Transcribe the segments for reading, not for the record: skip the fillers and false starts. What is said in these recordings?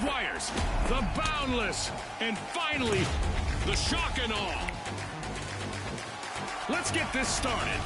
wires, the Boundless, and finally, the Shock and Awe. Let's get this started.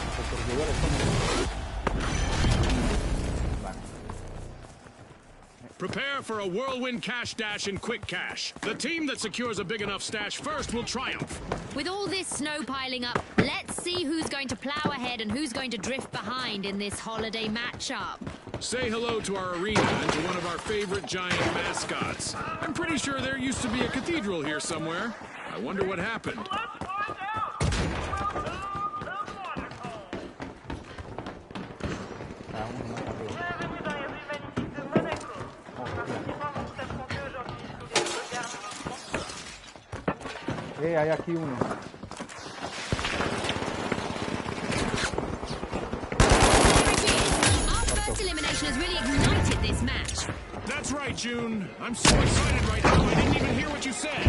Prepare for a whirlwind cash dash and quick cash. The team that secures a big enough stash first will triumph. With all this snow piling up, let's see who's going to plow ahead and who's going to drift behind in this holiday matchup. Say hello to our arena and to one of our favorite giant mascots. I'm pretty sure there used to be a cathedral here somewhere. I wonder what happened. Hay aquí uno. Our first elimination has really ignited this match. That's right, June. I'm so excited right now, I didn't even hear what you said.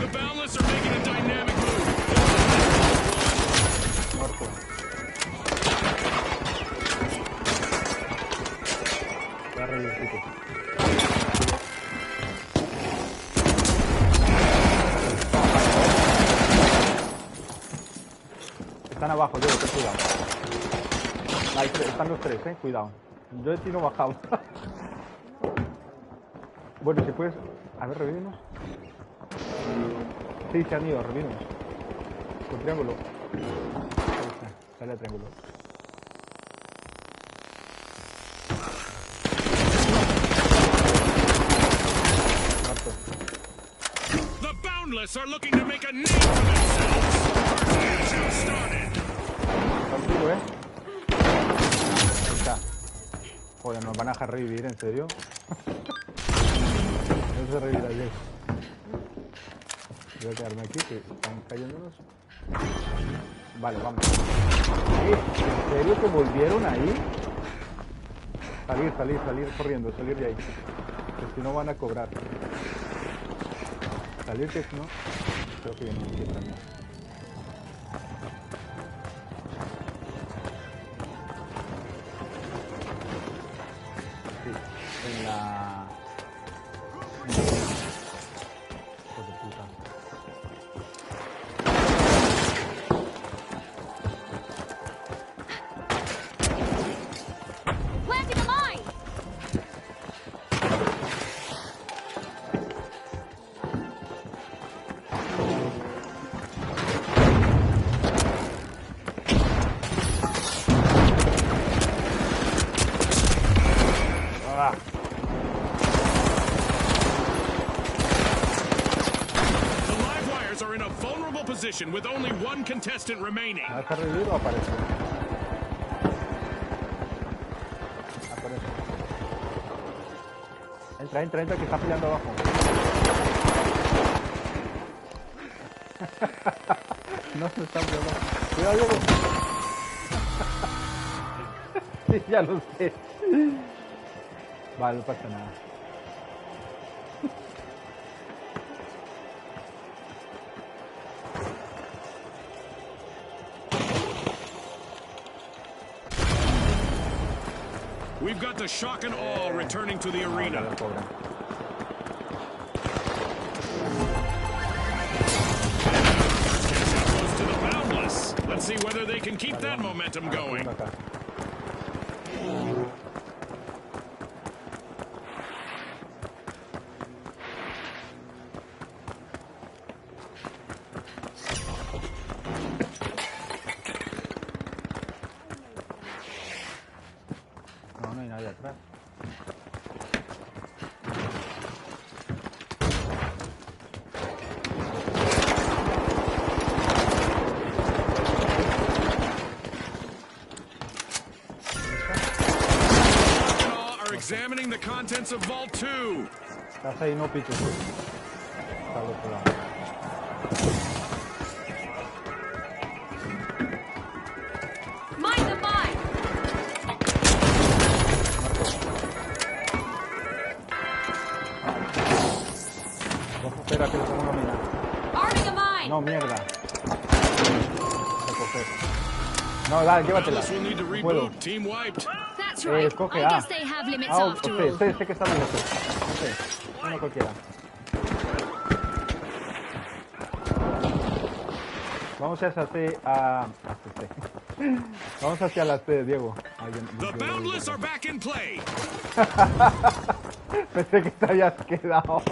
The Boundless are making a dynamic move. Muerto. Agarra el pico. Están abajo, yo, ten cuidado. Ahí están los tres, cuidado. Yo de ti no bajaba. Bueno, si puedes... A ver, revívenos. Sí, se han ido, revívenos. Con triángulo. Ahí está, sale el triángulo. Muerto. The Boundless are looking to make a name for themselves. First match started. Contigo, Ahí está. Joder, nos van a dejar revivir, ¿en serio? No se revivirá yo. Voy a quedarme aquí, que están cayéndonos. Vale, vamos. ¿En serio que volvieron ahí? Salir corriendo, salir de ahí. Que si no van a cobrar. Salir que si no... Creo que vienen aquí también. En la... Hijo de puta. Planting a mine! Ah. The live wires are in a vulnerable position with only one contestant remaining. ¿Va a dejar revivir o aparece? Aparece. Entra, que está peleando abajo. No se está peleando. Cuidado, Diego. Sí, ya lo sé. Vale, no pasa nada. We've got the Shock and Awe returning to the arena. Pobre. Goes to the Boundless. Let's see whether they can keep that momentum going. Acá. No hay nadie atrás. Are examining the contents of Vault 2. Estás ahí, no piques. Está al otro lado. Mine the mine! Espera, que le pongo una mina. Arming a mine! No, mierda. Recoger. No, dale, llévatela. Boundless will need to Puedo. reboot. Team wiped. That's right. Escoge I A. guess they have limits Ah, after sé, all. sé que está bien eso. Ok, uno cualquiera. Vamos hacia Vamos hacia la C, Diego. The Boundless are back in play. Pensé que te habías quedado.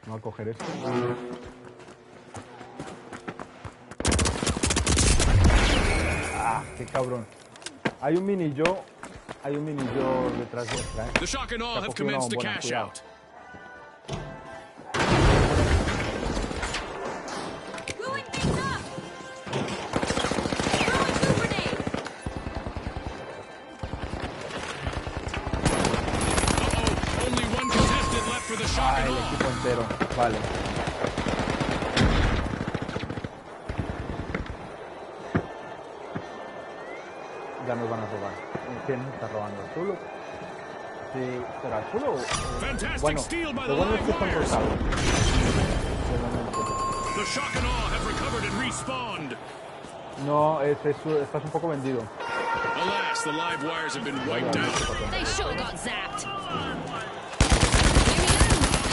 Vamos a coger esto. Ah, qué cabrón. Hay un mini yo detrás de esta, The shock and awe Está have cogiendo una commenced to bombona, cash cuidado. out. Blowing things up! Throwing two grenades! Uh-oh, only one contestant left for the shock Ah, and el awe. equipo entero. Vale. Ya nos van a robar. ¿Quién está robando? ¿Azul? Sí, ¿será azul o...? Fantastic Bueno, steal by the lo bueno es live que están wires. rotados. De momento. The shock and awe have recovered and respawned. No, estás un poco vendido. Alas, the live wires have been wiped out. They sure got zapped. Here we go.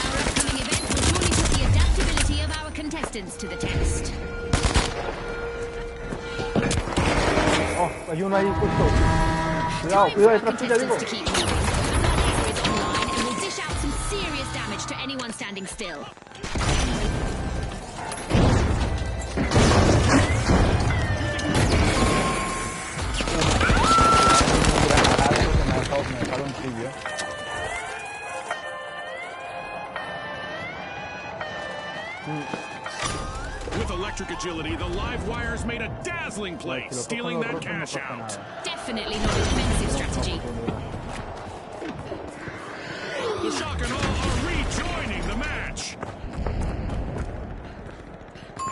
Our upcoming event will surely put the adaptability of our contestants to the test. Oh, hay uno ahí justo. Cuidado, Time cuidado for our detrás tuya, digo. contestants to keep moving. That laser is online and will dish out some serious damage to anyone standing still. Me dejaron tibio. With electric agility, the live wires made a dazzling play, Si lo stealing cogen that los rojos, no cash pasa out. nada. Definitely not a defensive strategy. The shock and awe are rejoining the match.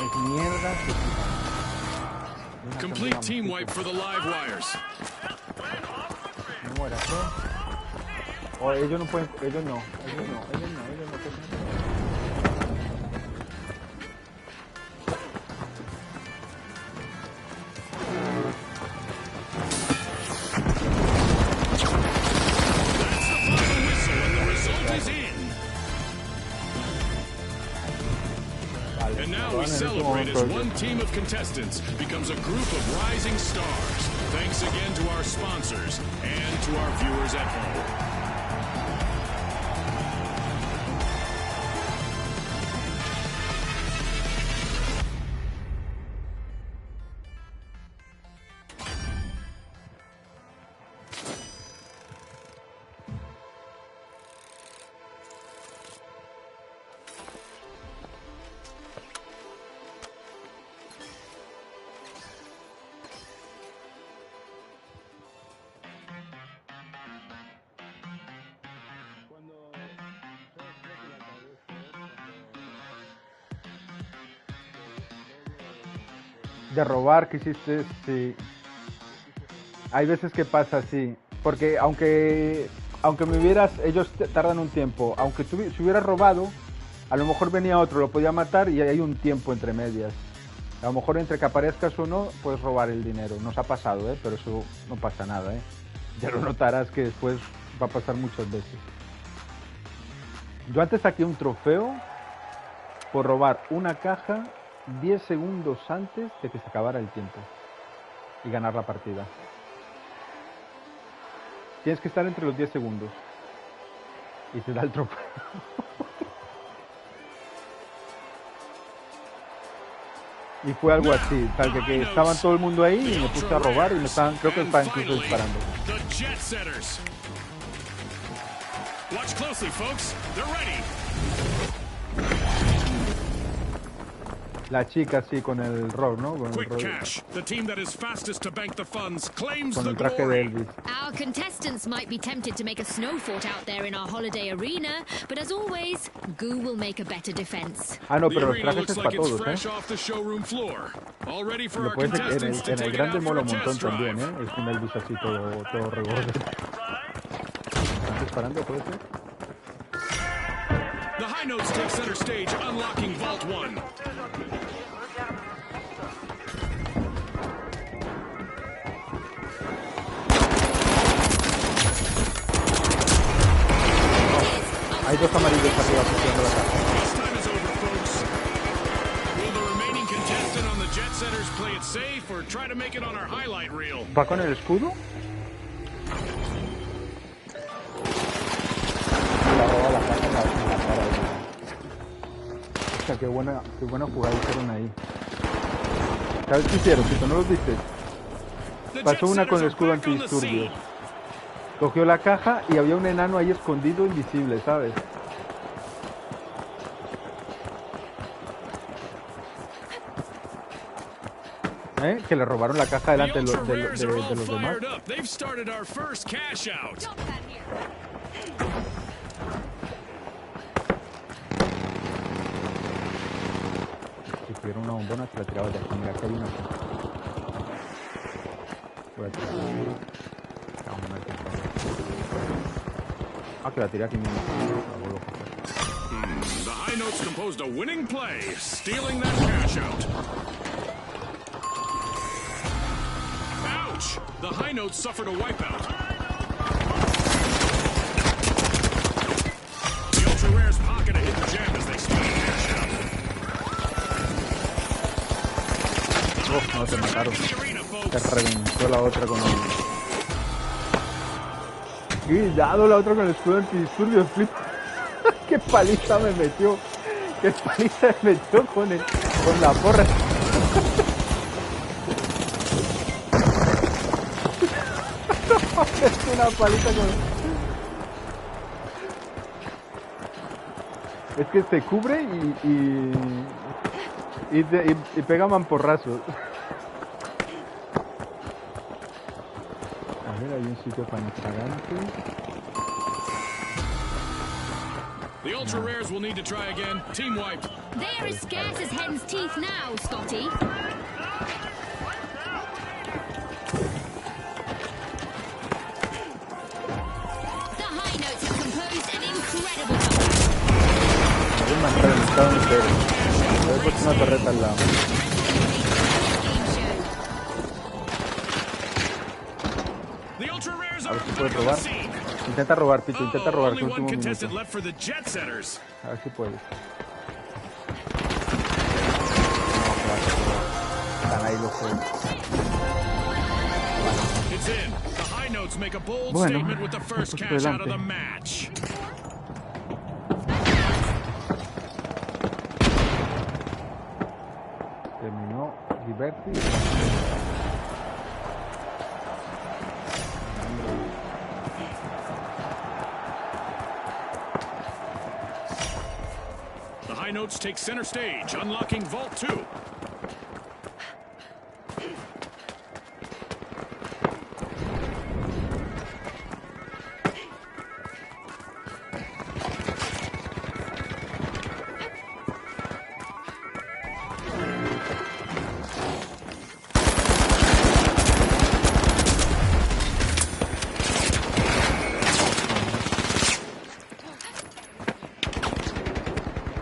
Es mierda. Complete team wipe for the live wires. No mueras, ¿eh? O ellos no pueden... Ellos no. That's the final whistle, and the result is in. Vale. And now Lo we van en este celebrate as momento, one team of contestants becomes a group of rising stars. Thanks again to our sponsors and to our viewers at home. De robar que hiciste, sí. Hay veces que pasa así. Porque aunque me hubieras... Ellos tardan un tiempo. Aunque si hubieras robado, a lo mejor venía otro, lo podía matar y hay un tiempo entre medias. A lo mejor entre que aparezcas o no, puedes robar el dinero. Nos ha pasado, ¿eh? Pero eso no pasa nada, ¿eh? Ya lo notarás que después va a pasar muchas veces. Yo antes saqué un trofeo por robar una caja 10 segundos antes de que se acabara el tiempo y ganar la partida. Tienes que estar entre los 10 segundos y te da el trofeo. Y fue algo así, tal que estaban todo el mundo ahí y me puse a robar y me estaban, creo que me estaban incluso disparando. The Jet Setters. Watch closely, folks. They're ready. La chica sí, con el rol, ¿no? Con el, Quick rol, cash. The team that is fastest to bank the funds claims con the el traje de glory. Elvis. Our contestants might be tempted to make a snow fort out there in our holiday arena, but as always, Goo will make a better defense. Ah, no, The pero los arena trajes looks es like para it's todos, fresh ¿eh? off the showroom floor. All ready for Lo our puedes, contestants to en el take it grande out for mola a un montón test también, drive. ¿eh? Es un Elvis así todo regorde. ¿Estás disparando, puede ser? The high notes take center stage, unlocking Vault 1. Hay dos amarillos arriba cogiendo la caja. This time is over, folks. Will the remaining contestant on the Jet Setters play it safe or try to make it on our highlight reel? ¿Va con el escudo? Le ha robado la caja en la cara. O sea, qué buena jugada hicieron ahí. ¿Sabes qué hicieron, Tito? ¿No los viste? The Pasó Jet una con el Setters escudo are back on the antidisturbios. scene. Cogió la caja y había un enano ahí escondido, invisible, ¿sabes? Que le robaron la caja The delante de, Ultra de Rares are all los demás. fired up. They've started our first cash out. Drop that here. Si tuviera una bombona, se la tiraba de aquí. Mira, aquí hay una. Voy a tirar. Que la tiré aquí mismo. The High Notes composed a winning play, stealing that cash out. Ouch! The High Notes suffered a wipeout. The Ultra Rares pocket a hidden gem as they split a cash out. No se mataron. In the arena, Se folks. reventó la otra con el... Y dado la otra con el escudo antidisturbios, flip. Qué paliza me metió. Qué paliza me metió con la porra. Es una paliza con... Es que se cubre y pega mamporrazos. A ver, hay un sitio para Instagante. The Ultra Rares will need to try again. Team wiped. They're as scarce as hen's teeth now, Scotty. The High Notes have composed an incredible comeback. Me han reventado entero. Le he puesto una torreta al lado. Game show. The Ultra Rares A are ver si puede back on robar. the scene. Intenta robar, Pito, intenta robar. Only Tu one último contestant minuto. left for the Jet Setters. A ver si puedes. No, están ahí los juegos. It's in. The High Notes make a bold Bueno, statement with the first esto es cash out of the adelante. match. Terminó Liberty. The High Notes take center stage, unlocking Vault 2.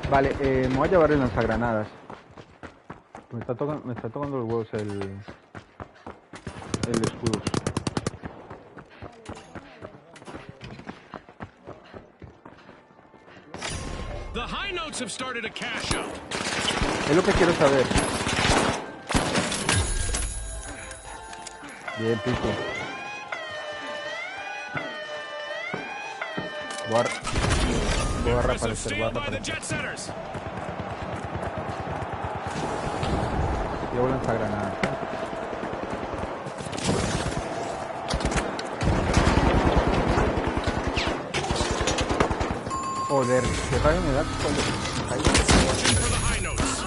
Vale, me voy a llevar el lanzagranadas. Me está tocando los huevos el escudo. The High Notes have started a cash out. Es lo que quiero saber. Bien, Pico. Voy a Impressive reaparecer, voy a steal by the reaparecer. Jet Setters. Llevo lanzagranadas. Joder, qué rayo me da cuando me caigo. Fortune for the High Notes.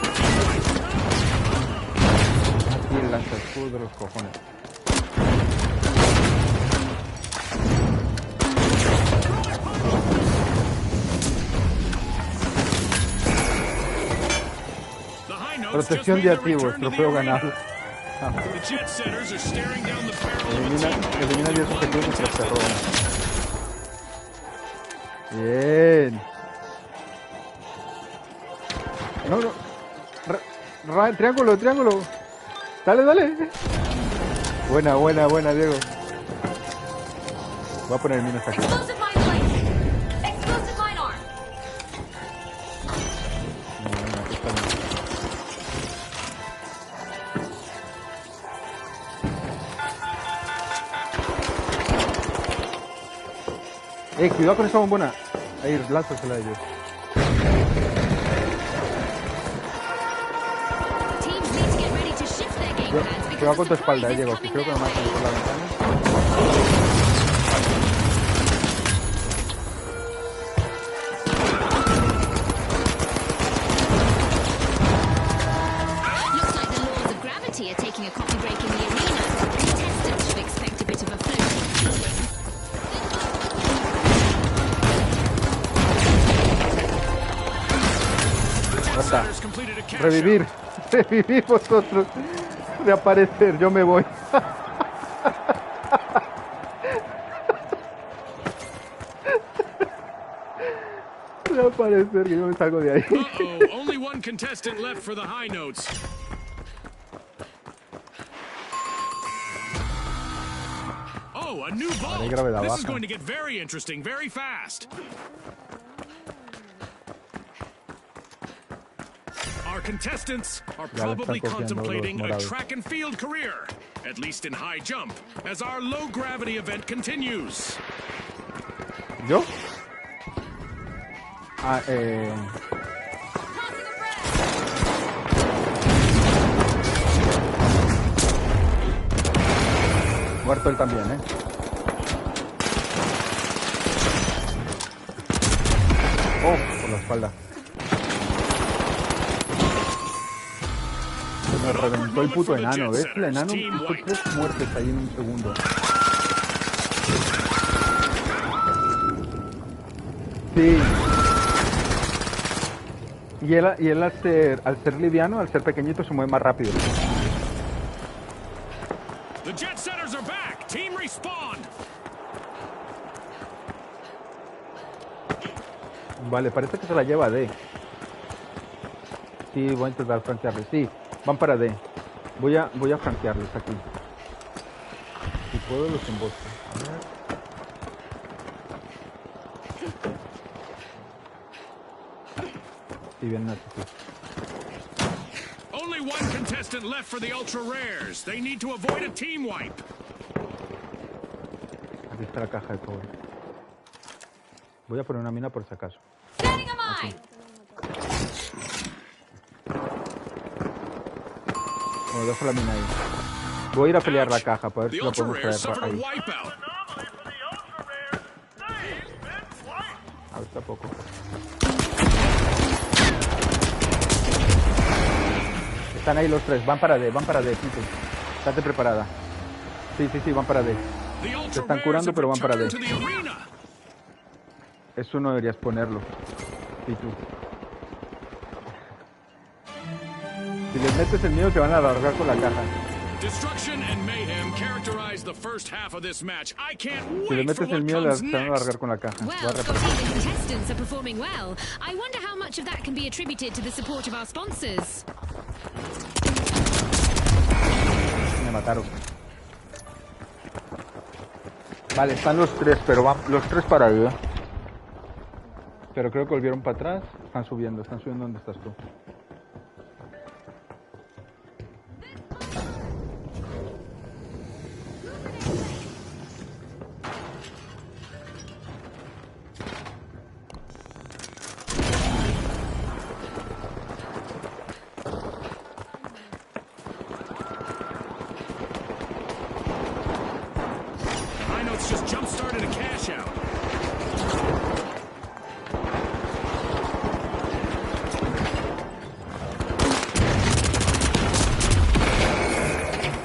Aquí el lanzaescudo de los cojones. The High Notes just Protección made de their activos, return to the trofeo arena. ganado. The Jet Setters are staring down the barrel of a team Elimina 10 objetivos mientras se roban. Bien. No, no. Triángulo, triángulo. Dale, dale. Buena, buena, buena, Diego. Voy a poner minas aquí. Explosive mine placed. Explosive mine arm. Cuidado con esa bombona. Ahí, lánzasela a ellos. Teams need to get ready to shift their game plans Cuidado because con tu the espalda, surprise is Diego. Que coming creo que their lo matan way. por la ventana. Looks like the laws of gravity are taking a coffee break in the arena. Contestants should expect a bit of a floating ceiling. Ya está. Setters completed a cash Revivir. out. Revivir vosotros. Reaparecer. Yo me voy. Reaparecer. Que yo me salgo de ahí. Uh-oh, only one contestant left for the high notes. Oh, a new vault. hay gravedad This is baja. going to get very interesting very fast. Our contestants are Ya le están probably copiando los contemplating a morados. track and field career, at least in high jump, as our low gravity event continues. ¿Yo? Muerto él también, Oh, por la espalda. Se me reventó el puto enano, ¿ves? El enano hizo 3 muertes ahí en un segundo. Sí. Y él al ser liviano, al ser pequeñito, se mueve más rápido. The jet setters are back. Team respawned. Vale, parece que se la lleva D. Sí, voy a intentar franquearles. Sí, van para D. Voy a franquearles aquí. Si puedo, los embosco. A ver. Sí, vienen aquí. Only one contestant left for the ultra rares. They need to avoid a team wipe. Aquí está la caja de cobre. Voy a poner una mina por si acaso. Setting a mine! Bueno, dejo la mina ahí. Voy a ir a pelear la caja para ver The si la ultra podemos rares traer suffered a ahí. wipeout. A ver, tampoco. Están ahí los tres, van para D, Tito. Estate preparada. Sí, van para D. The Se ultra están rares curando, have pero van para D. returned to the arena. Eso no deberías ponerlo, Tito. Si les metes el mío, se van a alargar con la caja. Destruction and mayhem characterize the first half of this match. I can't Si les wait for metes el what mío, comes se van a alargar next. con la caja. Voy a Well, repartir. Scotty, the contestants are performing well. I wonder how much of that can be attributed to the support of our sponsors. Me mataron. Vale, están los tres, pero van los tres para arriba. Pero creo que volvieron para atrás. Están subiendo donde estás tú. High notes just jump started a cash out.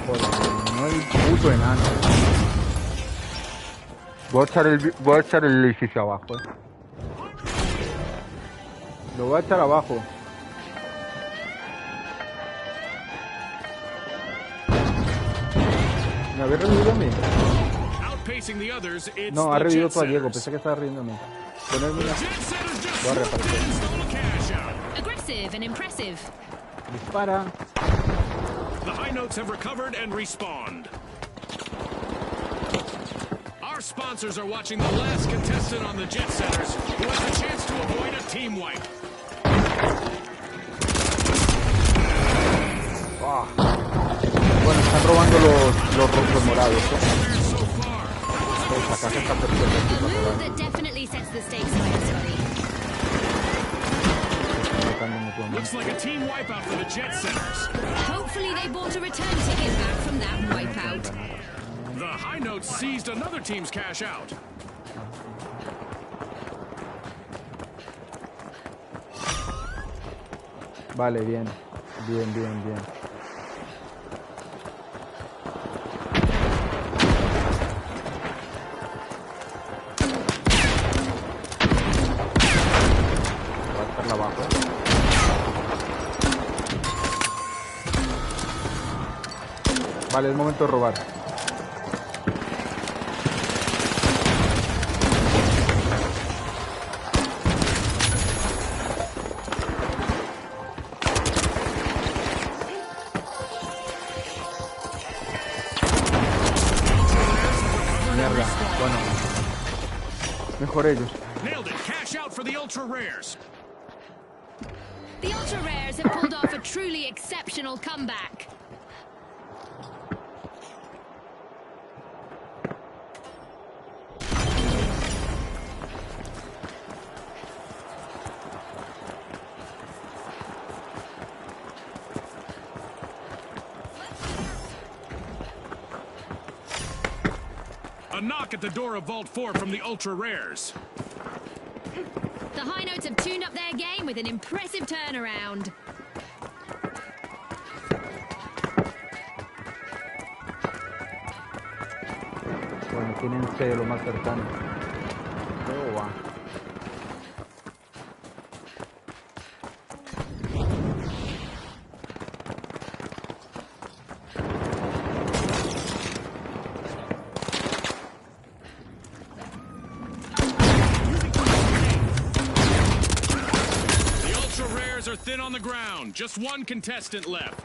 Joder, no hay puto enano. Voy a echar el edificio abajo, Lo voy a echar abajo. ¿Me había revivido a mí? Outpacing the others, it's No, ha the revivido jet tú a Diego. setters. Pensé que estaba riendo a mí. Ponerme una... Jet setters just Voy a swooped repartir. in, stole a cash out. Aggressive and impressive. Dispara. The high notes have recovered and respawned. Our sponsors are watching the last contestant on the jet setters, who has a chance to avoid a team wipe. Bueno, están robando los morados, There so far. That was a good caja está perfecta aquí A para move robar. that definitely sets the stakes higher, Scotty. Estoy matando mutuamente. Looks like a team wipeout for the Jet Setters. Hopefully they bought a return ticket back from that wipeout. The High Notes seized another team's cash out. Vale, bien. Bien, bien, bien. Va a estar abajo. Vale, es momento de robar. Mierda, bueno. Mejor ellos. Nailed it. Cash out for the Ultra Rares. The Ultra Rares have pulled off a truly exceptional comeback. A knock at the door of Vault 4 from the Ultra Rares. The High Notes have tuned up their game with an impressive turnaround. Bueno, tienen C lo más cercano. Luego va. The Ultra Rares are thin on the ground. Just one contestant left.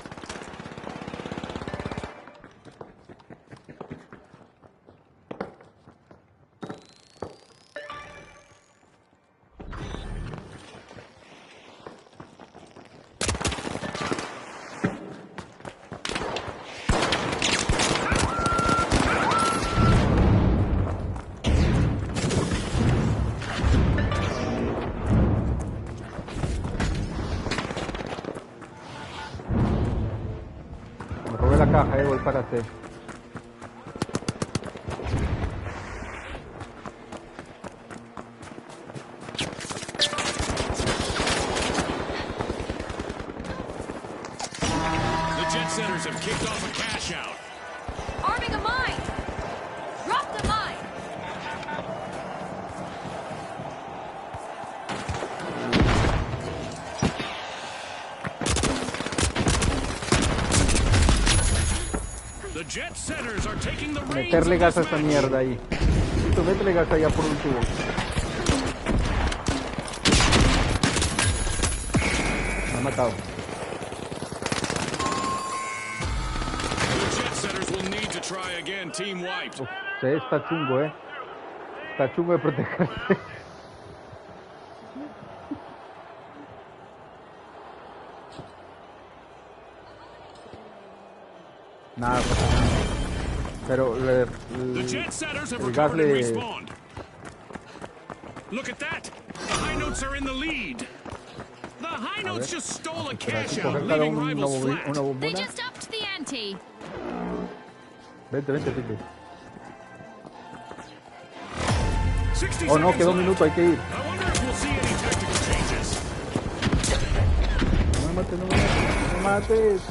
Me robé la caja, voy para C. The Jet Setters have kicked off a cash out. Arming a mine! Drop the mine! The Jet Setters are taking the reins Meterle of gas a this esta match. mierda ahí. Listo, métele gas allá por un tubo. Me ha matado. The Jet Setters will need to try again. Team wiped. Uf, sí, está chungo, Está chungo de protegerse. Nada, pasa nada. Pero The Jet Setters have el gas recovered and le... respawned. Look at that. The High Notes are in the lead. The High Notes just stole a cash out, Coger cada leaving uno rivals una flat. They bombona. just upped the ante. Vente, vente, Pipe. 60 Oh no, seconds queda un left. minuto, hay que ir. I wonder if we'll see any tactical changes. No me mates, no me mates, no me mates.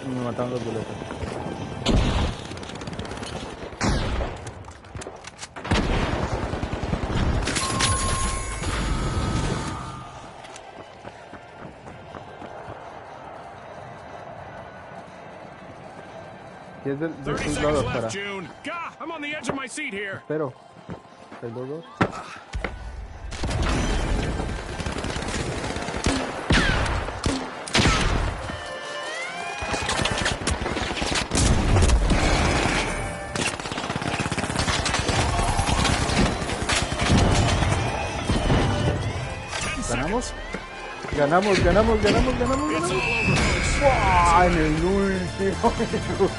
Me mataron los boletos. Y es del 30 sus seconds lados left, para. June. Gah, I'm on the edge of my seat here. Espero. 6-2-2. ¿Ganamos? Ganamos, ganamos, ganamos, ganamos, It's all ganamos. over, folks. ¡Buah! En el último minuto.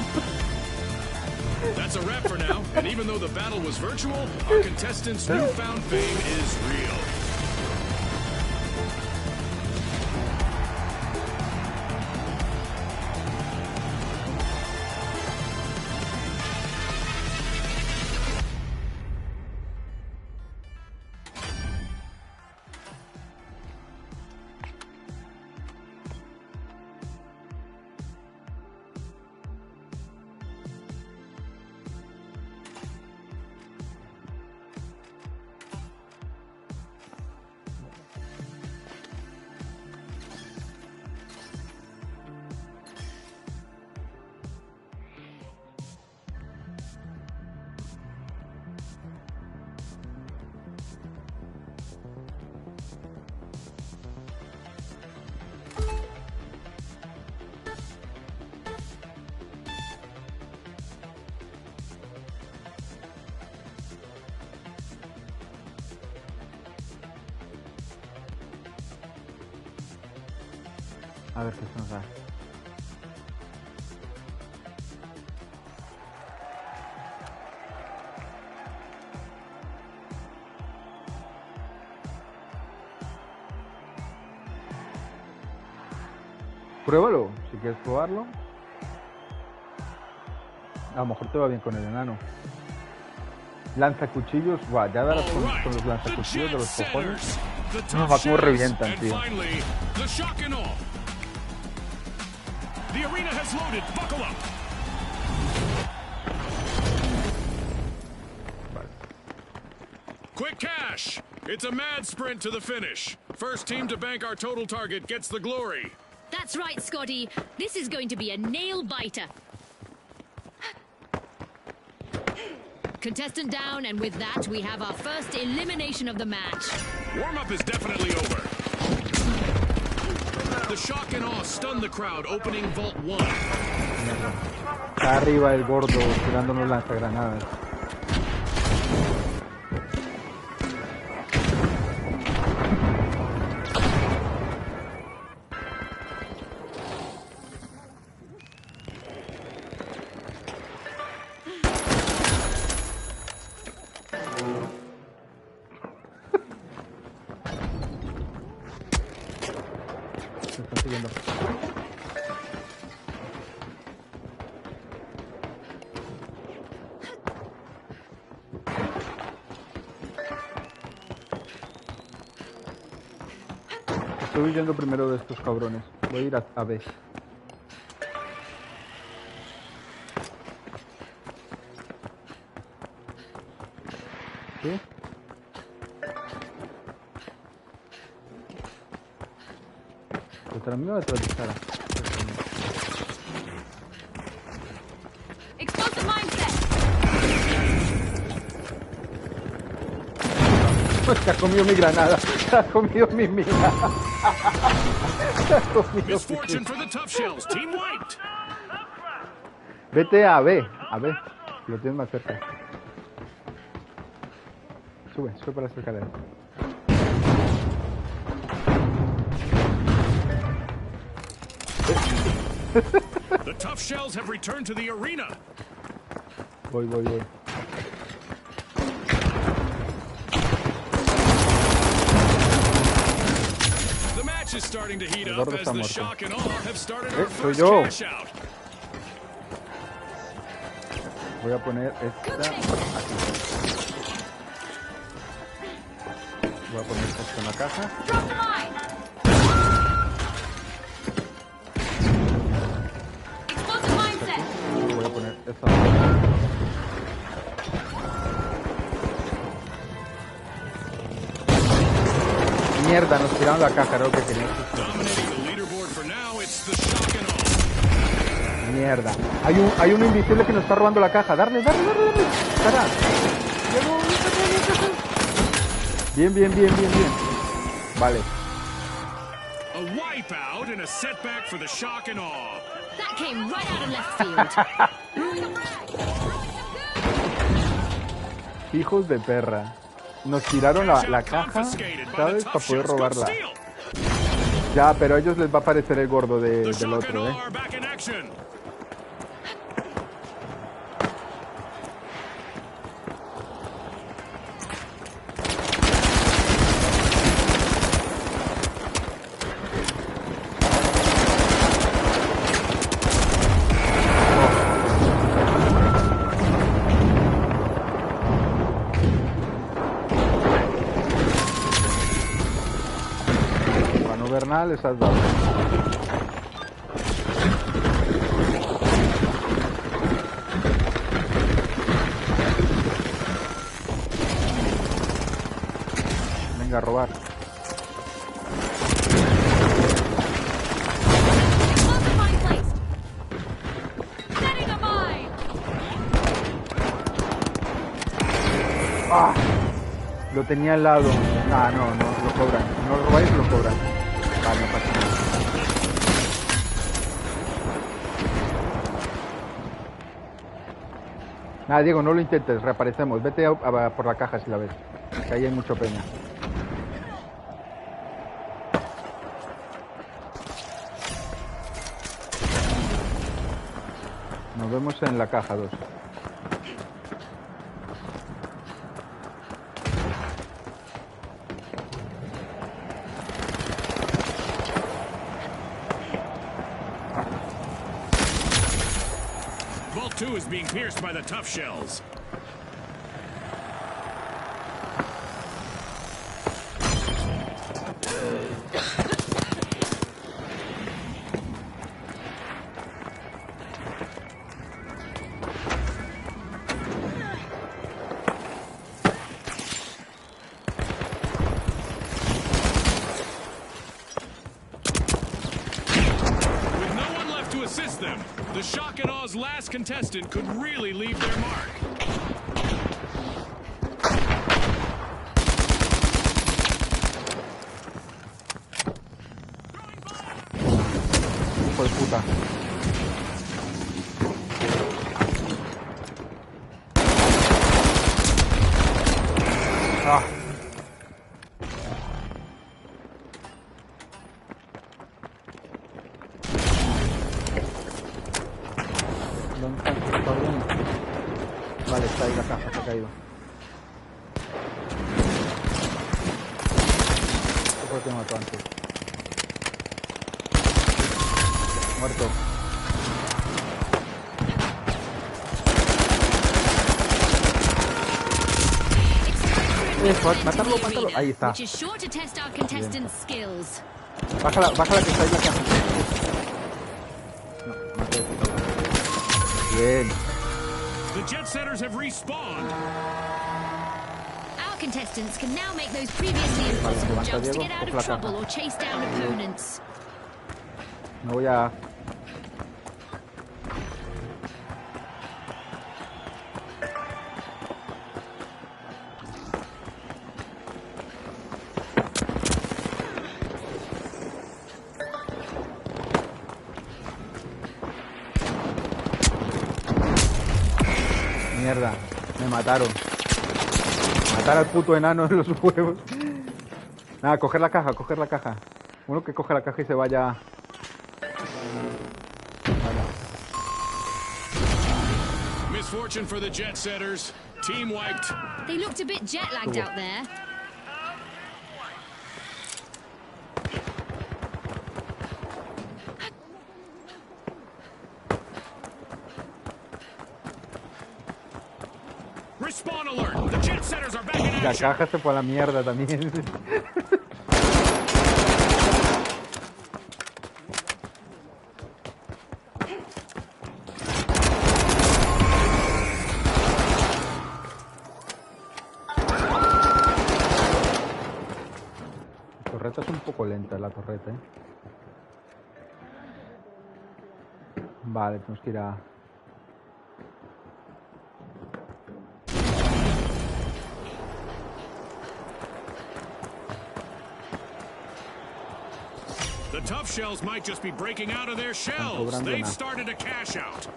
That's a wrap for now, and even though the battle was virtual, our contestants' newfound fame is real. A ver qué se nos da. Pruébalo, si quieres probarlo. A lo mejor te va bien con el enano. Lanzacuchillos, guau, ya darás con los lanzacuchillos de los cojones. No, va como revientan, tío. The arena has loaded. Buckle up. Quick cash. It's a mad sprint to the finish. First team to bank our total target gets the glory. That's right, Scotty. This is going to be a nail-biter. Contestant down, and with that, we have our first elimination of the match. Warm-up is definitely over. The shock and awe stunned the crowd, opening Vault 1. Está arriba el gordo tirándonos lanzagranadas. Estoy huyendo primero de estos cabrones. Voy a ir a B. ¿Qué? ¿Detrás mío o detrás de Sara? Explosive mindset. Se ha comido mi granada. Se ha comido mi mina. Se ha comido Misfortune for the tough shells. Team wiped. Vete a B. A B. Lo tienes más cerca. Sube, sube por las escaleras. The tough shells have returned to the arena. Voy. The match is starting to heat up as the shock and awe have started our soy first yo. cash out. Voy a poner esta aquí. Voy a poner esto en la caja. Drop the mine. Explosive mindset. Voy a poner esta. Mierda, nos tiraron la caja, era lo que queríamos. Dominating the leaderboard for now, it's the shock and awe. Mierda. Hay uno invisible que nos está robando la caja. Darle. Cara. Bien. Vale. A wipeout and a setback for the shock and awe. That came right out of left field. Hijos de perra. Nos tiraron la caja, ¿sabes? Para poder robarla. Ya, pero a ellos les va a aparecer el gordo del otro, carnal, les has dado. Venga, a robar. ¡Ah! Lo tenía al lado. Ah, no, lo cobran. No lo robáis, lo cobran. Vale, no pasa nada. Nada, Diego, no lo intentes, reaparecemos. Vete por la caja si la ves. Que ahí hay mucho peña. Nos vemos en la caja 2. Vault 2 is being pierced by the tough shells. The Shock and Aw's last contestant could really leave their mark. Hijo de puta. Ah. Vale, está ahí la caja, se ha caído. ¿Qué fue que me mató antes? Muerto. Matarlo. Ahí está. Bien. Bájala que está ahí la caja. No, maté. Bien. The jet setters have respawned. Our contestants can now make those previously impossible jumps to get out of trouble or chase down opponents. Me voy a... Mierda, me mataron. Matar al puto enano de los huevos. Nada, coger la caja. Uno que coge la caja y se vaya. Misfortune for the jet setters. Team wiped. They looked a bit jet lagged out there. Respawn alert! The jet setters are back in action. La caja se fue a la mierda también. La torreta es un poco lenta, la torreta, ¿eh? Vale, tenemos que ir a... The tough shells might just be breaking out of their shells. They've started a cash out.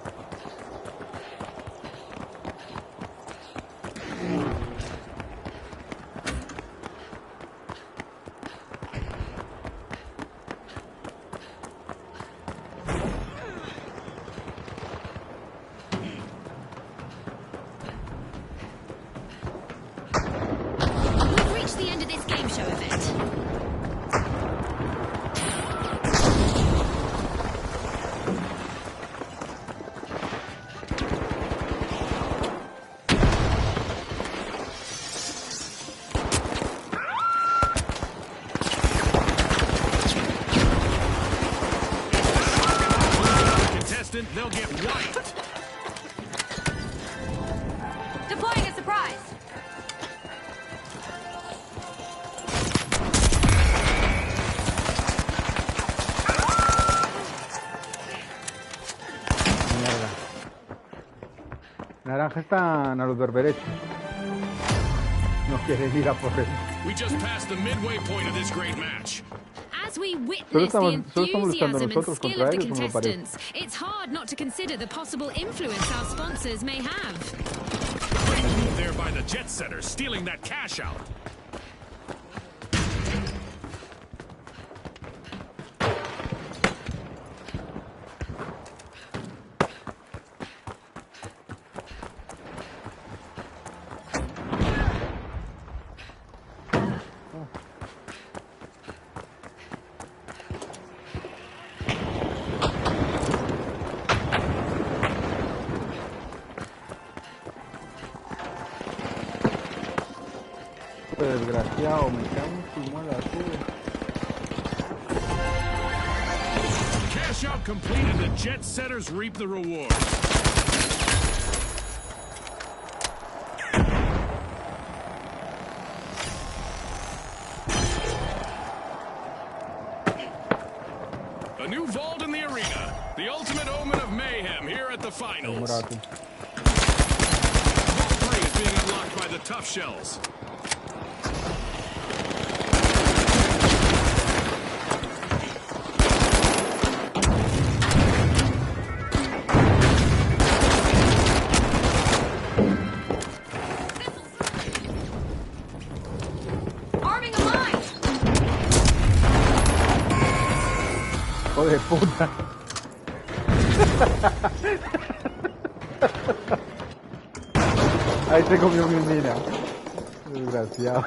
We've reached the end of this game show event. granja están a los berberechos. No quieren ir a por él. We just passed the midway point of this great match. As we witness the estamos luchando enthusiasm and nosotros skill contra of the ellos, no me parece. contestants, it's hard not to consider the possible influence our sponsors may have. Great move there by the jet setters, stealing that cash out. Desgraciado, me cago en su muela, Cash out completed, the jet setters reap the reward. A new vault in the arena. The ultimate omen of mayhem here at the finals. Vault 3 is being unlocked by the Tough Shells. Hijo de puta. Ahí se comió mi mina. Desgraciado.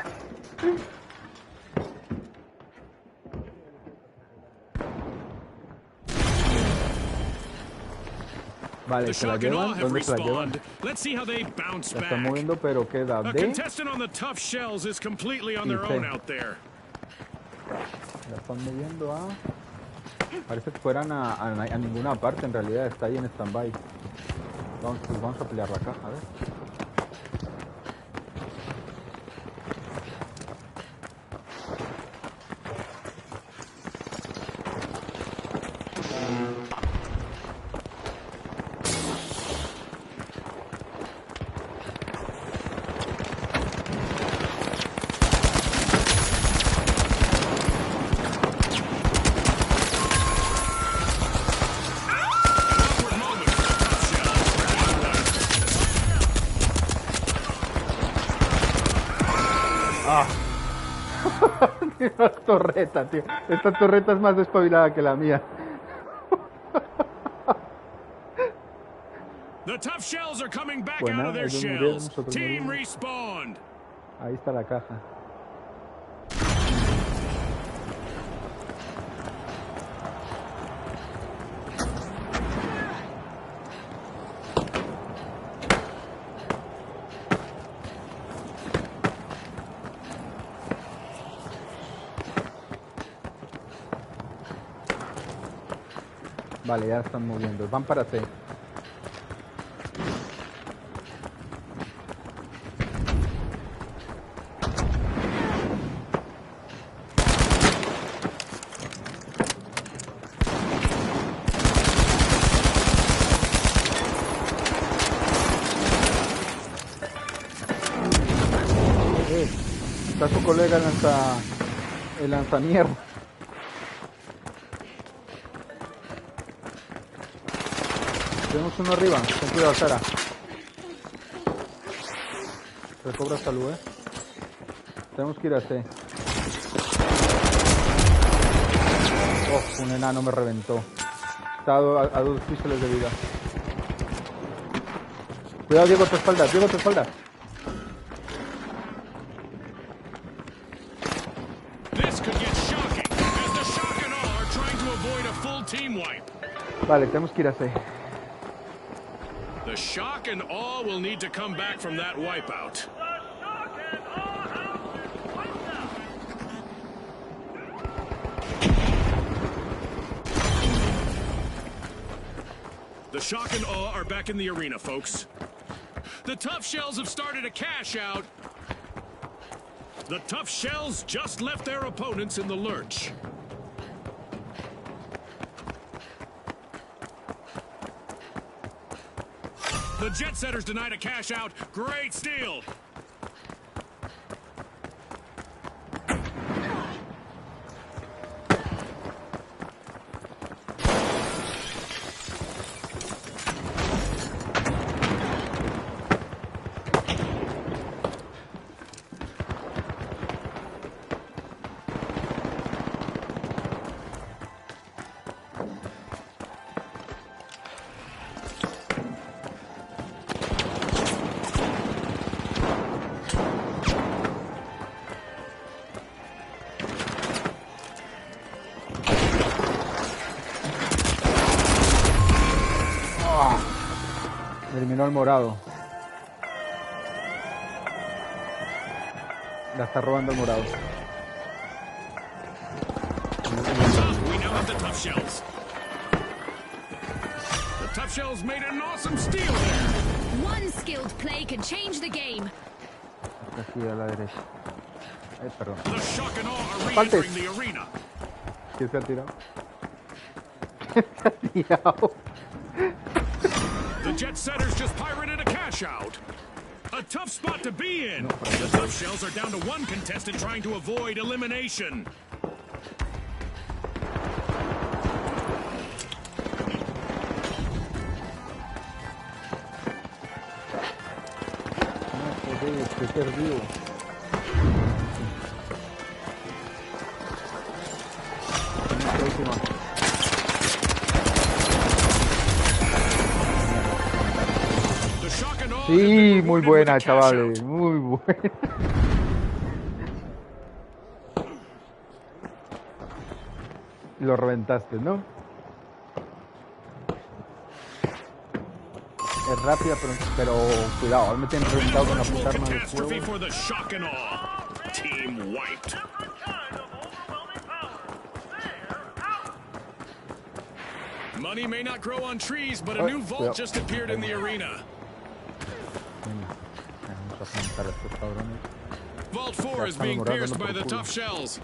Vale, se la llevan. ¿Dónde se la llevan? Se están moviendo, pero queda D. La están moviendo a... Parece que fueran a ninguna parte, en realidad está ahí en stand-by. Vamos a pelear la caja, a ver. Una torreta, tío. Esta torreta es más despabilada que la mía. Buena, ellos murieron, nosotros morimos. Ahí está la caja. Vale, ya están moviendo. Van para C. Está su colega el lanzamierda. Tenemos uno arriba, ten cuidado, Sara. Recobra salud, Tenemos que ir a C. Oh, un enano me reventó. Está a 2 pistoles de vida. Cuidado, Diego, a tu espalda, Diego, a tu espalda. Vale, tenemos que ir a C. The shock and awe will need to come back from that wipeout. The shock and awe are back in the arena, folks. The Tough Shells have started a cash out. The Tough Shells just left their opponents in the lurch. The jet setters denied a cash out. Great steal. Eliminó al morado. La está robando el morado. We now have the tough shells. The tough shells made an awesome steal there. One skilled play can change the game. Aquí a la derecha. Ay, perdón. The shock and awe are Faltes. re-entering the arena. ¿Quién se ha tirado? Se ha tirado. The jet setters just pirated a cash out. A tough spot to be in. The tough shells are down to one contestant trying to avoid elimination. No, estoy perdido. Esta última. The shock and awe has Sí, been muy rewarded buena, with a cash chavales. out. Muy buena. Lo reventaste, ¿no? Es rápida, pero cuidado, me tienen reventado con la Virtual puta arma de catastrophe fuego. for the shock and awe. Team wiped. Money may not grow on trees, but a new vault just appeared in the arena. Vamos a apuntar a estos cabrones. Vault 4 is Ya being están pierced morando by por the culo. tough shells.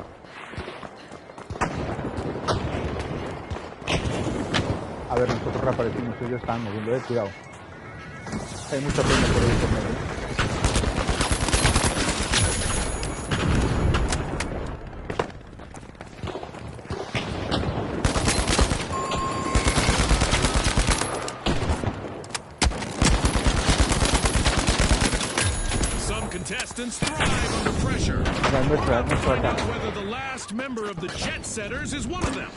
A ver, nosotros reaparecimos, ellos están moviendo, cuidado. Hay mucha peña por ahí por medio. Some contestants thrive under pressure. Ya, es nuestra acá. Whether the last member of the jet setters is one of them.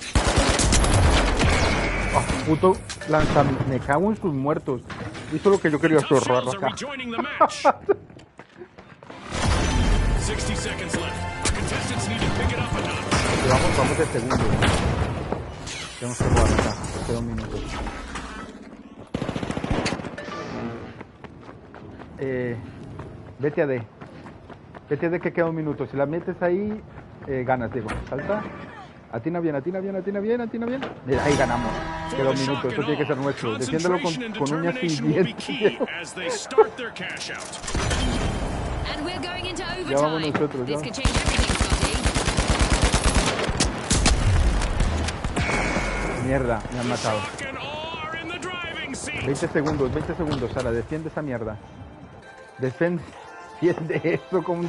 Ah, puto lanzamiento, me cago en sus muertos. Hizo lo que yo quería hacer, Tough shells are raja. rejoining the match. 60 seconds left. Our contestants need to pick it up a notch. Vamos de segundo. Tenemos que jugar acá, porque 2 minutos. Vete a D. Vete a D que queda 1 minuto. Si la metes ahí, ganas, digo. Salta. Atina bien, atina bien, atina bien, atina bien. Mira, ahí ganamos. For Queda the 1 minuto. shock Esto and tiene que awe, ser nuestro. Defiéndelo concentration and con uñas y determination will be dientes. key as they start their cash out. And we're going into Ya vamos overtime. nosotros, This ya. could change everything, Scotty. Mierda, me han The matado. shock and awe are in the driving seat. 20 segundos, Sara. Defiende esa mierda. Defiende eso con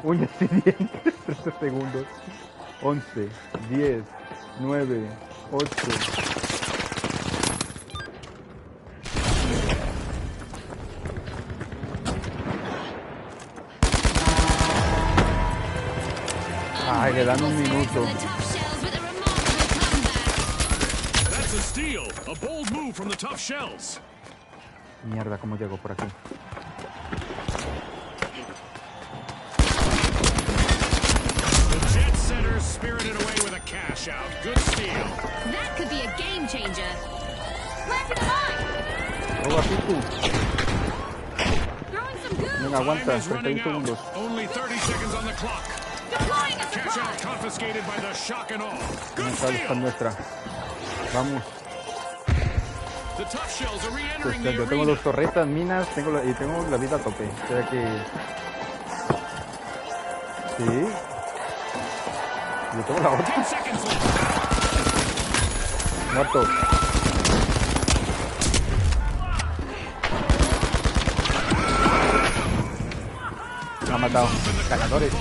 uñas y dientes. 13 segundos. 11, 10, 9, 8. Ay, le dan 1 minuto. The tough shells with a remarkable comeback. That's a steal. A bold move from the tough shells. Mierda, ¿cómo llego por aquí? The jet setters spirited away with a cash out. Good steal. That could be a game changer. Planting a mine. Roba Pitu. Throwing some good. Venga, aguanta. Time is running 31 out. segundos. Only 30 seconds on the clock. Deploying a Cash out surprise. confiscated by the shock and awe. Good Esta es steal. nuestra. Vamos. The tough shells are Pues, re-entering the yo tengo arena. 2 torretas, minas, y tengo la vida a tope. O sea que... Sí. Yo tengo la otra. 10 seconds left. Muerto. ha matado. Ganadores.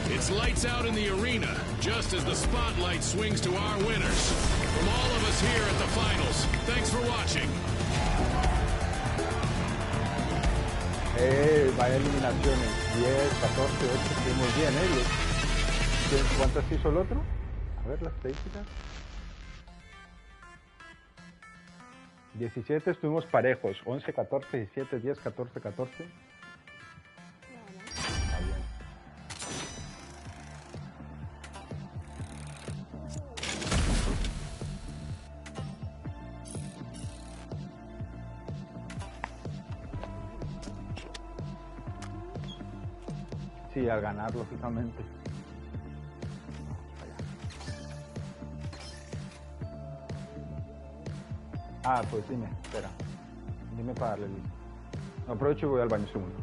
It's lights out in the arena, just as the spotlight swings to our winners. From all of us here at the finals, thanks for watching. Vaya eliminaciones. 10, 14, 8, estuvimos bien, ¿Cuántas hizo el otro? A ver las estadísticas. 17 estuvimos parejos. 11, 14, 17, 10, 14, 14. Está bien. Sí, al ganar, lógicamente. Ah, pues dime, espera. Dime para darle lista. No, aprovecho y voy al baño un segundo.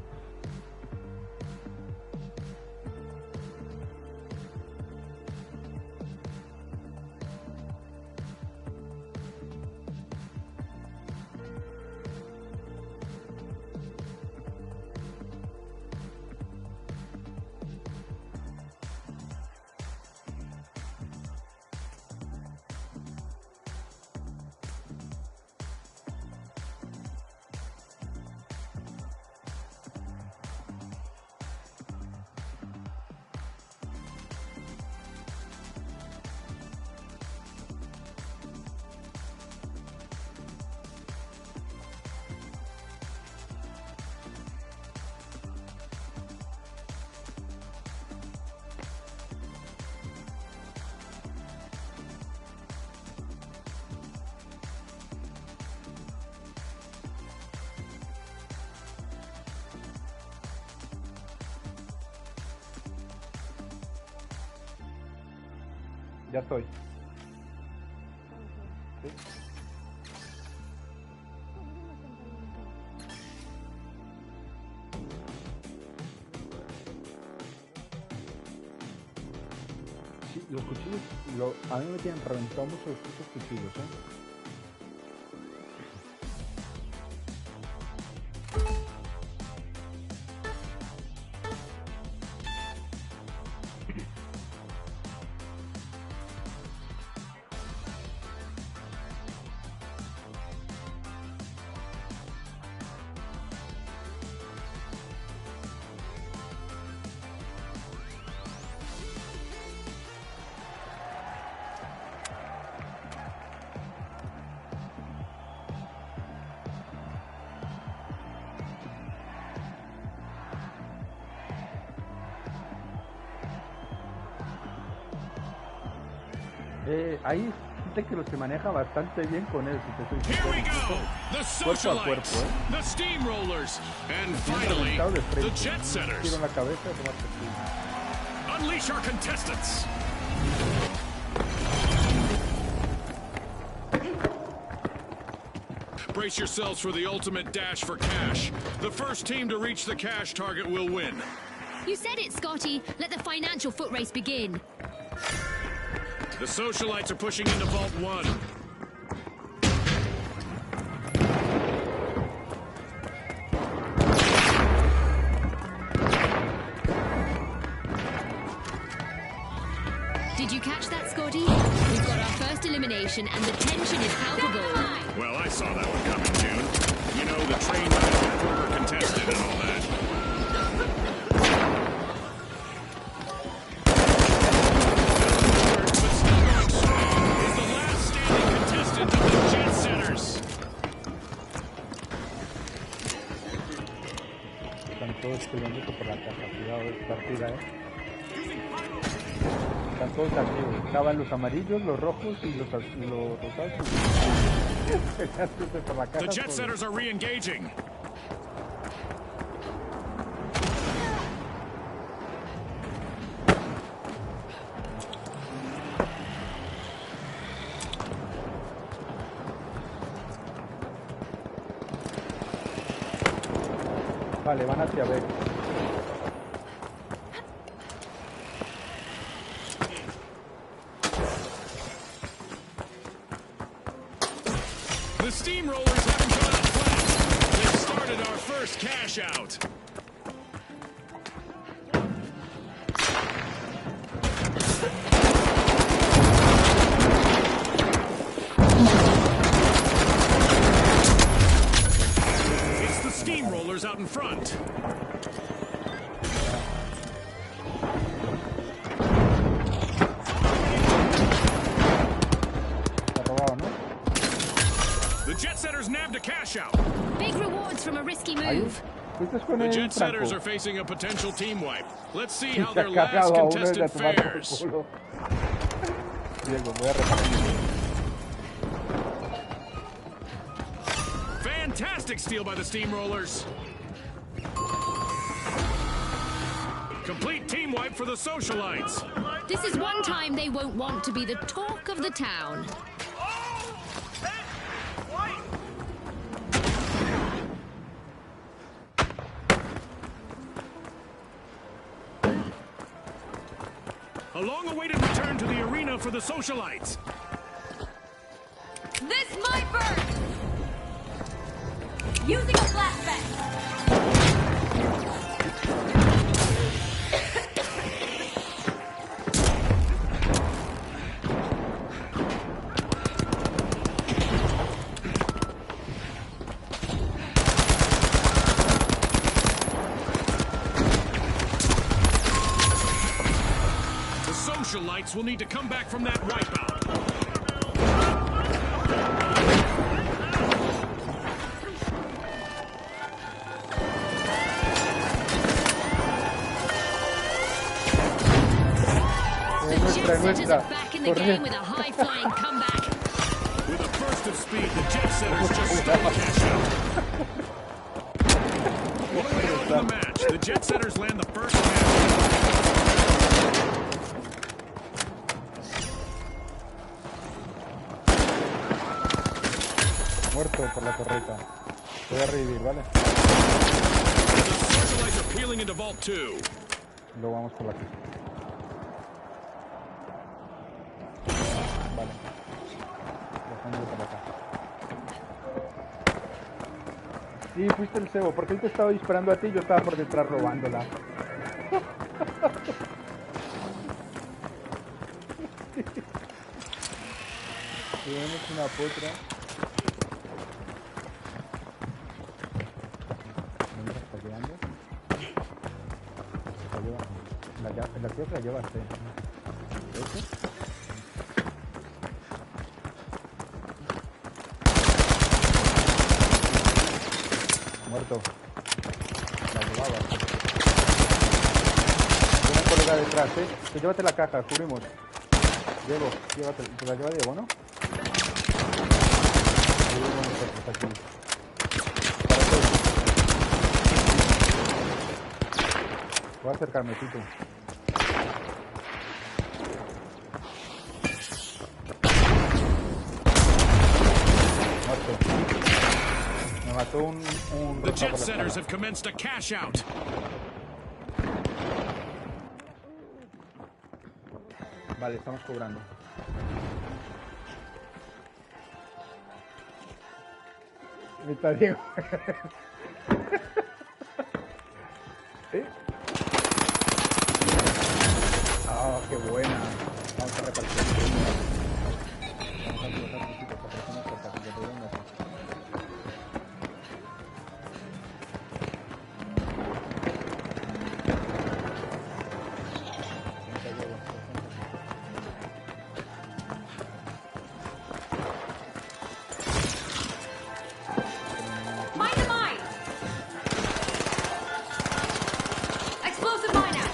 Ya estoy. ¿Sí? Sí, los cuchillos, a mí me tienen reventado mucho los cuchillos, Ahí gente que se maneja bastante bien con él, si te soy Here we sincero. go! The Cuerpo a cuerpo, Socialites, the Steamrollers, and Bien finally, reventado de the frente. Jet Tiro Setters. en la cabeza, tomarte el Unleash our contestants. Brace yourselves for the ultimate dash for cash. The first team to reach the cash target will win. You said it, Scotty. Let the financial foot race begin. The Socialites are pushing into Vault 1. Did you catch that, Scotty? We've got our first elimination and the tension is palpable. Well, I saw that one coming, June. You know, the train has a former contestant and all that. But still going strong is the last standing contestant of the Jet Setters. Están todos peleando por la capacidad de esta partida, Están todos activos. Estaban los amarillos, los rojos y los rosados. Peleándose por la caja The Jet por- Setters are re-engaging. Vale, van hacia B. The Steamrollers haven't come out flat. They've started cash out. It's the steamrollers out in front. The jet setters nabbed a cash out. Big rewards from a risky move. The jet setters are facing a potential team wipe. Let's see how Se their ha last cargado a uno y le contestant ha tomado por fares. culo. Diego, voy a repartir. Fantastic steal by the steamrollers. Complete team wipe for the socialites. This is one time they won't want to be the talk of the town. A long-awaited return to the arena for the socialites. This might burn! Using a flashbang. The socialites will need to come back from that wipeout. The jet setters are back in the game with a high-flying comeback. With a burst of speed, the jet setters just stole a cash out. What a way to open the match. The jet setters land the first cash out. Muerto por la torreta. Voy a revivir, ¿vale? The socialites are peeling into Vault 2. Luego vamos por la casa. Vale. Dejando por acá. Sí, fuiste el cebo, porque él te estaba disparando a ti y yo estaba por detrás robándola. Tenemos una potra. ¿Dónde está quedando? La creo que la llevaste. ¿Este? Muerto. La llevaba. Tiene un colega detrás, Que llévate la caja, cubrimos. Diego, llévate. ¿Te la lleva Diego, no? Cubrimos nosotros aquí. Para todos. Voy a acercarme, Tito. Muerto. Me mató un The roja jet por la setters espalda. have commenced a cash out. Vale, estamos cobrando. Ahí está Diego. ¿Sí? Ah, qué buena. Vamos a repartir. Vamos a colocar cositas para personas para que te vengas. Mine the mine! Explosive mine out!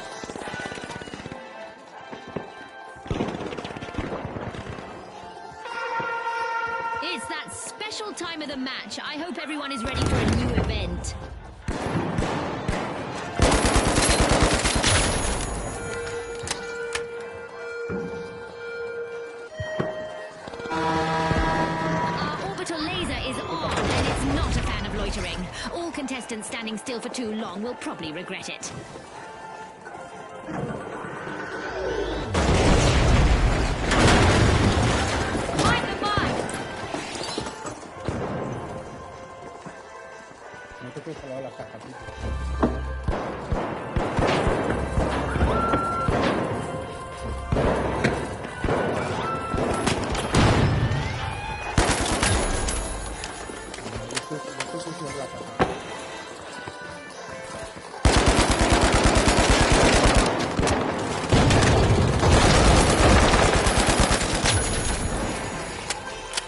It's that special time of the match. I hope everyone is ready for a new event. Our orbital laser is on, and it's not a fan of loitering. All contestants standing still for too long will probably regret it. Mind the mine! No te quedes al lado de la caja, tío. Esto es la caja.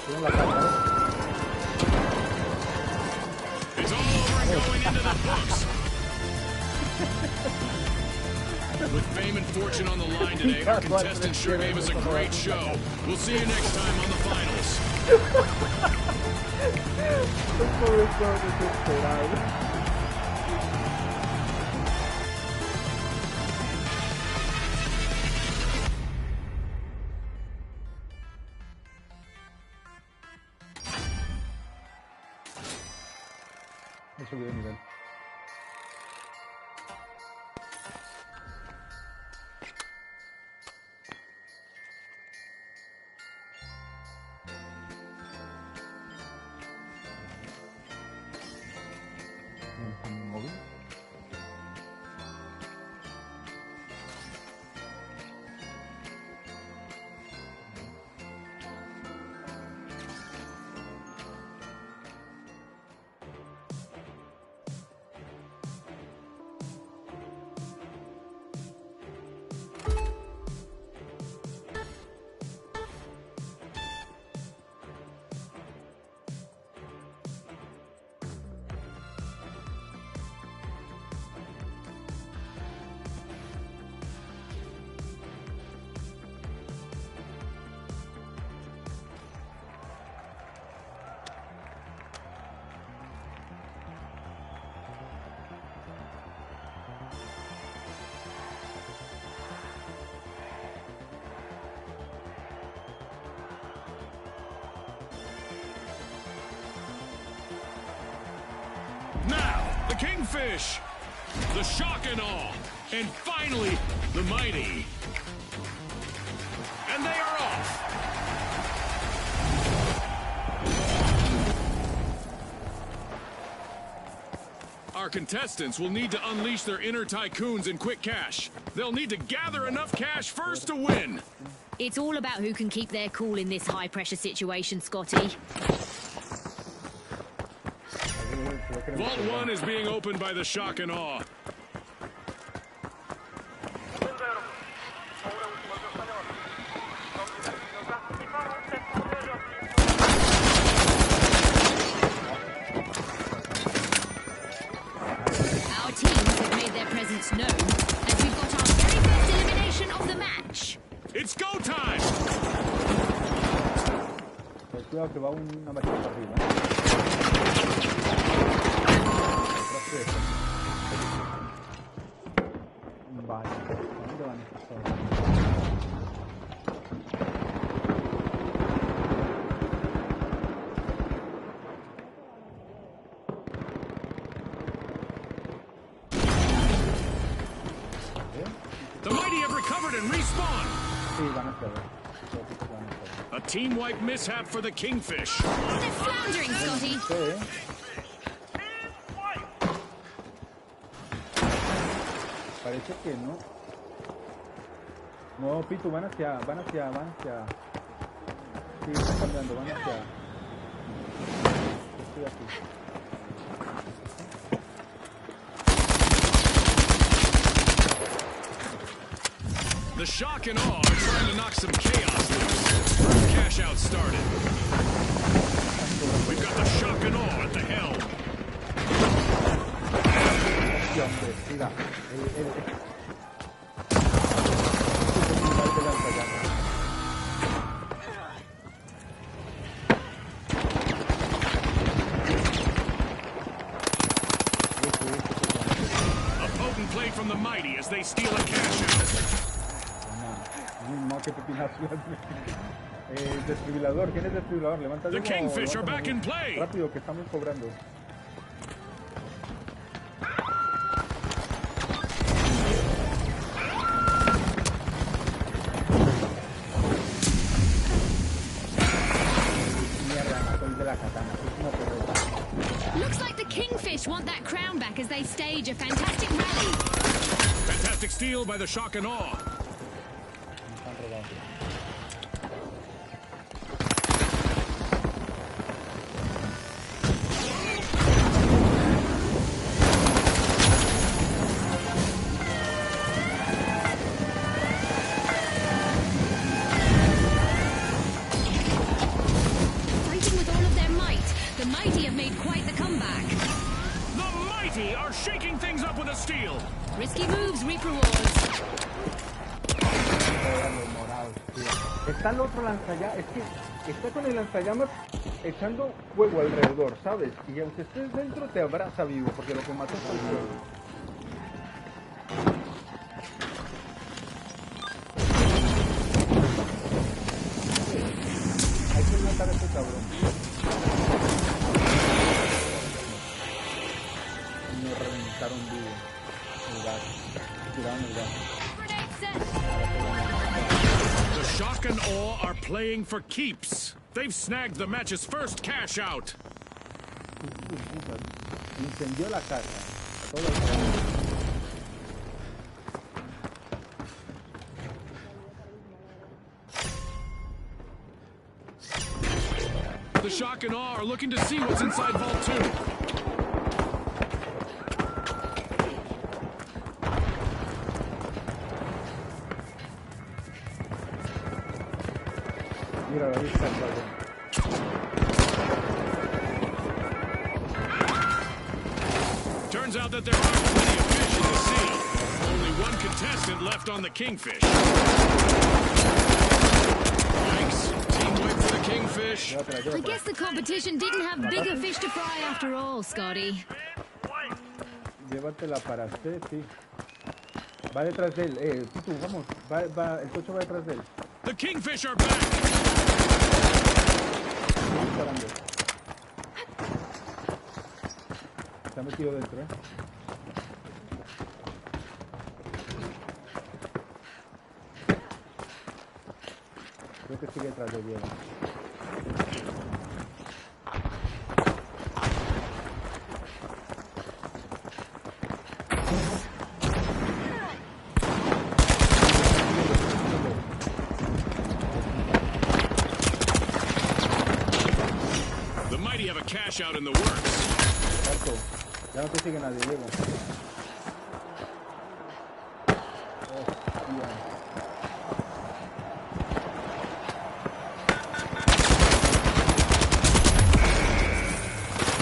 Tiene la caja, ¿eh? It's all over and going into the books. With fame and fortune on the line today, our contestants sure gave us a great show. We'll see you next time on the finals. He subido de nivel. ¿En mi móvil? Now, the Kingfish, the Shock and Awe, and finally, the Mighty. And they are off. Our contestants will need to unleash their inner tycoons in quick cash. They'll need to gather enough cash first to win. It's all about who can keep their cool in this high-pressure situation, Scotty. Vault 1 is being opened by the Shock and Awe. Our teams have made their presence known, as we've got our very first elimination of the match. It's go time! Pues cuidado que va una máquina para arriba, ¿eh? Vale, ¿dónde van estos todos? The Mighty have recovered and respawned. Sí, van a hacer. Van a hacer. A team wipe mishap for the Kingfish. They're floundering, Scotty. Sí, ¿eh? Parece que no. No, Pitu, van hacia. Sí, están cambiando, van hacia. Estoy aquí. The Shock and Awe are trying to knock some chaos loose. First cash out started. We've got the Shock and Awe at the helm. Sí, hombre, mira. A potent play from the Mighty as they steal a cash out. No, que desfibrilador, ¿quién es desfibrilador? Levanta The Kingfish are back in play. Rápido, que estamos cobrando. Mierda, mató el de la katana. Es una pelota. Looks like the Kingfish want that crown back as they stage a fantastic rally. Fantastic steal by the Shock and Awe. Me están robando. Fighting with all of their might, the Mighty have made quite the comeback. The Mighty are shaking things up with a steal. Risky moves reap rewards. Los morados, tío. Está el otro lanzallamas, es que está con el lanzallamas echando fuego alrededor, ¿sabes? Y aunque estés dentro te abraza vivo, porque lo que mató fue el fuego. Hay que matar a este cabrón. Y me reventaron vivo. El gas. Tiraron el gas. Grenade set. The Shock and Awe are playing for keeps. They've snagged the match's first cash out. Incendió la casa. Todo el mundo. The Shock and Awe are looking to see what's inside Vault 2. Mira la vista del dragón. Turns out that there are plenty of fish in the sea. Only one contestant left on the Kingfish. Yikes. Team wipe for the Kingfish. Llévatela, I llévatela. guess the competition didn't have bigger fish to fry after all, Scotty. Llévatela para Steffi. Va detrás de él. Pitu, vamos. Va, el coche va detrás de él. The Kingfish are back. Está disparando. Está metido dentro, ¿eh? Creo que sigue detrás de Diego. The Mighty have a cash out in the works. Exacto. Ya no te sigue nadie, Diego. Hostia.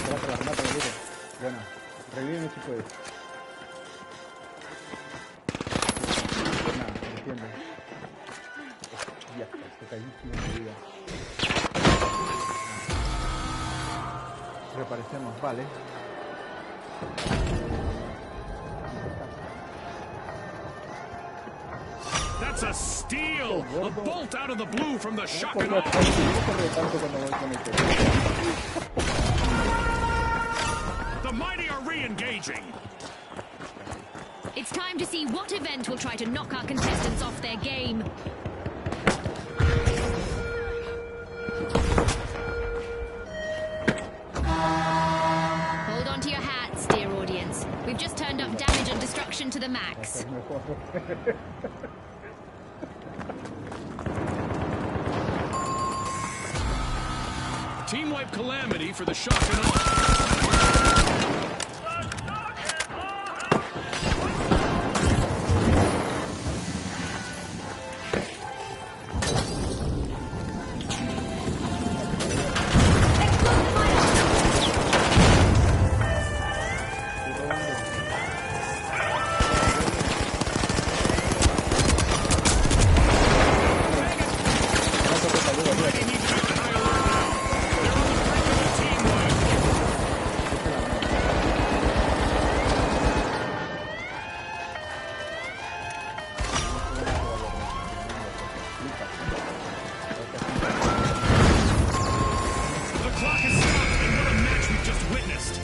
Remátala, remátala, Diego. Bueno, revíveme si puedes. Buena, defiende. Hostia, te caíste en mi vida. Reaparecemos, vale. That's a steal. A bolt out of the blue from the Shock and No Awe. corre tanto cuando voy con esto. The Mighty are re-engaging. It's time to see what event will try to knock our contestants off their game. Hold on to your hats, dear audience. We've just turned up damage and destruction to the max. Es mejor. Team wipe calamity for the Shock and Awe.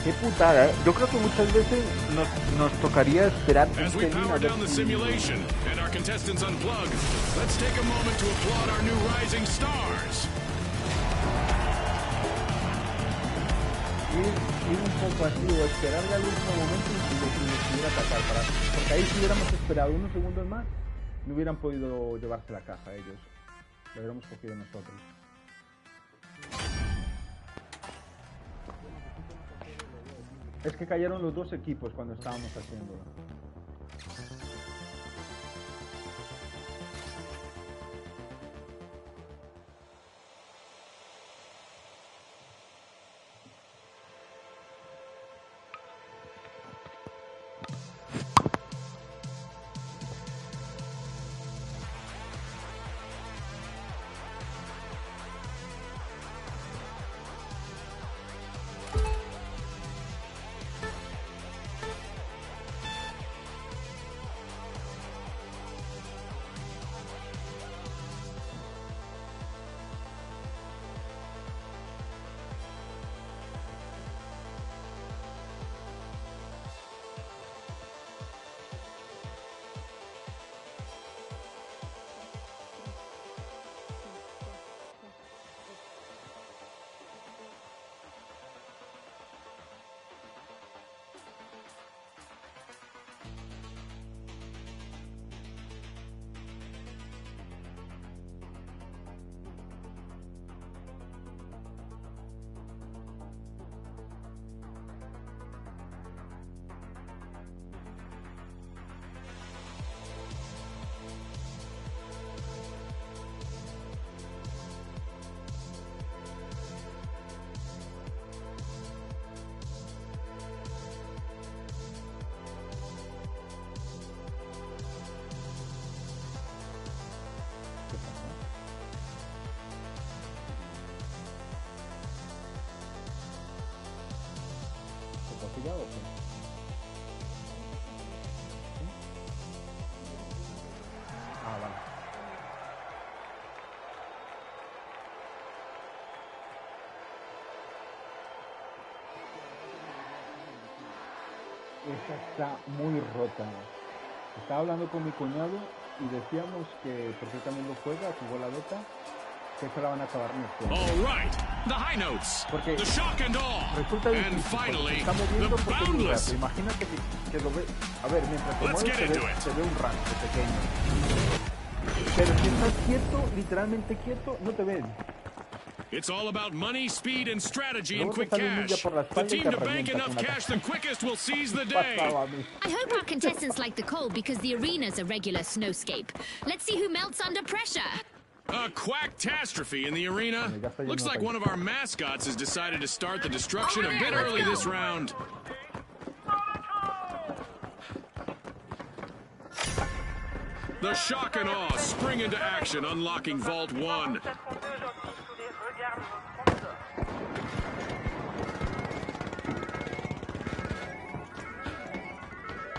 Qué putada, ¿eh? Yo creo que muchas veces nos tocaría esperar un As we pelín a power ver down the si- simulation and our contestants unplug, let's take a moment to applaud our new rising stars. Y ir un poco así o esperar al último momento y les pudiera atacar. Porque ahí si hubiéramos esperado unos segundos más, no hubieran podido llevarse la caja ellos. Lo hubiéramos cogido nosotros. Es que cayeron los dos equipos cuando estábamos haciéndolo. ¿Pillado o qué? ¿Sí? Ah, vale. Esta está muy rota. Estaba hablando con mi cuñado y decíamos que, porque él también lo juega, jugó la beta, que se la van a acabar en All right, the high notes, porque the shock and awe, resulta and difícil, finally, está moviendo the porque dura, boundless. pero imagínate que lo ve, a ver, mientras se Let's mueve get into it. se ve un rango pequeño, pero si estás quieto, literalmente quieto, no te ven. It's all about money, speed, and strategy and Luego te quick sale un ninja cash. por la The espalda y team te to bank revienta enough con una cash the quickest will seize the Pasaba day. a mí. I hope our contestants like the cold because the arena's a regular snowscape. Let's see who melts under pressure. A quack-tastrophe in the arena. Looks like one of our mascots has decided to start the destruction a bit early this round. The shock and awe spring into action, unlocking Vault 1.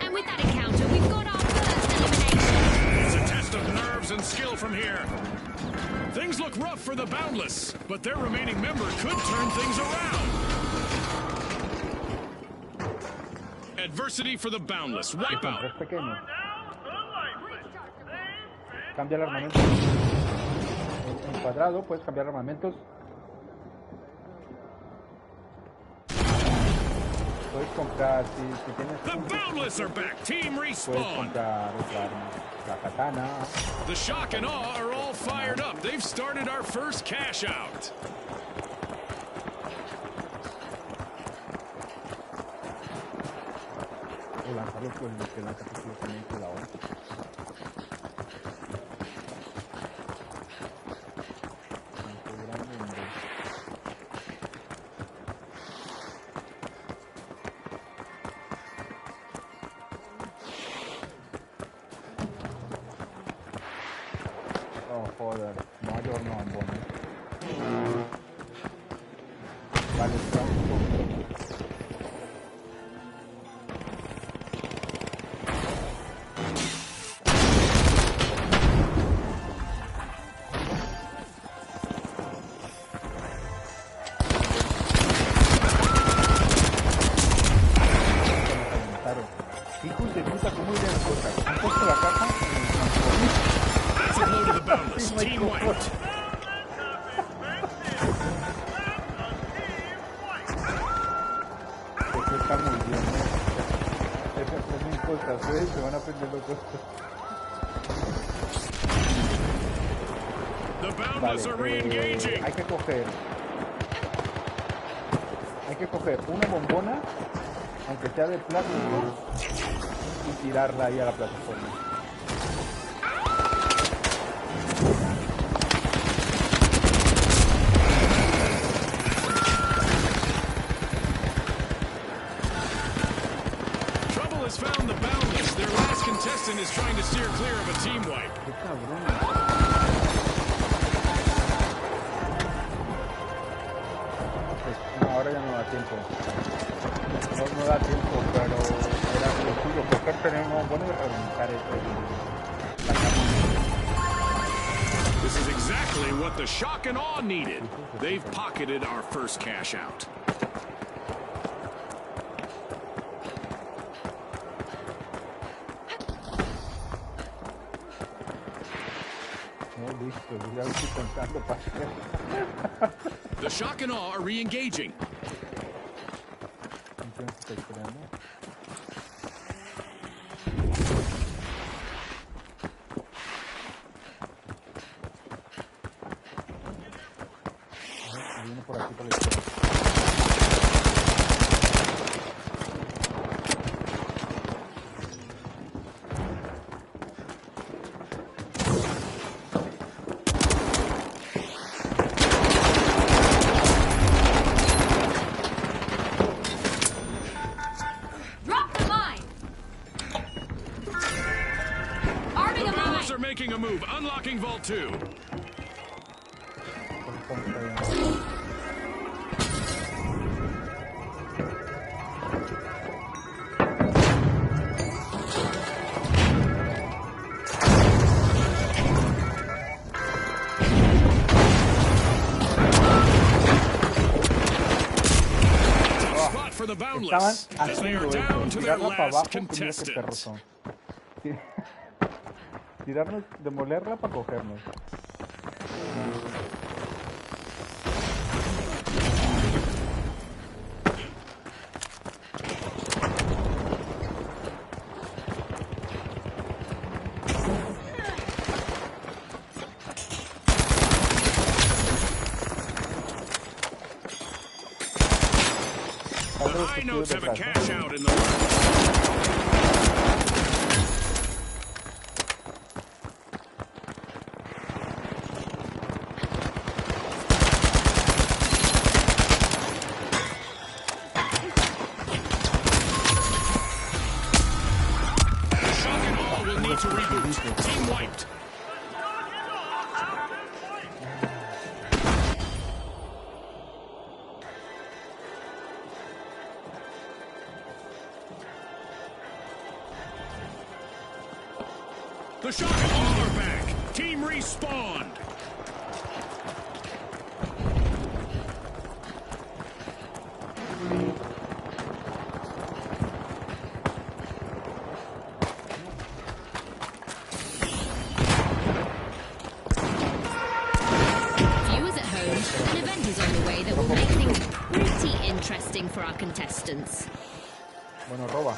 And with that encounter, we've got our first elimination. It's a test of nerves and skill from here. Things look rough for the Boundless, but their remaining member could turn things around. Adversity for the Boundless. Wipeout. Es pequeño. Cambia el armamento. En cuadrado puedes cambiar armamentos. Puedes comprar, si tienes The Boundless are back. Team puedes respawn. comprar otra arma. La katana. The shock and awe are all fired up. They've started our first cash out. O lanzarlo por el que lanza que la hora. Oh, joder. Mayor no, bueno. Vale, está un poco. Hijos de puta, ¿cómo irán cosas? Han puesto la caja en el transporte. That's a blow to the Boundless. Team wiped. Está muy bien. Esas son cosas, se van aprendiendo cosas. The Vale, Boundless are re-engaging. hay que coger una bombona, aunque sea de plástico, y tirarla ahí a la plataforma. Trouble has found the Boundless. Their last contestant is trying to steer clear of a team wipe. Qué cabrón. No, ahora ya no da tiempo. No da tiempo, pero era lo suyo. Coger tenemos bueno de reventar esto. This is exactly what the shock and awe needed. They've pocketed our first cash out. No, listo, ya estoy contando para hacer. The shock and awe are re-engaging. Entonces estoy esperando. Viene por aquí por la izquierda. Drop the mine! Arming The a Boundless mine! are making a move, unlocking Vault 2. Spot for the Estaban Boundless, as they are haciendo down eso, to their tirarla para last abajo, que mira qué perros contestant. son. Tirarnos, demolerla para cogernos. The high notes have a cash out in the works. The shock and awe will need to reboot. Team wiped. The shock and awe are back. Team respawned. Viewers at home, an event is on the way that will make things pretty interesting for our contestants. Bueno, roba.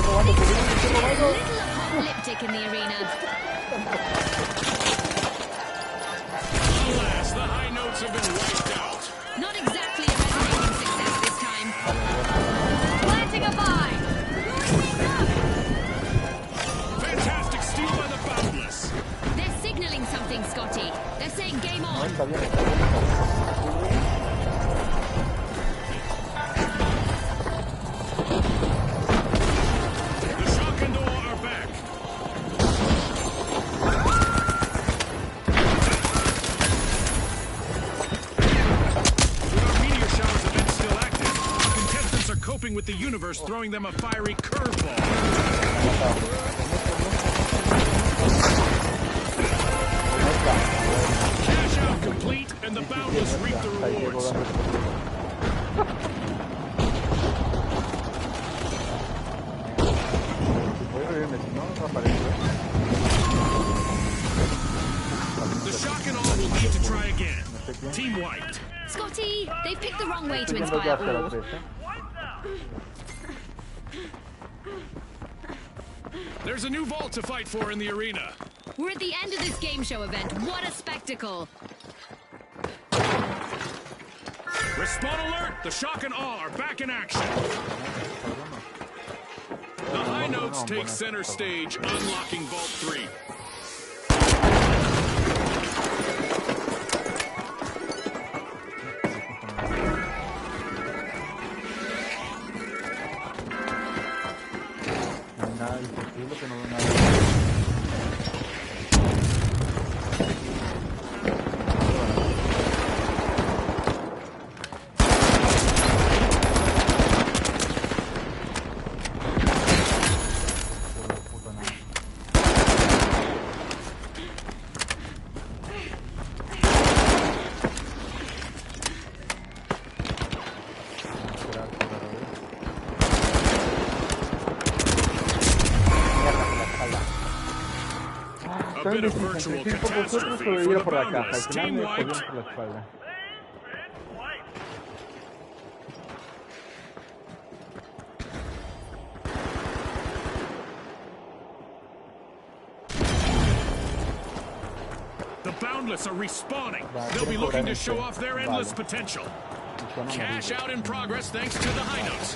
A little apocalyptic in the arena. Alas, the high notes have been wiped out. Not exactly a resonating success this time. Planting a vine! Fantastic steal by the Boundless. They're signaling something, Scotty. They're saying game No, on. está bien, está bien. The shock and awe are back. With our meteor showers event still active, our contestants are coping with the universe throwing them a fiery curveball. Cash out complete, and the Boundless reap the Ahí llegó rewards. dando Voy a reírme, si no, no aparece. The shock shock and awe will need to try again. Team wiped. Scotty, they've picked the wrong way to Estoy yendo ya inspire hacia la awe. 3, There's a new vault to fight for in the arena. We're at the end of this game show event. What a spectacle! Respawn alert! The shock and awe are back in action. The high notes take center stage, unlocking Vault 3. No hay nada imposible que no veo nada. Puta nada. Esperar, esperar, a ver. Mierda, por la espalda. A También bit of me virtual sentir por vosotros, catastrophe pero for iba the por la caja. Al Boundless. final Team me jodieron wiped. por la espalda. The Boundless are respawning. Va, They'll be quiero looking cobrar to show este. off their endless Vale. potential. Y son Cash amarillos. out in progress thanks to the high notes.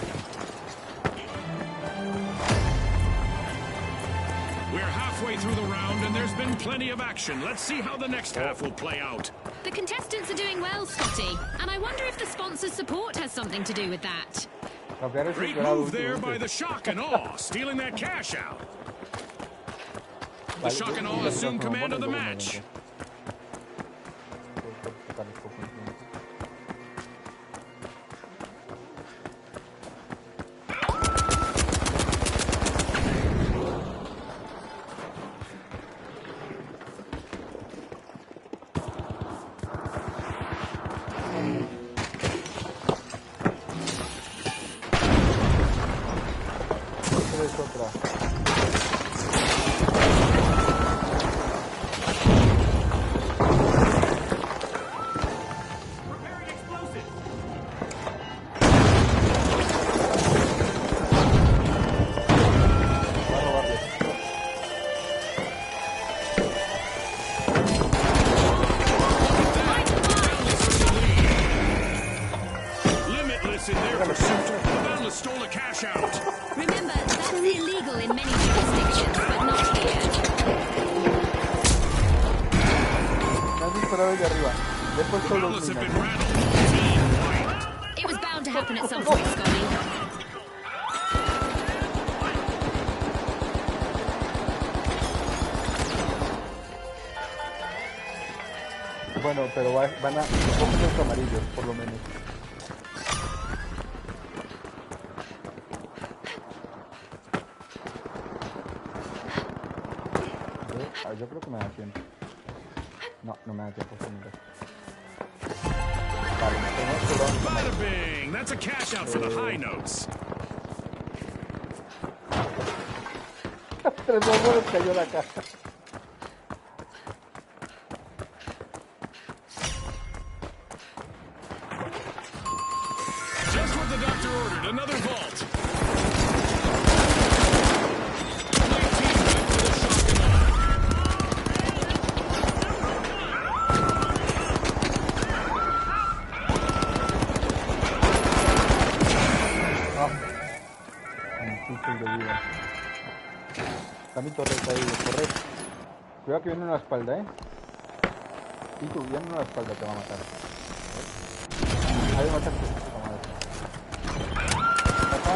We're halfway through the round and there's been plenty of action. Let's see how the next half will play out. The contestants are doing well, Scotty, and I wonder if the sponsor's support has something to do with that. Cambiar es Great esperado move there by últimamente. the shock and awe, stealing that cash out. The Vale, shock and y awe las assume otras son command of the buenas, match. luego me meto. Tocar el foco encima. Esta es otra. Va a robarle. Limitless in their pursuit. The Boundless stole a cash out. Remember, that's illegal in many jurisdictions, but not here. Me has disparado desde arriba. Le he The puesto dos Boundless have been minas. rattled. Team wiped. It was bound to happen at some point, Scotty. Bueno, pero van a... Son los amarillos, por lo menos. Yo creo que me da tiempo. No, no me da tiempo. Mira. Vale, tengo que dar un Bada bing! That's a cash out for the high notes. 3 bombones cayó la caja. Just what the doctor ordered. Another vault. Nice teamwork for the shock and awe. Un pico de vida. Está mi torreta ahí, corre. Cuidado que viene una espalda, Y tú, viene una espalda, te va a matar. Ahí mataste. Acá.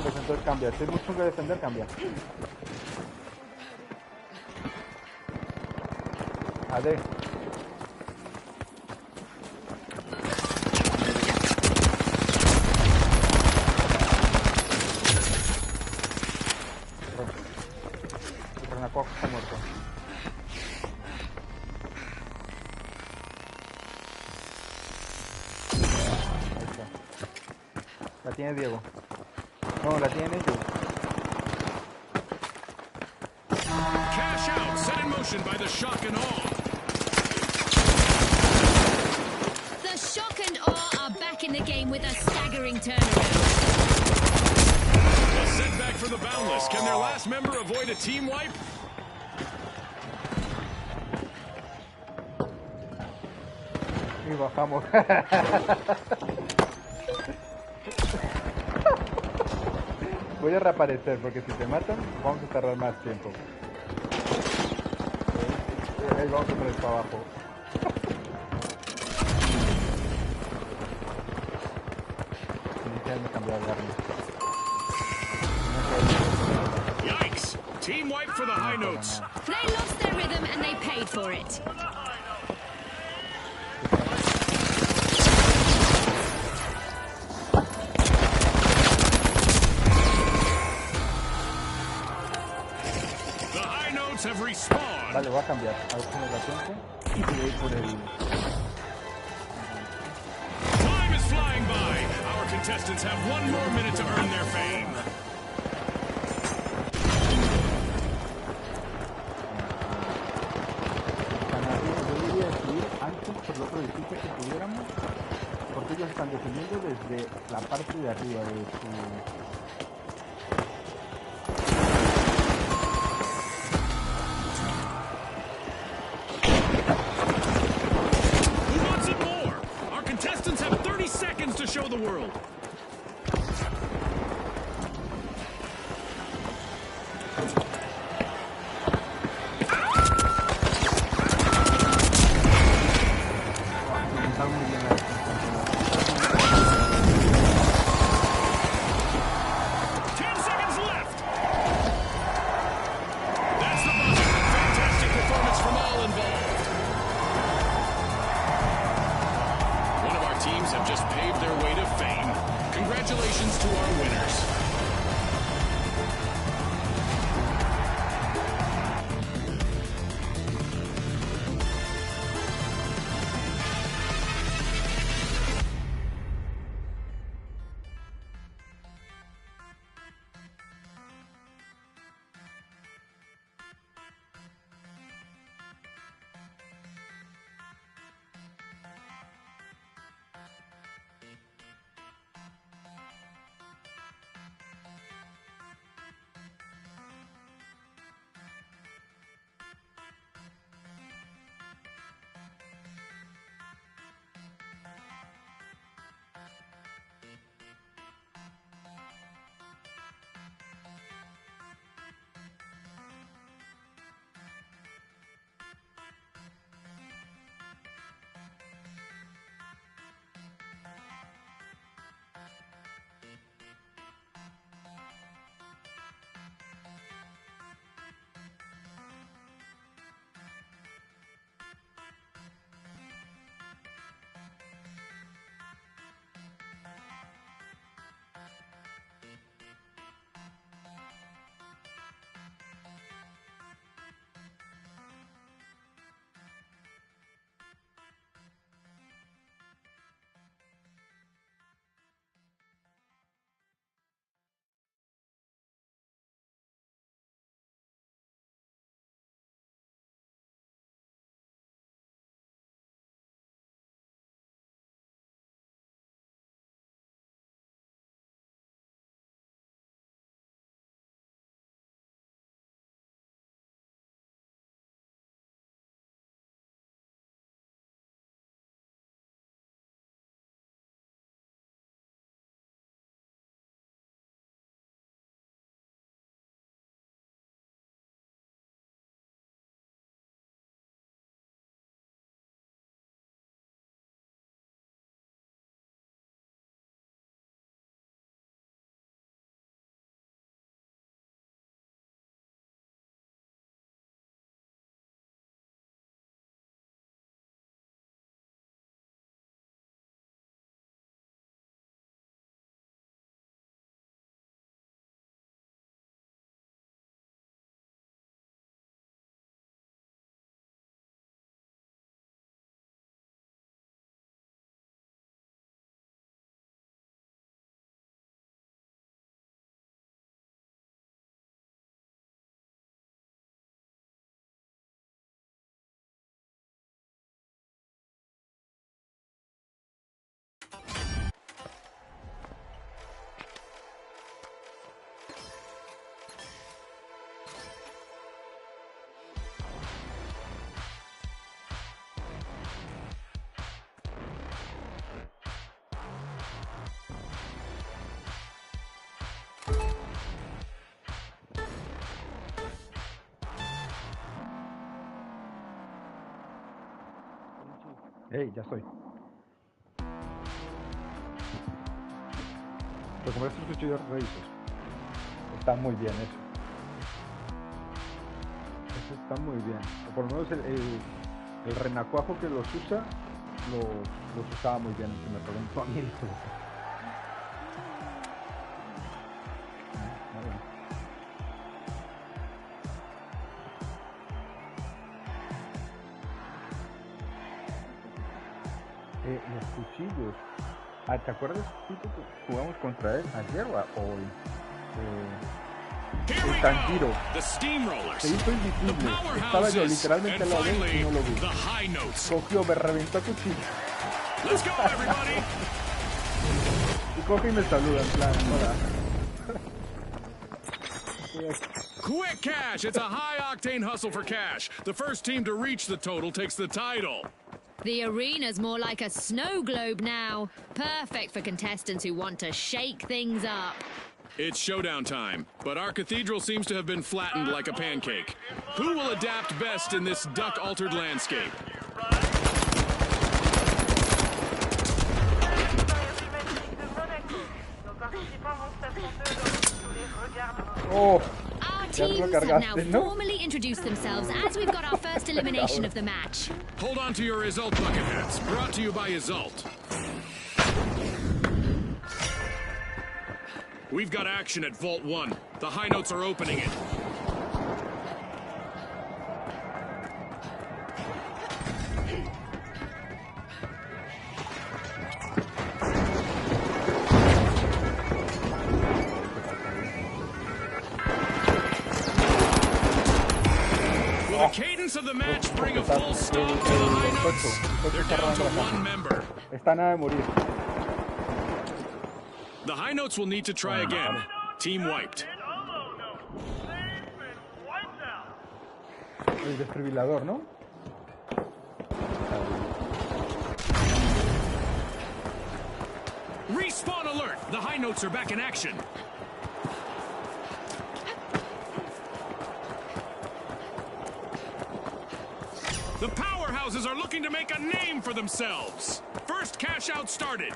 Pues entonces cambia. Si hay mucho que defender, cambia. AD. Cox está muerto. Ahí está. La tiene Diego. No, la tienen ellos. emotion by the shock and awe. The shock and awe are back in the game with a staggering turnaround. A setback for the Boundless. Can their last member avoid a team wipe? Y bajamos. Voy a reaparecer porque si te matan vamos a tardar más tiempo. Ahí vamos otra vez para abajo. Déjame cambiar de arma. Yikes! Team wipe for the High Notes. They lost their rhythm and they paid for it. The High Notes have respawned. Vale, voy a cambiar. A ver si me da tiempo. Y voy a ir por el... Time is flying by. Our contestants have one more minute to earn their fame. Yo debería decidir antes por lo otro edificio que pudiéramos, porque ellos están defendiendo desde la parte de arriba de su... Who wants it more? Our contestants have 30 seconds to show the world. Está muy bien la defensa. 10 seconds left. That's the buzzer. Fantastic performance from all involved. One of our teams have just paved their way to fame. Congratulations to our winners. Ey, ya estoy. Pero como estos cuchillos raíces, está muy bien eso. Eso está muy bien. O por lo menos el renacuajo que los usa, los usaba muy bien, que me preguntó a mí. Los cuchillos. ¿Te acuerdas, Tito, que jugamos contra él ayer o hoy? Here we El go. Tanjiro. The steamrollers. Se hizo The invisible. Estaba yo powerhouses. literalmente And al lado de él y finally, no lo vi. the high notes. Cogió, me reventó a cuchillo. Let's go, everybody. Y coge y me saluda, en plan, hola. Quick cash. It's a high-octane hustle for cash. The first team to reach the total takes the title. The arena's more like a snow globe now. Perfect for contestants who want to shake things up. It's showdown time, but our cathedral seems to have been flattened like a pancake. Who will adapt best in this duck-altered landscape? Oh, Our ya teams lo have now cargaste, ¿no? formally introduced themselves as we've got our first elimination of the match. Hold on to your Isolt bucket hats. Brought to you by Isolt. We've got action at Vault 1. The high notes are opening it. Will the cadence of the match bring a full stop to the high notes? They're down to one member. Está nada de morir. The high notes will need to try again. Team wiped. El desfibrilador, ¿no? Respawn alert! The high notes are back in action. The powerhouses are looking to make a name for themselves. First cash out started.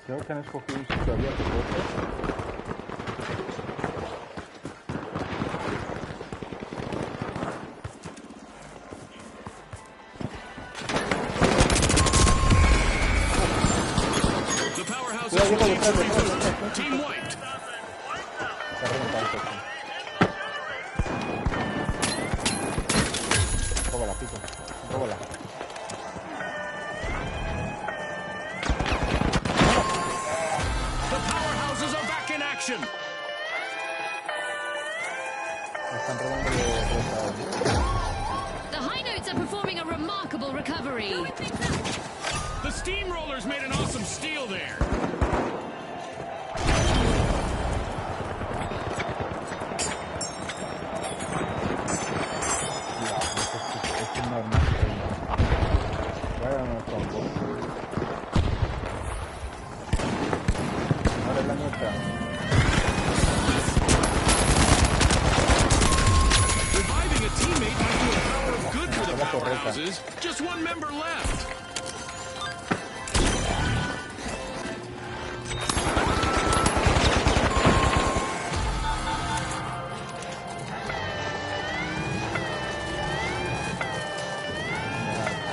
Creo que han escogido un sitio abierto. The powerhouses will need to reboot. Team wiped. Está reventado el coche. Róbala, pico. Róbala. The powerhouses are back in action. Me están robando los reventados. The high notes are performing a remarkable recovery. The steamrollers made an awesome steal there. Es un normal. Vaya no combo. Ahora es la nuestra. Reviving a teammate might be a power of good for the La torreta. powerhouses. Just one member left.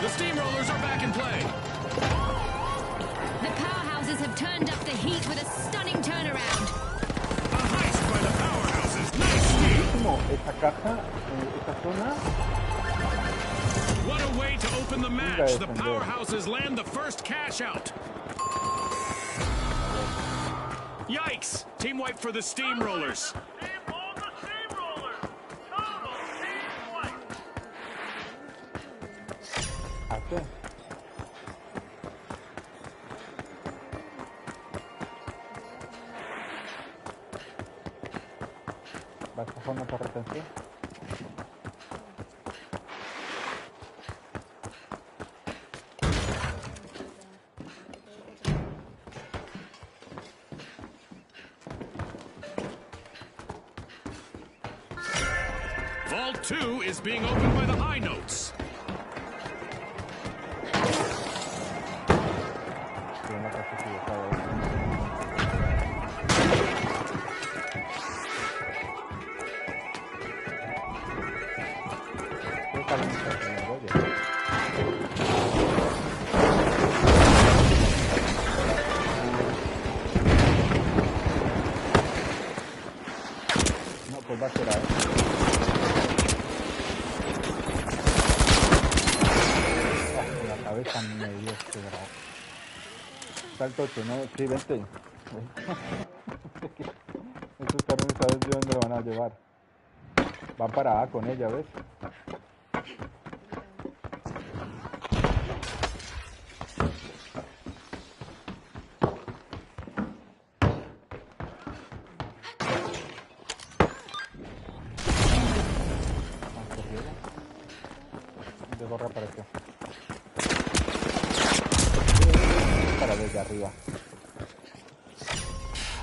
The steamrollers are back in play. The powerhouses have turned up the heat with a stunning turnaround. A heist by the powerhouses. Nice steal. Último, esa caja, esa zona. What a way to open the match. The defender. powerhouses land the first cash out. Yikes! Team wipe for the steamrollers. ¿A qué? ¿Vas a coger una torreta en sí? Vault 2 is being opened by the high notes. No, pues va a ser ahí. La cabeza me dio este grado. Salto 8, ¿no? Sí, vente. Estos cabrones, ¿sabes de dónde lo van a llevar? Van para A con ella, ¿ves? De gorra apareció. Para desde arriba.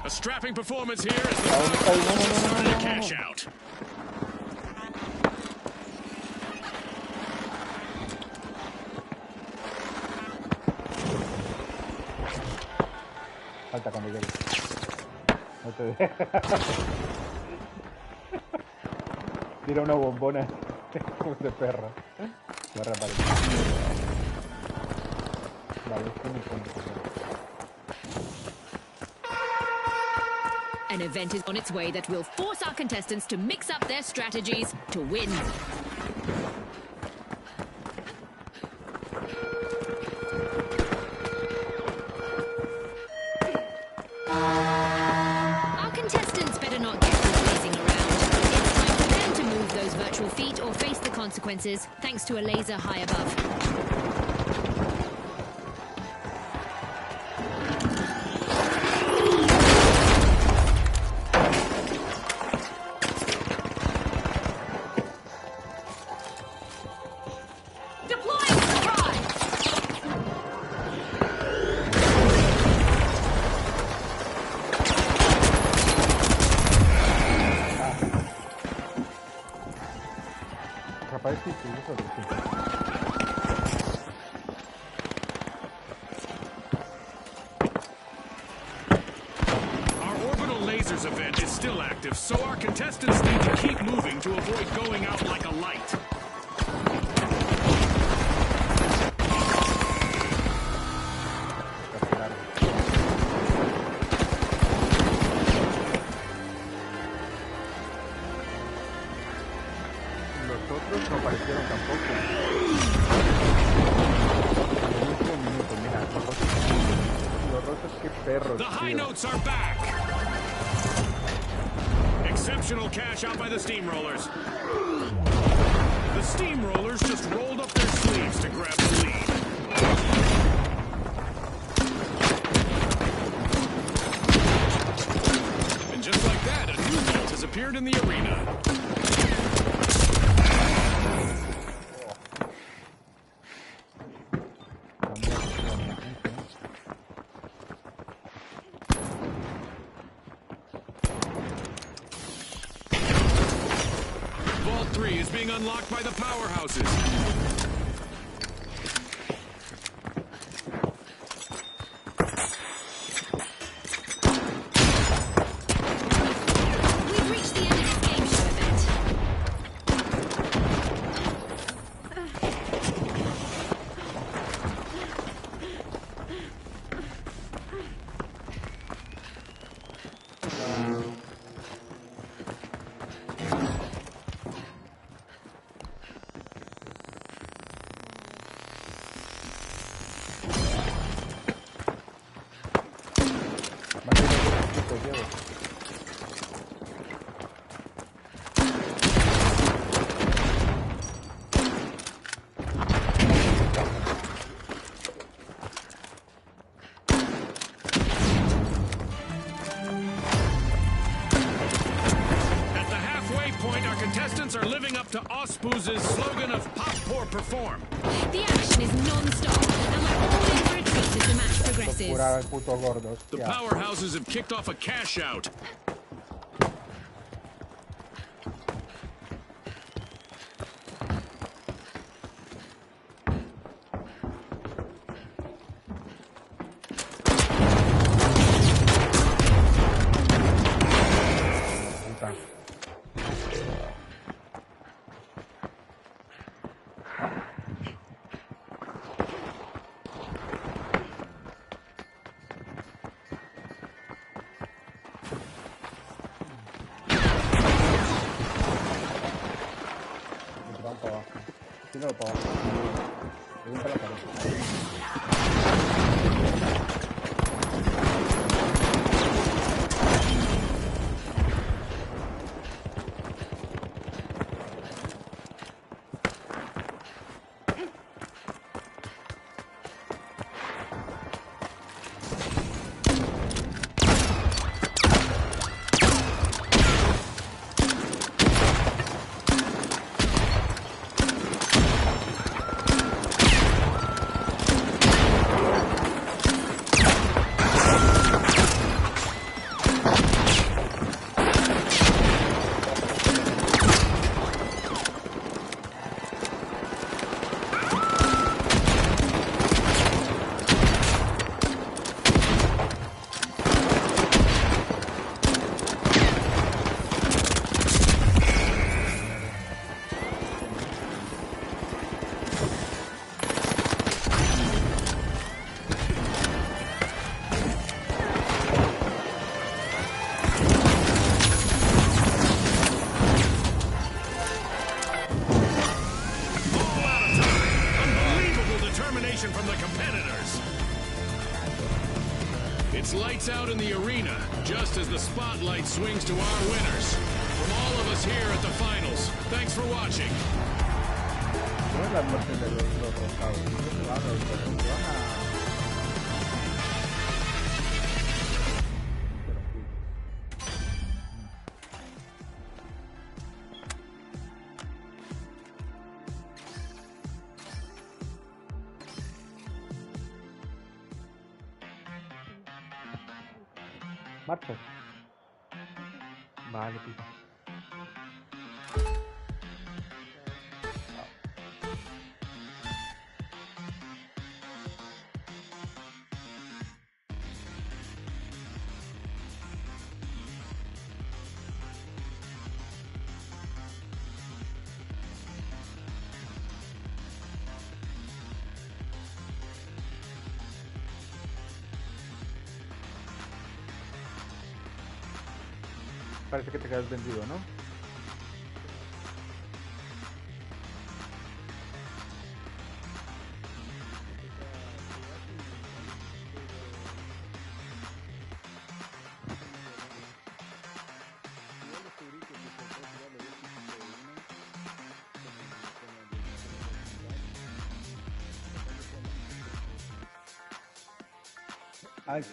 A strapping performance here as the powerhouses started a cash out. Falta cuando llegue. No te dejes. Tira una bombona de perro. Va a reaparecer. Vale, esto me pone. An event is on its way that will force our contestants to mix up their strategies to win. Our contestants better not get lazing around. It's time for them to move those virtual feet or face the consequences, thanks to a laser high above. Reaparece y sigue sobre el sitio. Our orbital lasers event is still active, so our contestants need to keep moving to avoid going out like a light. Los otros no aparecieron tampoco. En el último minuto, mira, los rotos, qué perros, The high tío. notes are back. Exceptional cash out by the steamrollers. The steamrollers just rolled up their sleeves to grab the lead. And just like that, a new vault has appeared in the arena. Vault 3 is being unlocked by the powerhouses. We've reached the end of this game show event. At the halfway point, our contestants are living up to Ospuz's slogan of Pop, Pour, Perform. The action is non-stop, and we're all in for a treat as the match progresses. Curar al puto gordo, The hostia. powerhouses have kicked off a cash out. Tíralo para abajo. Revienta la pared. From the competitors. It's lights out in the arena, just as the spotlight swings to our winners. From all of us here at the finals, thanks for watching. Marchas. Vale, pisa. Parece que te quedas vendido, ¿no? Ah, si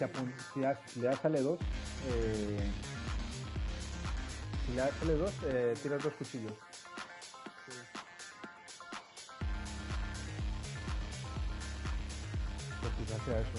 le das L2, si le das L2, tiras 2 cuchillos. Pues quizás sea eso.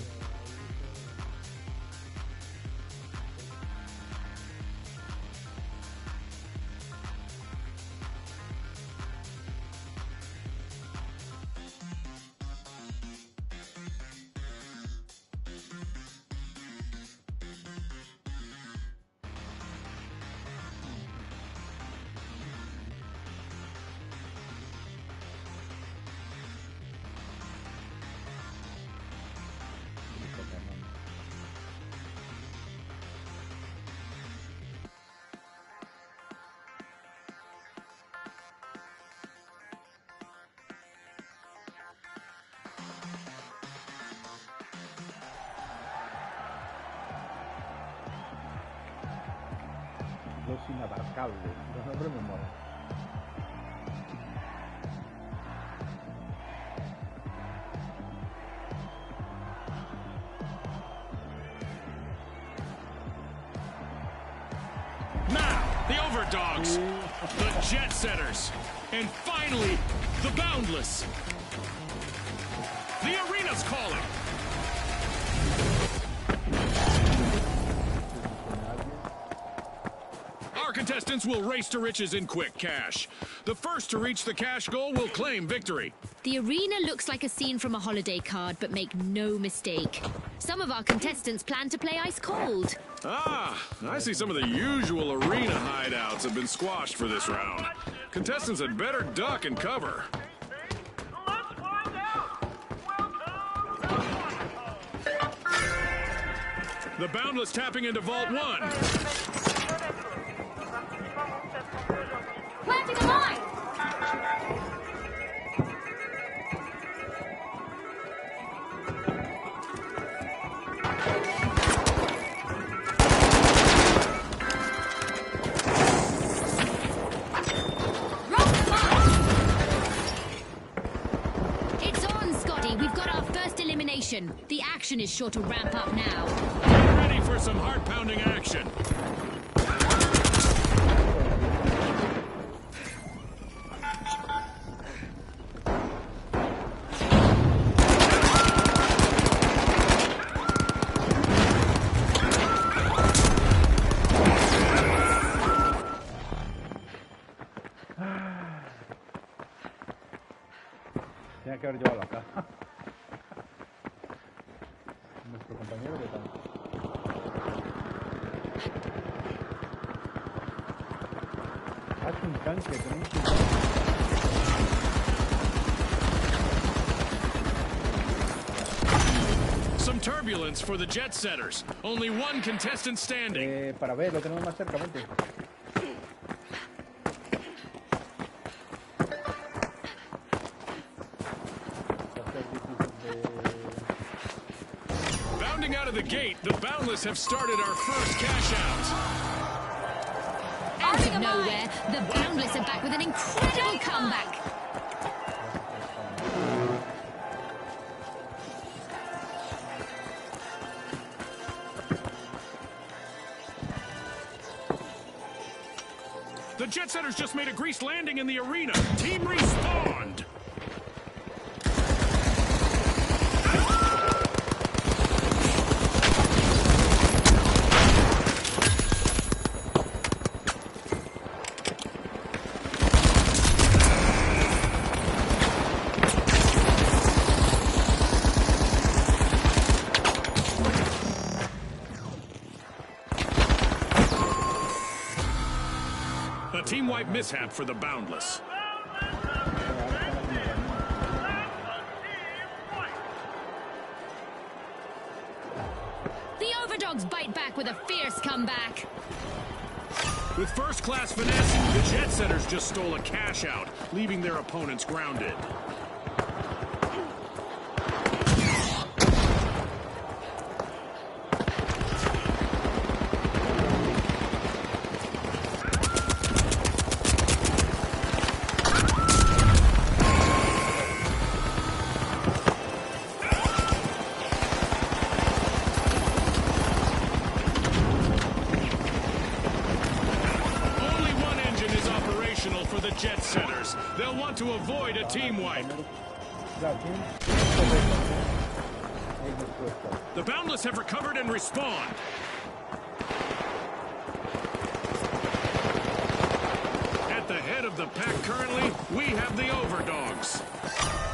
Los inabarcables, los nombres me molan. Now, the Overdogs, the Jet Setters, and finally, the Boundless. The arena's calling. Our contestants will race to riches in quick cash. The first to reach the cash goal will claim victory. The arena looks like a scene from a holiday card, but make no mistake. Some of our contestants plan to play ice cold. Ah, I see some of the usual arena hideouts have been squashed for this round. Contestants had better duck and cover. The Boundless tapping into Vault 1. Planting a mine! formation. The action is sure to ramp up now. Get ready for some heart-pounding action. Tenía que haber llevado acá. Nuestro compañero de tanto. Haz un tanque, tenemos un tanque. Some turbulence for the jet setters. Only one contestant standing. Para ver, lo tenemos más cerca, vente. Bounding out of the gate, the Boundless have started our first cash out. Out of nowhere, the Boundless are back with an incredible comeback. The jet setters just made a greased landing in the arena. Team respawned. A team-wide mishap for the Boundless. The Overdogs bite back with a fierce comeback. With first-class finesse, the jet setters just stole a cash out, leaving their opponents grounded. For the jet setters, they'll want to avoid a team wipe. The Boundless have recovered and respawned. At the head of the pack currently, we have the Overdogs.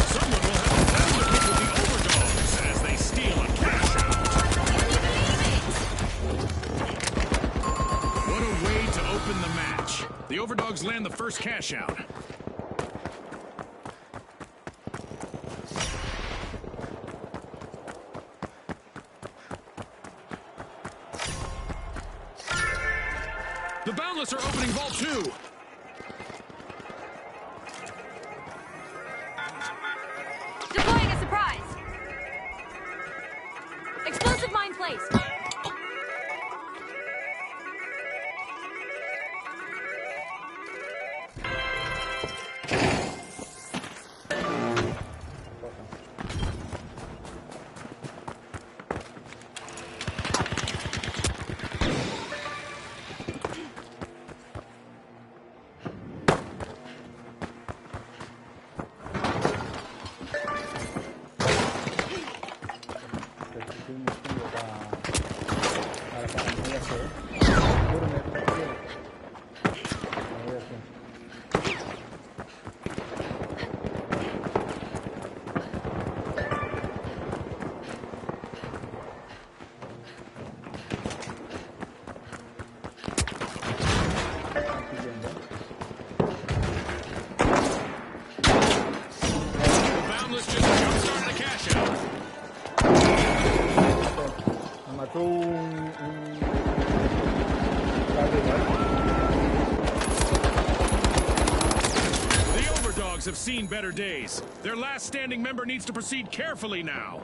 Someone will have to tell the people the Overdogs as they steal a cash out. What a way to open the match. The Overdogs land the first cash out. The Boundless are opening Vault 2. Deploying a surprise. Explosive mine placed. Have seen better days. Their last standing member needs to proceed carefully now.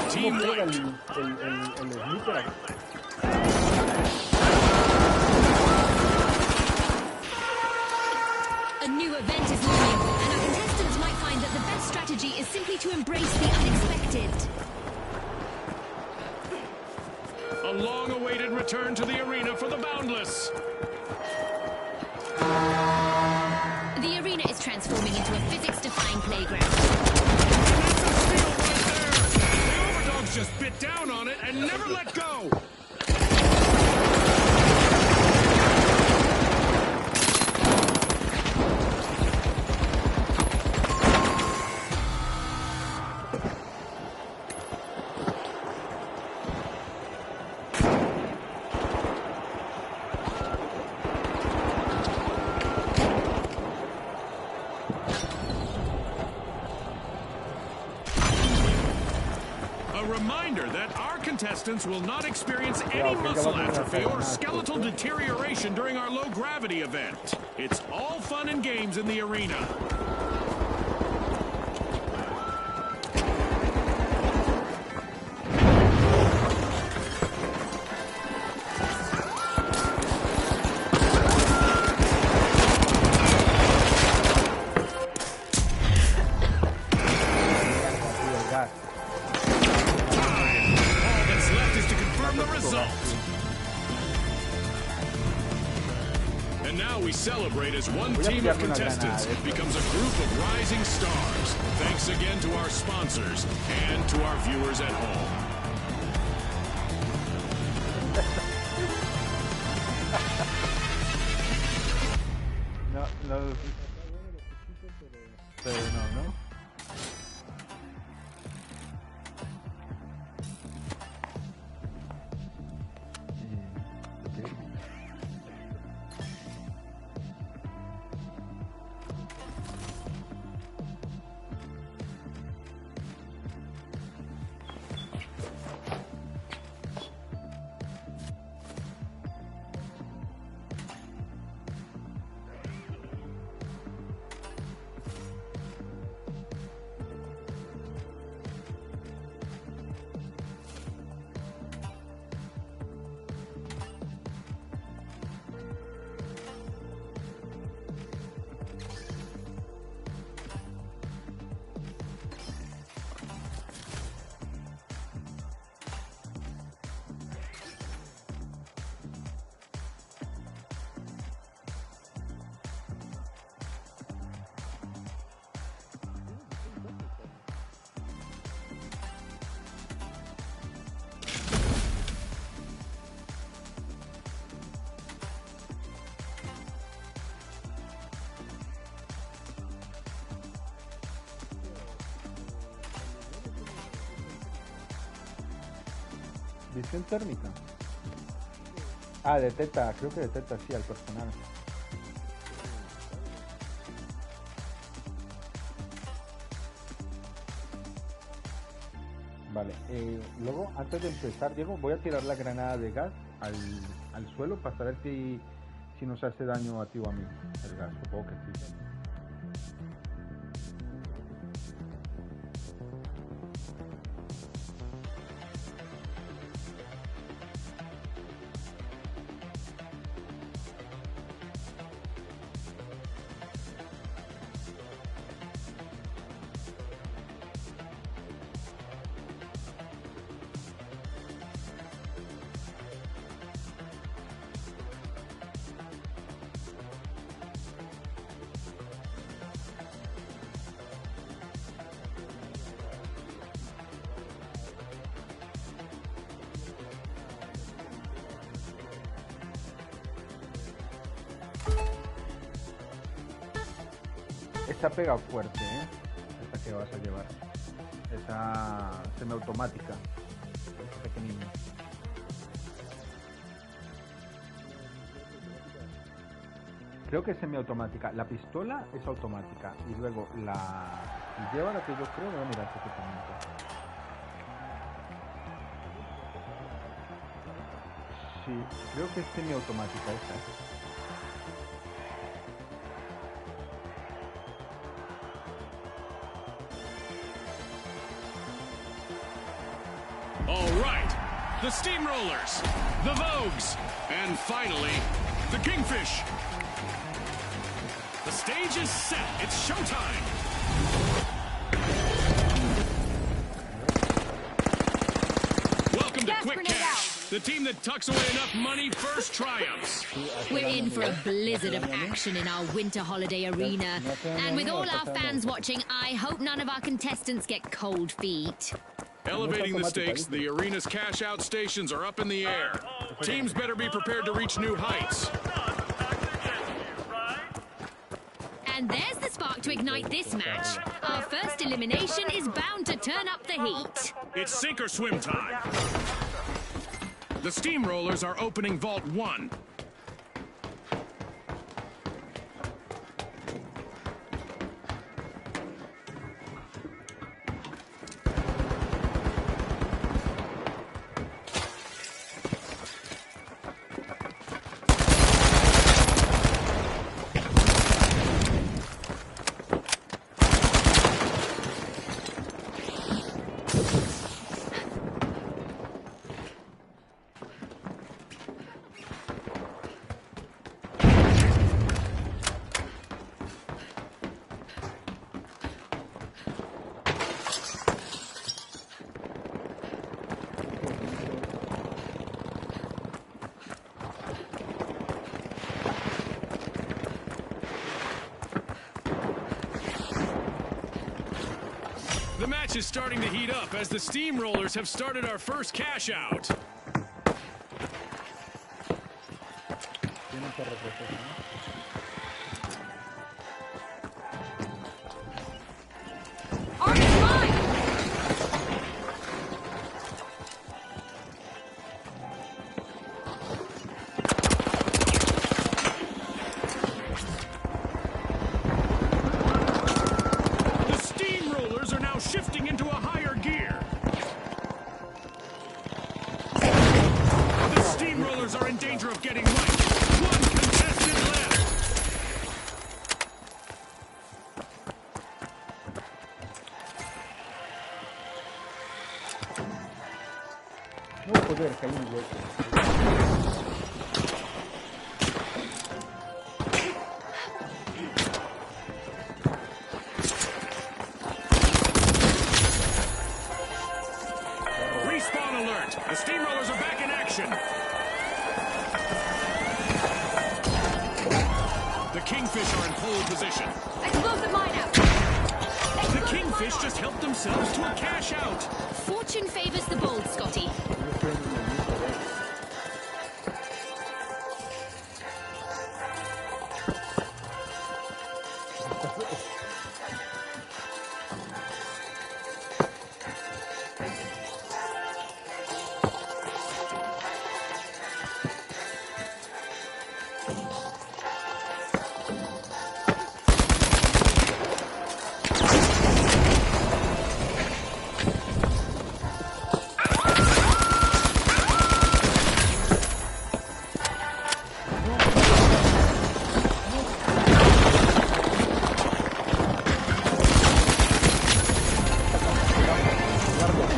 Team el sniper. to embrace the unexpected. A long-awaited return to the arena for the Boundless. The arena is transforming into a physics-defying playground. That's a steal right there! The Overdogs just bit down on it and never let go! Reminder that our contestants will not experience any muscle atrophy or skeletal deterioration during our low-gravity event. It's all fun and games in the arena. And now we celebrate as one team of contestants becomes a group of rising stars. Thanks again to our sponsors and to our viewers at home. Pero no. Visión térmica. Ah, detecta, creo que detecta sí al personal. Vale, luego antes de empezar, Diego, voy a tirar la granada de gas al suelo para saber si nos hace daño a ti o a mí el gas. Supongo que sí. Esta pega fuerte, esta que vas a llevar. Esa semiautomática. Esa pequeñina. Creo que es semiautomática. La pistola es automática. Y luego lleva la que yo creo. Voy a mirar este equipamiento. Sí, creo que es semiautomática esta. All right, the Steamrollers, the Vogues, and finally, the Kingfish. The stage is set. It's showtime. The team that tucks away enough money first triumphs. We're in for a blizzard of action in our winter holiday arena. And with all our fans watching, I hope none of our contestants get cold feet. Elevating the stakes, the arena's cash-out stations are up in the air. Teams better be prepared to reach new heights. And there's the spark to ignite this match. Our first elimination is bound to turn up the heat. It's sink or swim time. The Steamrollers are opening Vault 1. The match is starting to heat up as the Steamrollers have started our first cash out. Arm is mine! The Steamrollers are now shifting into a higher gear. The Steamrollers are in danger of getting wiped. One contestant left. No poder, que hay un hueco. Respawn alert! The Steamrollers are back in action. The Kingfish are in pole position. Explosive mine out! The Kingfish just helped themselves to a cash out. Fortune favors the bold, Scotty.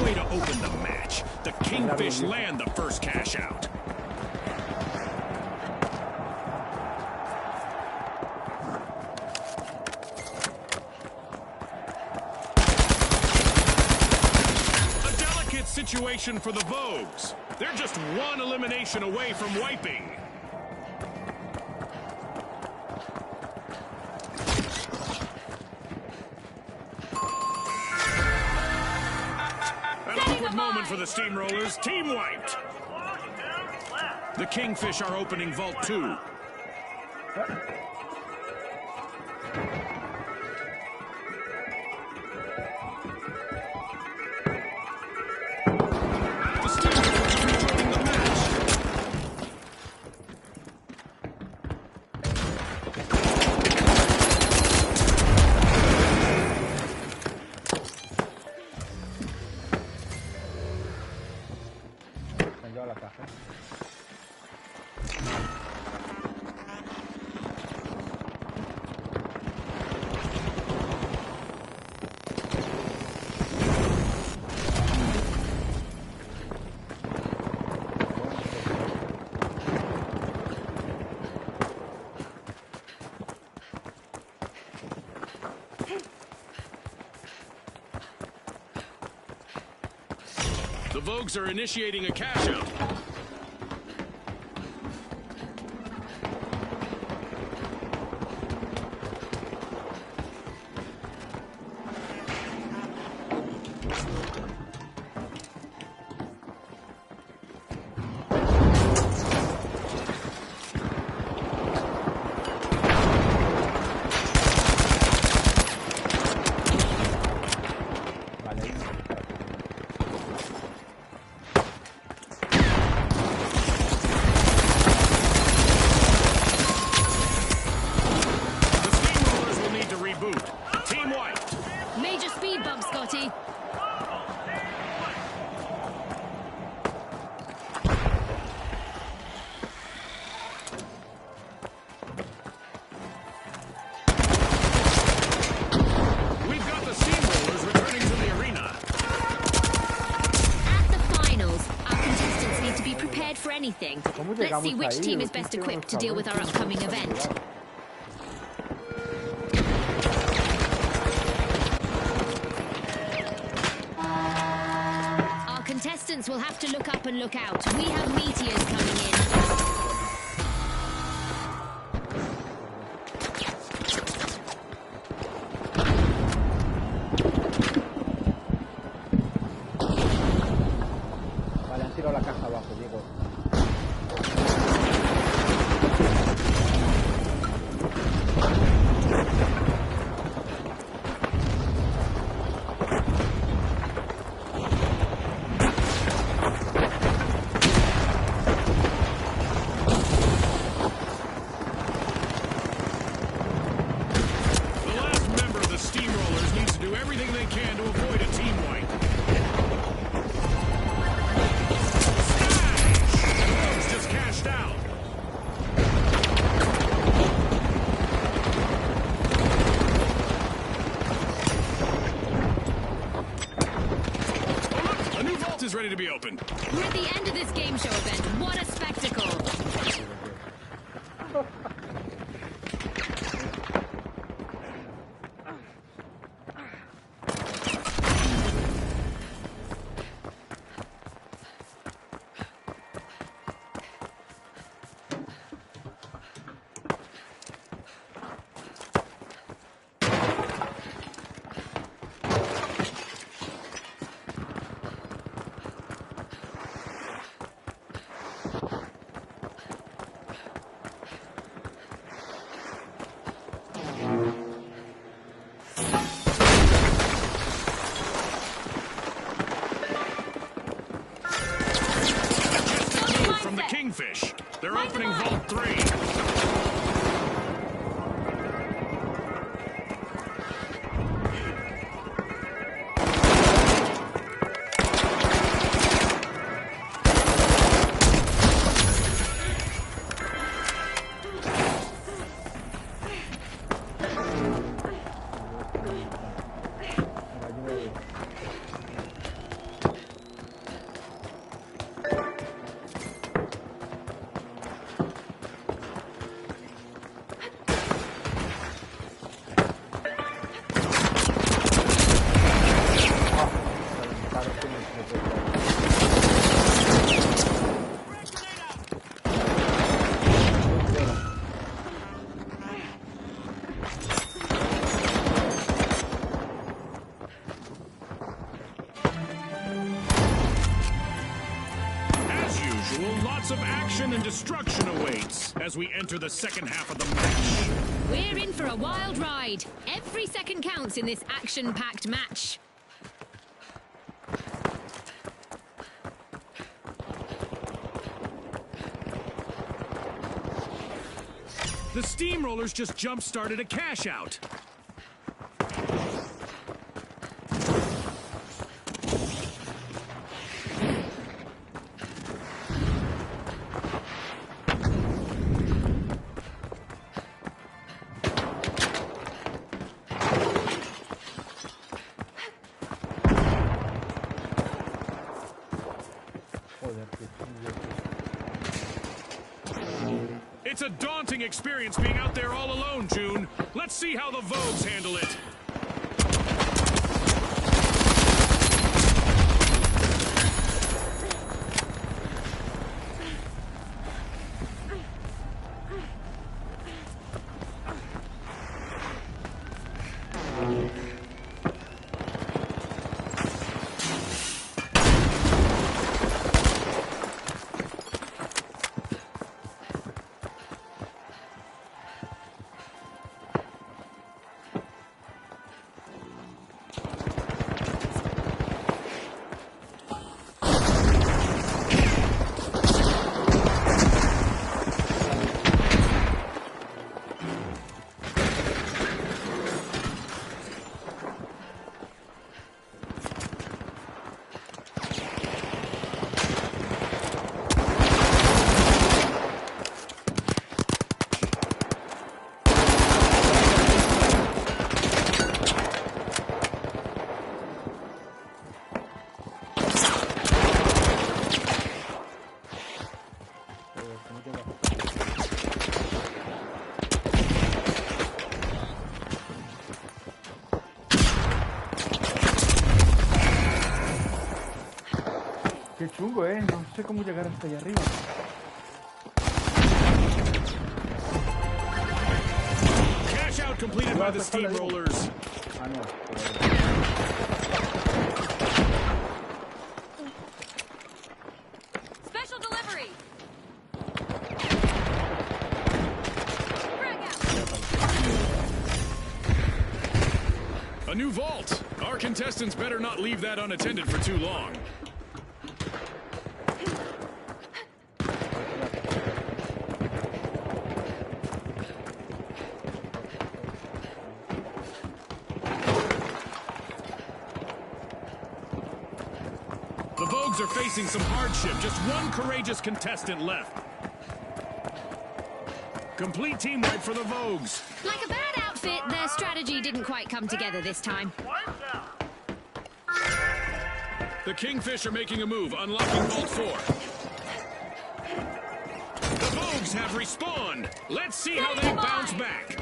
Way to open the match. The Kingfish land the first cash out. A delicate situation for the Vogues. They're just one elimination away from wiping. An awkward moment for the Steamrollers. Team wiped. The Kingfish are opening Vault 2. The Steamrollers are rejoining the match. Cayó a la caja. The Vogues are initiating a cash out. The steamrollers will need to reboot. Team wiped. Major speed bump, Scotty. We've got the steamrollers returning to the arena. At the finals, our contestants need to be prepared for anything. ¿Cómo Let's llegamos see which ahí? team is ¿Quién best tiene equipped los to deal with our cabrones? upcoming event. Our contestants will have to look up and look out. We have meteors coming in. Vale, han tirado la caja abajo, Diego. The last member of the steamrollers needs to do everything they can to avoid a team wipe. Smash! Just cashed out. Oh, look, a new vault is ready to be opened. We're at the end of this game show event. What a spectacle! From the Kingfish. They're opening Vault 3. As usual, lots of action and destruction awaits as we enter the second half of the match. We're in for a wild ride. Every second counts in this action-packed match. The steamrollers just jump-started a cash out. Joder, qué It's a daunting experience being out there all alone, June. Let's see how the Vogues handle it. Qué chungo, no sé cómo llegar hasta allá arriba. Cash out completed by the Steamrollers. Ah, no. Special delivery. Frag out. A new vault. Our contestants better not leave that unattended for too long. The Vogues are facing some hardship. Just one courageous contestant left. Complete team wipe for the Vogues. Like a bad outfit, their strategy didn't quite come together this time. The Kingfish are making a move, unlocking Vault 4. The Vogues have respawned. Let's see how they bounce back.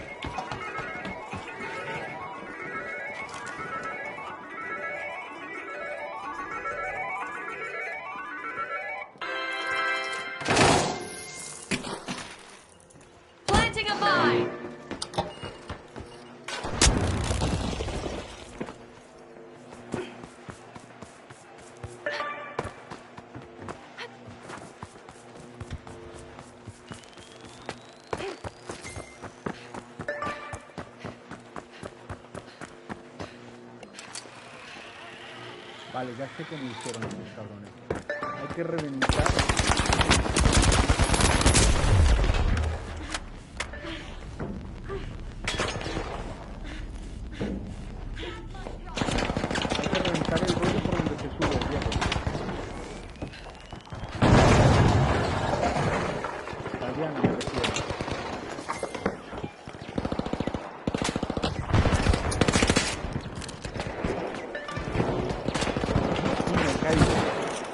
Planting a mine. Vale, ya sé cómo hicieron estos cabrones. Hay que reventar. Hay que reventar el rollo por donde se sube el hierro. La diana, me refiero.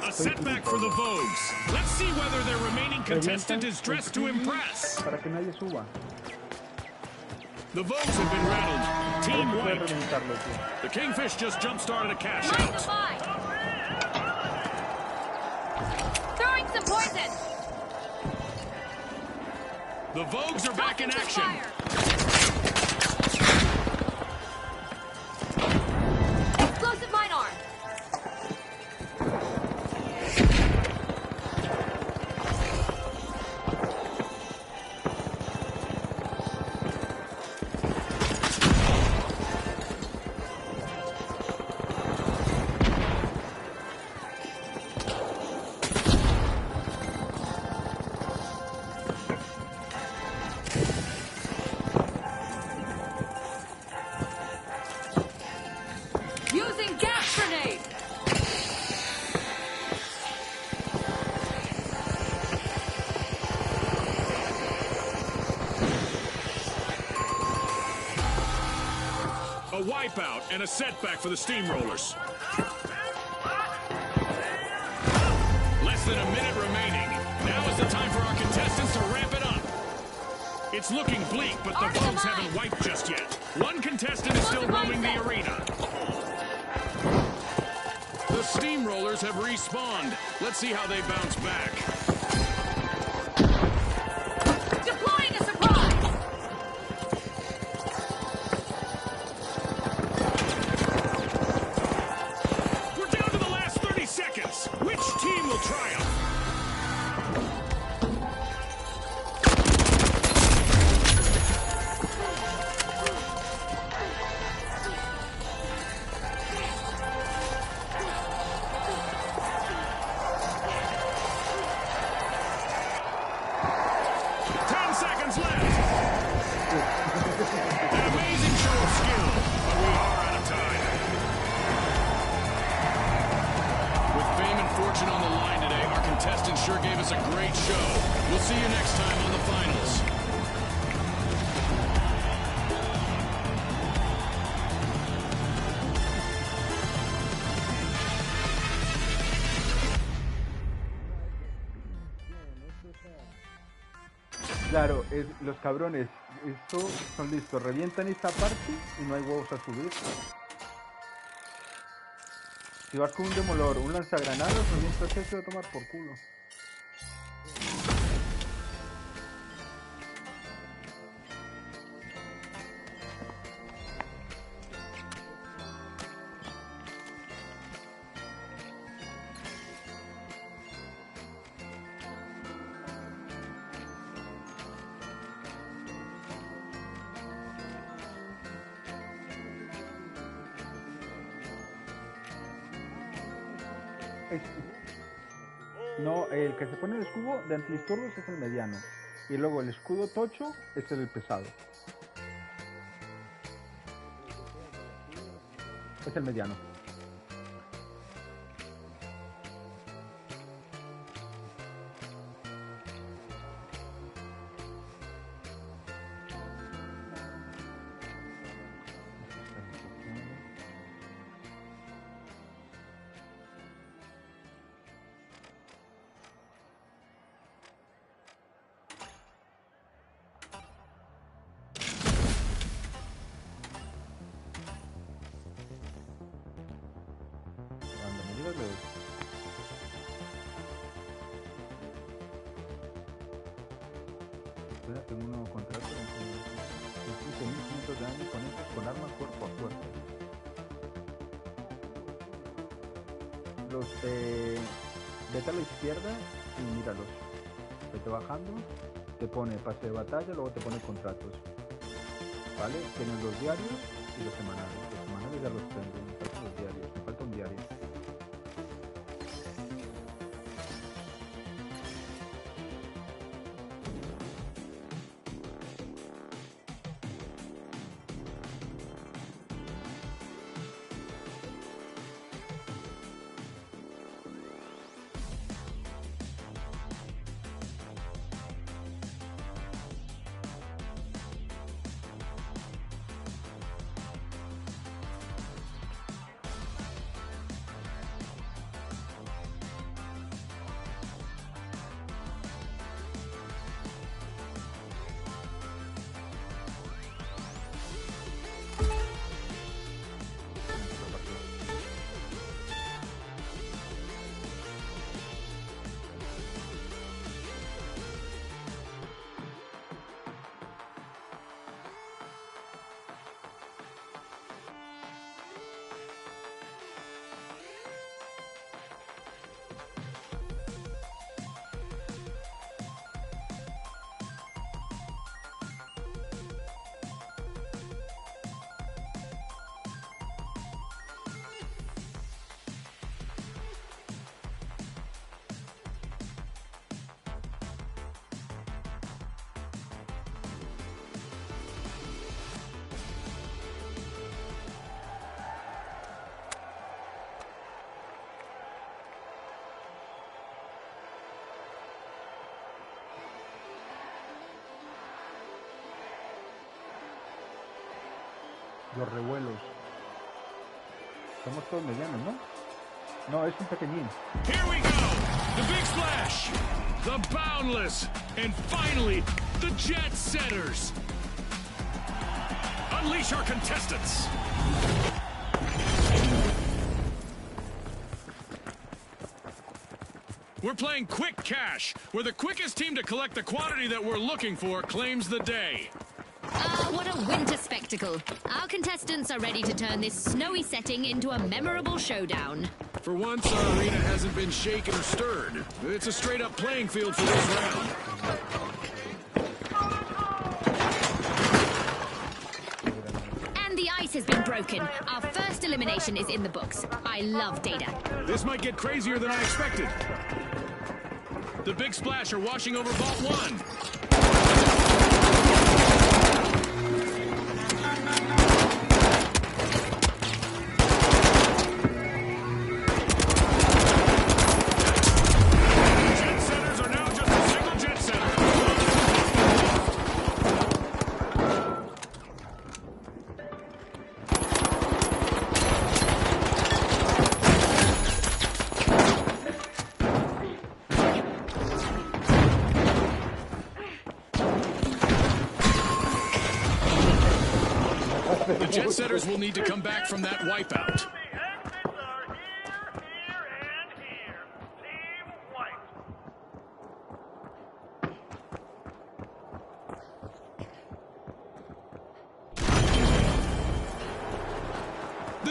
A setback for the Vogues. Let's see whether their remaining contestant is dressed to impress. Para que nadie suba. The Vogues have been rattled. Team Hay que wiped. reventarlo, tío. The Kingfish just jump-started a cash Light the out. mine. Throwing some poison. The Vogues are back in action. Fire. Explosive mine arm. Using gas grenade. A wipeout and a setback for the Steamrollers. Less than a minute remaining. Now is the time for our contestants to ramp it up. It's looking bleak, but the Vogues haven't wiped just yet. One contestant is still roaming the arena. The Steamrollers have respawned. Let's see how they bounce back. Deploying a surprise. We're down to the last 30 seconds. Which team will triumph? Contestants sure gave us a great show. We'll see you next time on the finals. Claro, los cabrones, estos son listos, revientan esta parte y no hay huevos a subir. Si vas con un demolor, un lanzagranadas, no mientras eso de tomar por culo. No, el que se pone el escudo de antidisturbios es el mediano. Y luego el escudo tocho es el pesado. Es el mediano. Cuando me digas lo... Espera, tengo un nuevo contrato con 15.500 de daño con estos con arma cuerpo a cuerpo. Los vete a la izquierda y míralos. Vete bajando, te pone pase de batalla, luego te pone contratos. ¿Vale? Tienen los diarios y los semanales. Los semanales ya los tengo, me faltan los diarios, me falta un diario. Los revuelos. Somos todos medianos, ¿no? No, es un pequeñín. Here we go! The big splash! The boundless! And finally, the jet setters! Unleash our contestants! We're playing Quick Cash, where the quickest team to collect the quantity that we're looking for claims the day. What a winter spectacle. Our contestants are ready to turn this snowy setting into a memorable showdown. For once, our arena hasn't been shaken or stirred. It's a straight-up playing field for this round. And the ice has been broken. Our first elimination is in the books. I love data. This might get crazier than I expected. The big splash are washing over Vault 1. The jet setters will need to come back from that wipeout.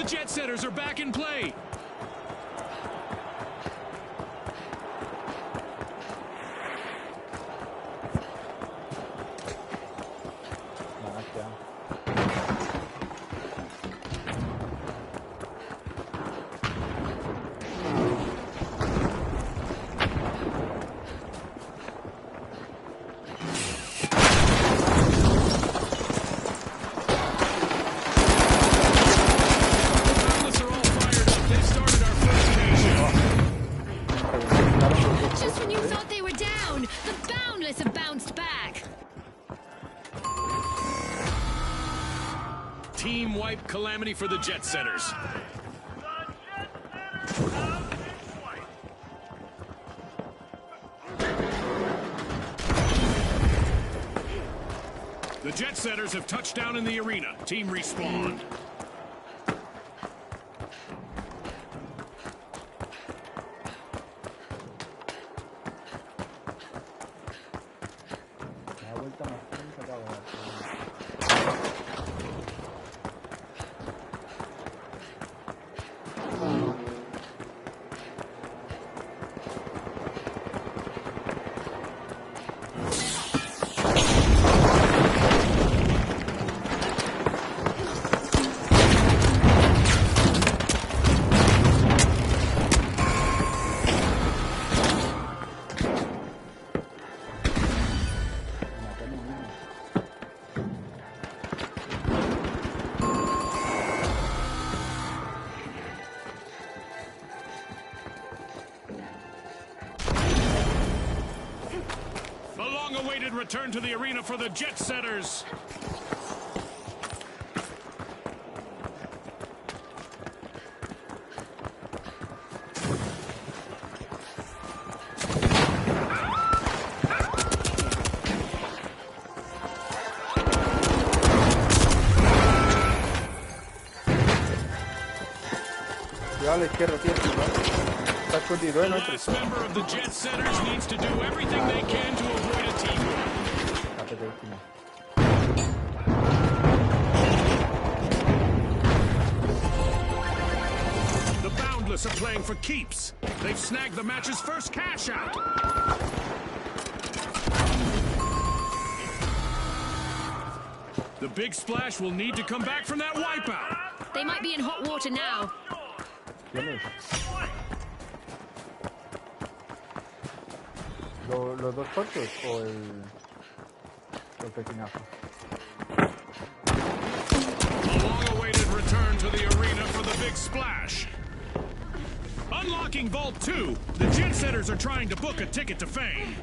Jet Setters are back in play. Just when you thought they were down, the Boundless have bounced back. Team wipe calamity for the Jet Setters. The Jet Setters have touched down in the arena. Team respawned. La vuelta más pronta acaba de dar. A long-awaited return to the arena for the Jet Setters. Cuidado a la izquierda, tío. Está escondido, The no last member of the Jet Setters needs to do everything they can to avoid a team wipe. Tapete último. The Boundless are playing for keeps. They've snagged the match's first cash out. The Big Splash will need to come back from that wipeout. They might be in hot water now. ¿Quién es? ¿Los dos cortos o el pepinazo? A long-awaited return to the arena for the Big Splash. Unlocking Vault 2, the Jet Setters are trying to book a ticket to fame.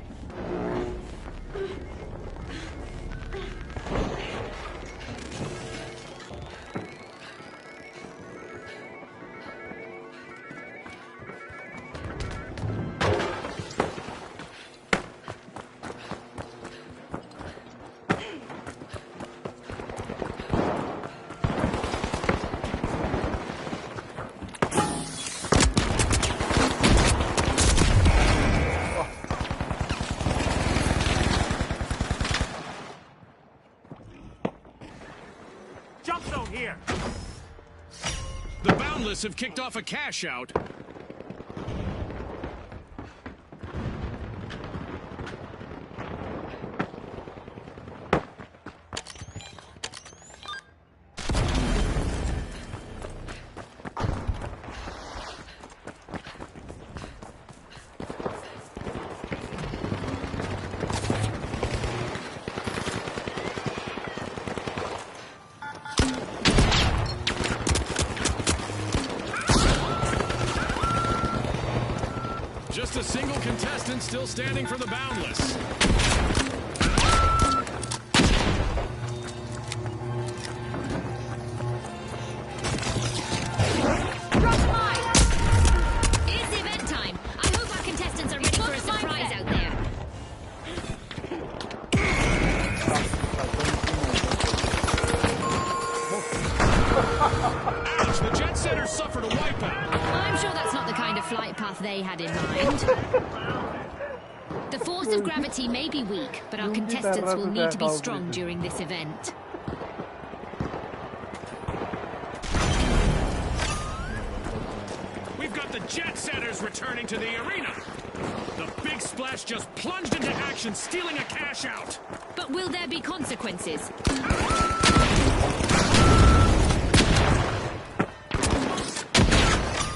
Jump zone here. The Boundless have kicked off a cash out. Just a single contestant still standing for the Boundless. Drop mine. It's event time. I hope our contestants are ready for a surprise out there. Ouch, the Jet Setters suffered a wipeout. I'm sure that's not the kind of flight path they had in mind. The force of gravity may be weak, but our contestants will need to be strong during this event. Jet Setters returning to the arena. The Big Splash just plunged into action, stealing a cash out. But will there be consequences?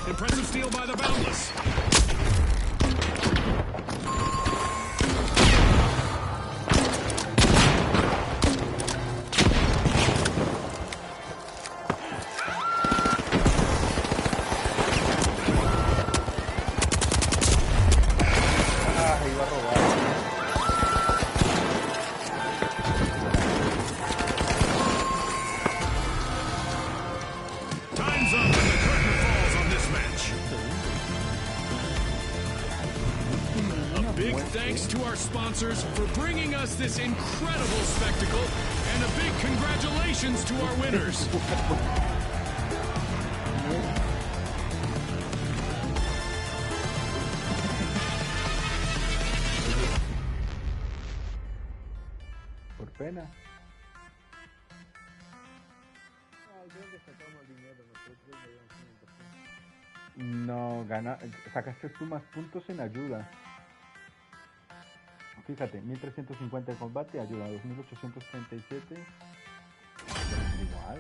Impressive steal by the Boundless. Iba a robar. Time's up and the curtain falls on this match. A big thanks to our sponsors for bringing us this incredible spectacle, and a big congratulations to our winners. Por pena. No, sacaste tú más puntos en ayuda. Fíjate, 1350 de combate, ayuda, 2837. Igual.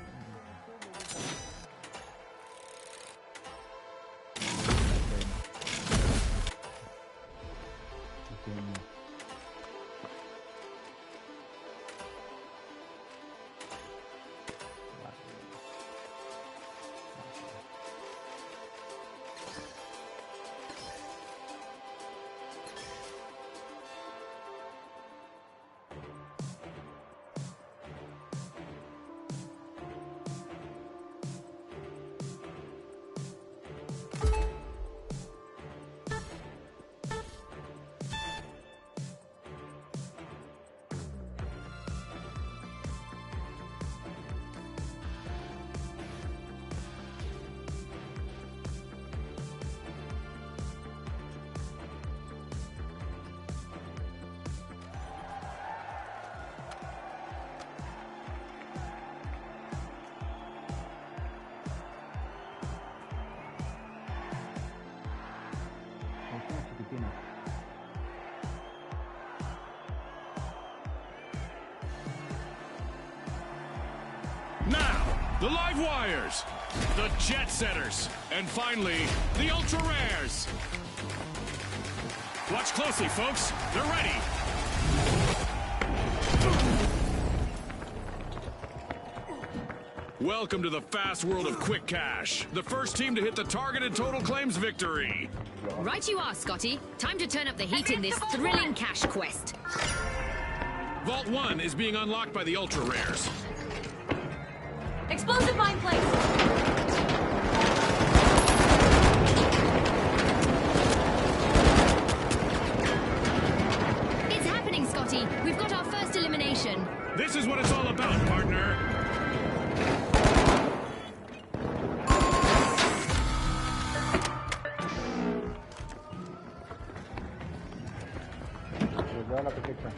Now, the Live Wires, the Jet Setters, and finally, the Ultra Rares. Watch closely, folks. They're ready. Welcome to the fast world of Quick Cash. The first team to hit the targeted total claims victory. Right you are, Scotty. Time to turn up the heat in this thrilling cash quest. Vault 1 is being unlocked by the Ultra Rares. Explosive mine place. It's happening, Scotty. We've got our first elimination. This is what it's all about, partner. Lleva la cosecha.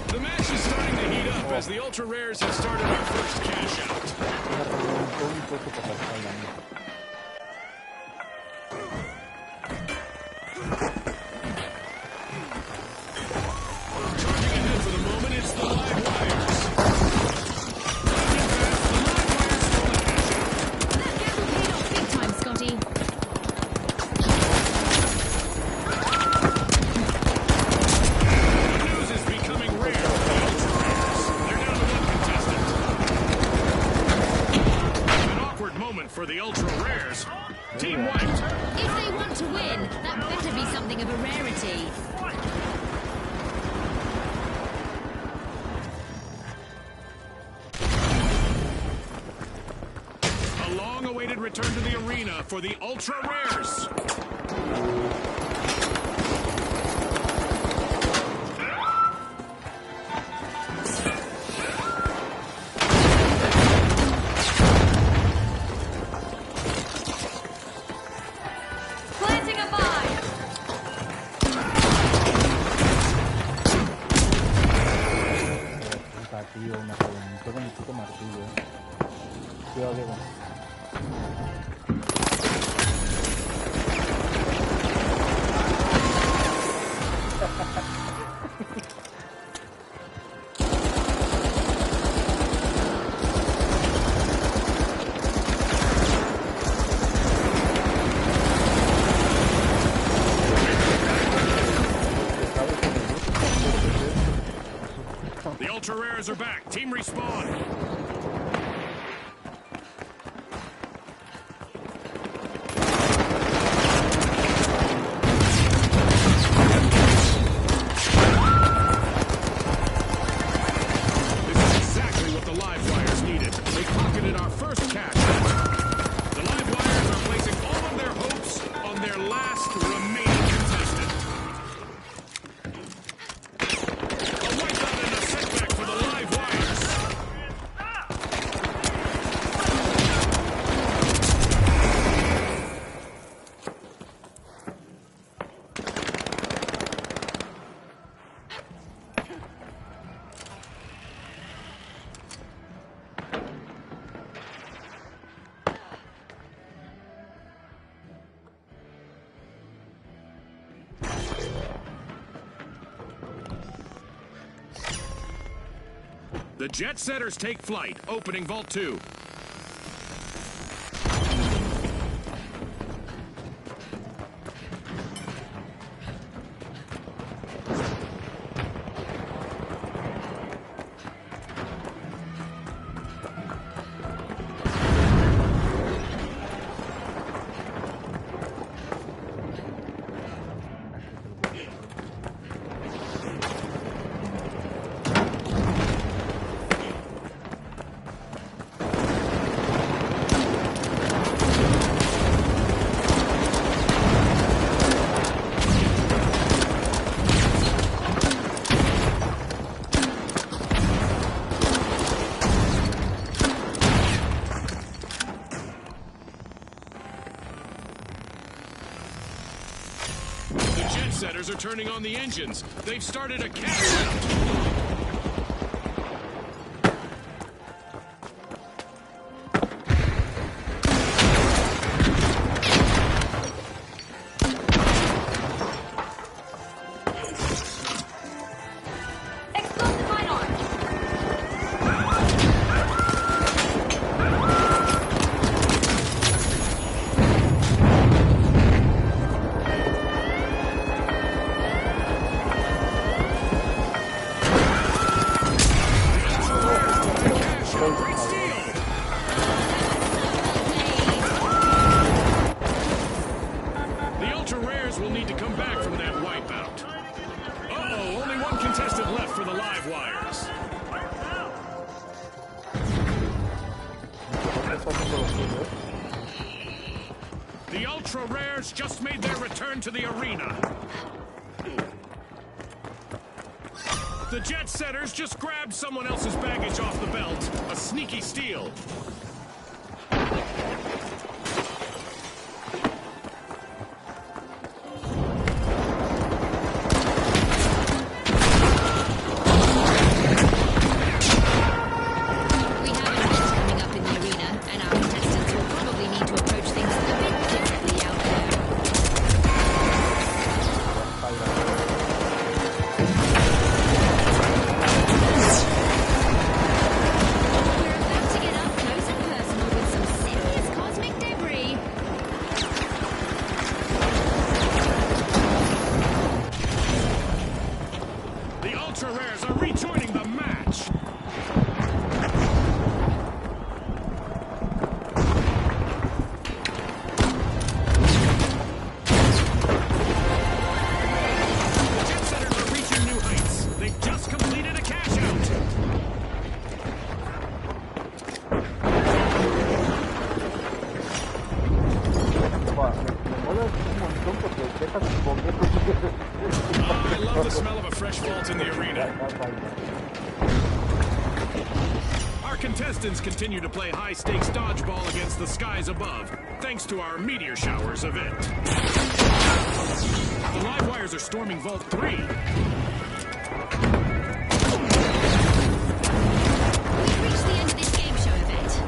The match is starting to heat up as the Ultra Rares have started our first cash out. Un poco para la espalda. Charging ahead for the moment, it's the Live Wires. That gamble paid off big time, Scotty. The news is becoming rare for the Ultra Rares. They're down to one contestant. An awkward moment for the Ultra Rares. Team wiped. If they want to win, that better be something of a rarity. A long-awaited return to the arena for the Ultra Rares. Livewires are back. Team respawn. The Jet Setters take flight, opening Vault 2. Setters are turning on the engines. They've started a countdown. Will need to come back from that wipeout. Uh-oh, only one contestant left for the Livewires. The Ultra Rares just made their return to the arena. The Jet Setters just grabbed someone else's baggage off the belt. A sneaky steal. I love the smell of a fresh vault in the arena. Our contestants continue to play high-stakes dodgeball against the skies above, thanks to our Meteor Showers event. The Livewires are storming Vault 3. We've reached the end of this game show event.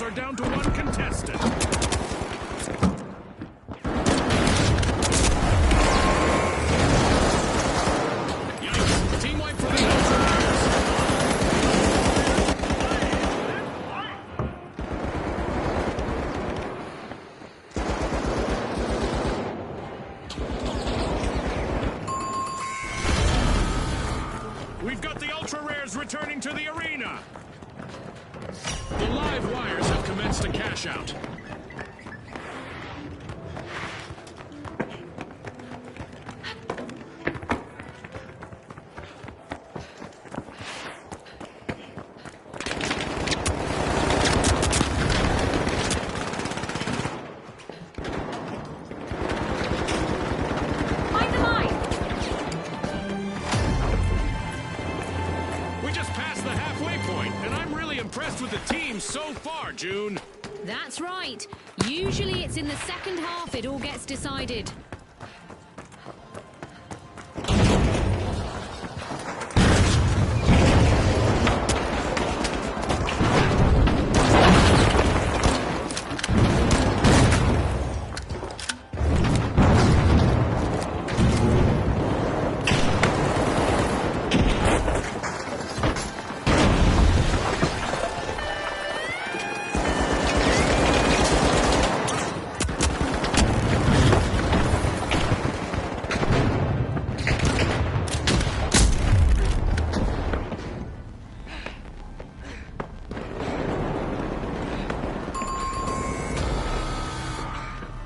are down to one contestant. Yikes. Team wipe for the Ultra Rares. We've got the Ultra Rares returning to the arena. The live wires have commenced a cash out. Find the line. We just passed the halfway point, and I'm really impressed with the team so far, June. That's right. Usually it's in the second half it all gets decided.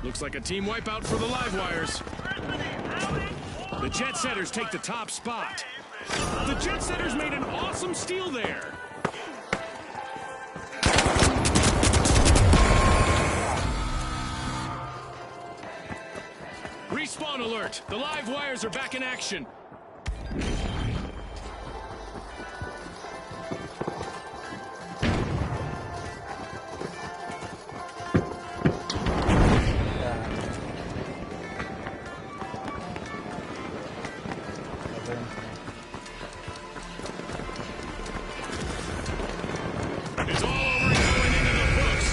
Looks like a team wipeout for the live wires. The Jet Setters take the top spot. The Jet Setters made an awesome steal there. Respawn alert! The live wires are back in action. It's all over and going into the books.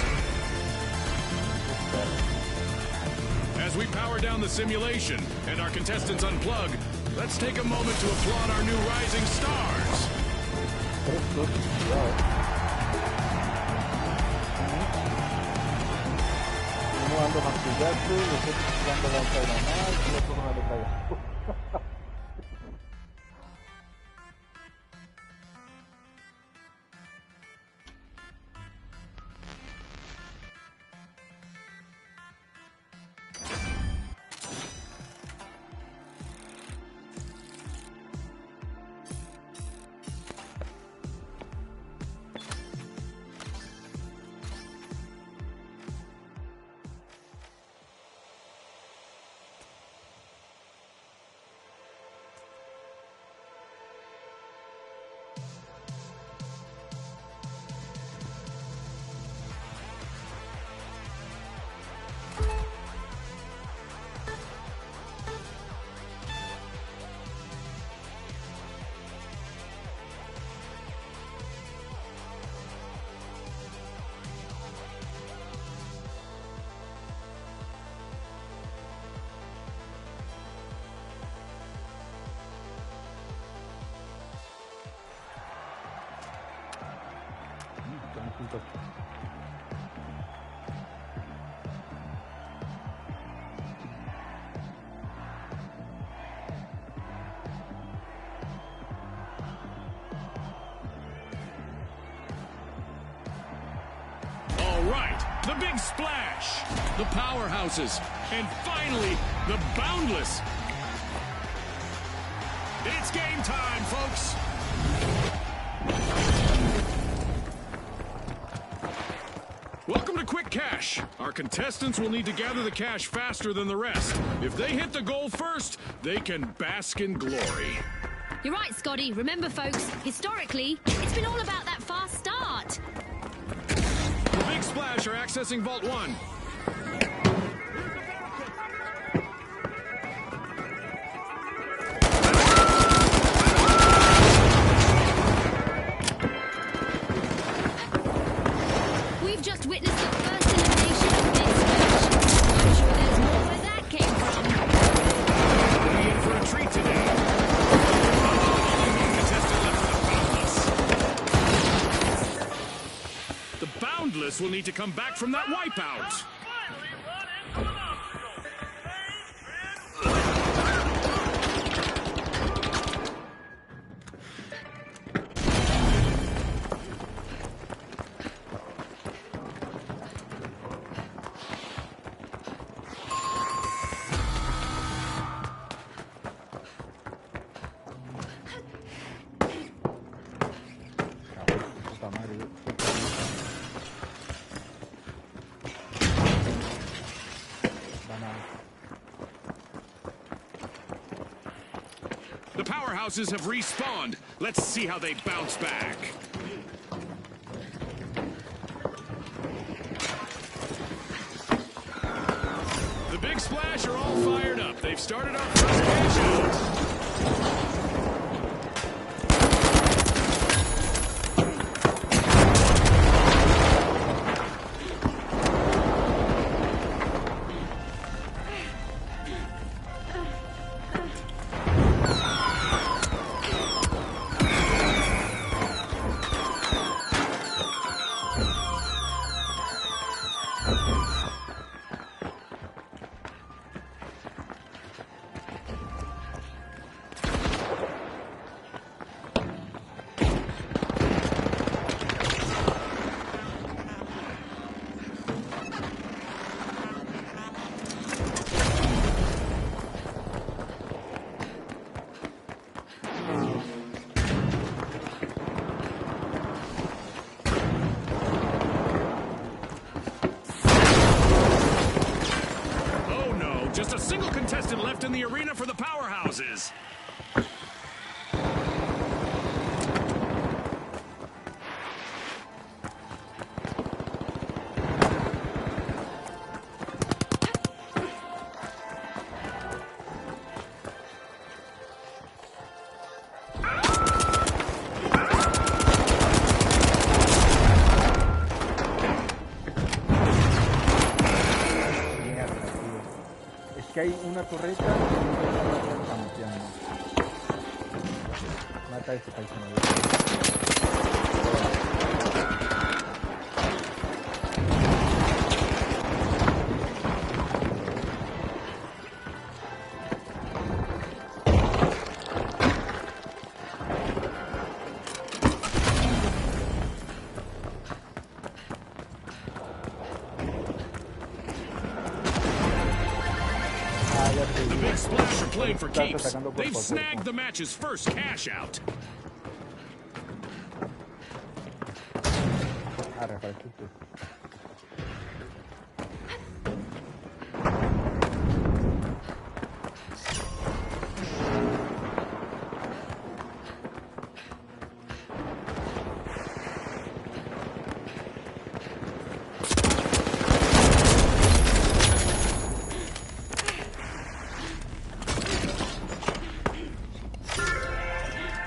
As we power down the simulation and our contestants unplug, let's take a moment to applaud our new rising stars. Uno dando martillazos, los otros dando lanza de normal, y otros con la metralla. All right, the big splash, the powerhouses, and finally, the boundless. It's game time, folks. Welcome to Quick Cash. Our contestants will need to gather the cash faster than the rest. If they hit the goal first, they can bask in glory. You're right, Scotty. Remember, folks, historically, it's been all about that fast start. The Big Splash are accessing Vault 1. We've You've just witnessed the first elimination of this match. I'm sure there's more where that came from. We're in for a treat today. Only one contestant left for the Boundless. The Boundless will need to come back from that wipeout. Puta madre. The powerhouses have respawned. Let's see how they bounce back. The Big Splash are all fired up. They've started our first cash out. Just a single contestant left in the arena for the powerhouses. Que hay una torreta y una está campeando. Mata a este paisano. The Big Splash are playing for keeps. They've snagged the match's first cash out.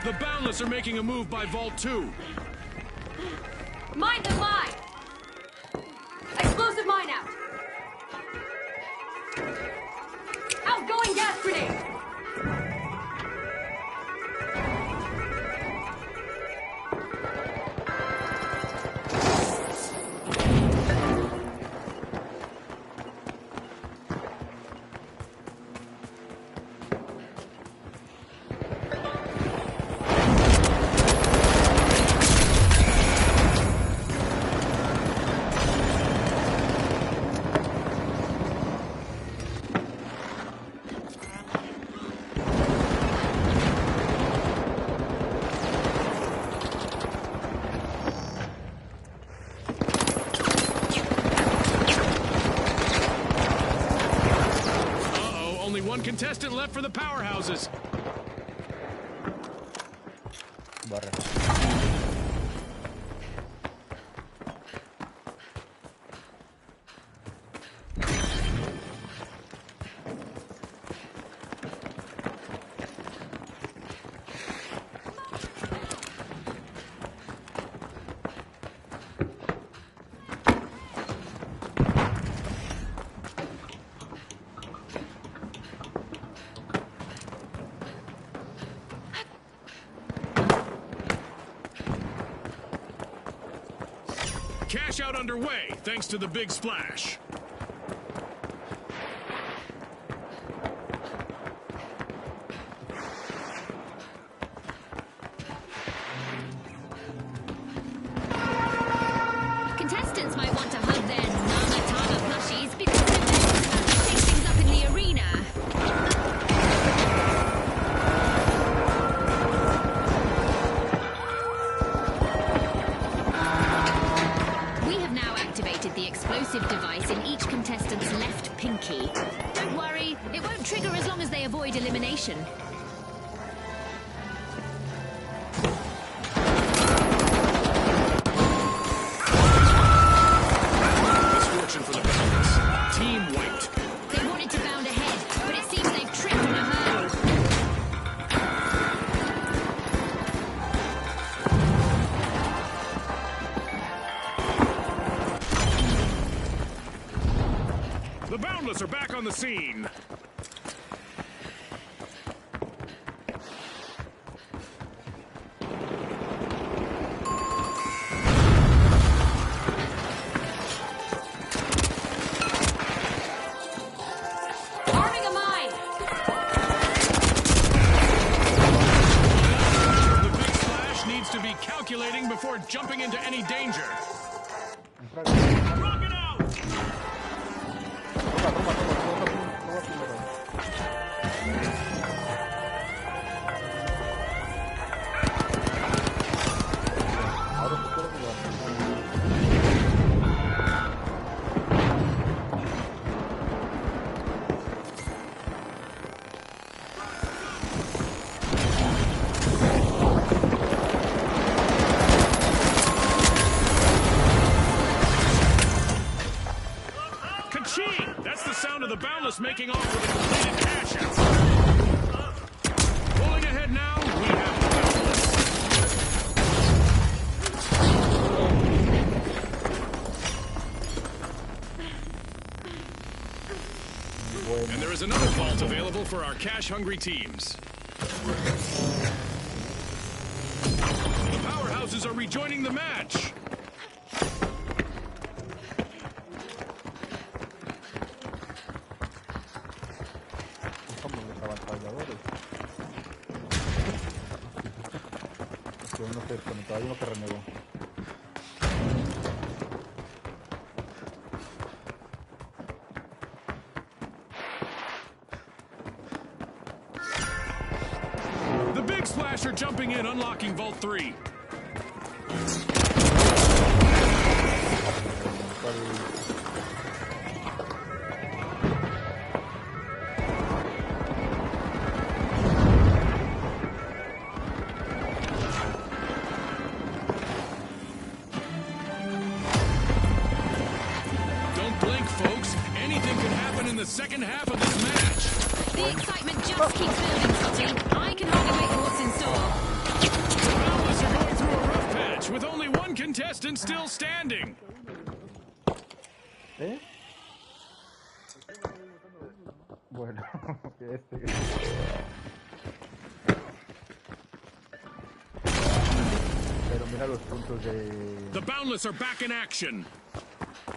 The Boundless are making a move by Vault 2. Mine the mine! Explosive mine out! Outgoing gas grenade! One contestant left for the powerhouses. got underway thanks to the big splash. Contestants might want to hug their Namatama plushies because they're about to shake things up in the arena. We have now activated the explosive device in each contestant's left pinky. Don't worry, it won't trigger as long as they avoid elimination. Misfortune for the Boundless. Team wiped. They wanted to bound ahead, but it seems they've tripped on a hurdle. The Boundless are back on the scene. Arming a mine. The big splash needs to be calculating before jumping into any danger. Rocket out! Ka-ching! That's the sound of the Boundless making off with a completed cash out. Pulling ahead now, we have the Boundless. And there is another vault available for our cash-hungry teams. The powerhouses are rejoining the match. Uno se desconectó, hay uno que renegó. The big splash are jumping in, unlocking Vault 3. Don't blink, folks. Anything could happen in the second half of this match. The excitement just keeps building, Totty. I can hardly wait for what's in store. The Boundless are going through a rough patch with only one contestant still standing. ¿Eh? Bueno, Pero mira los puntos The Boundless are back in action.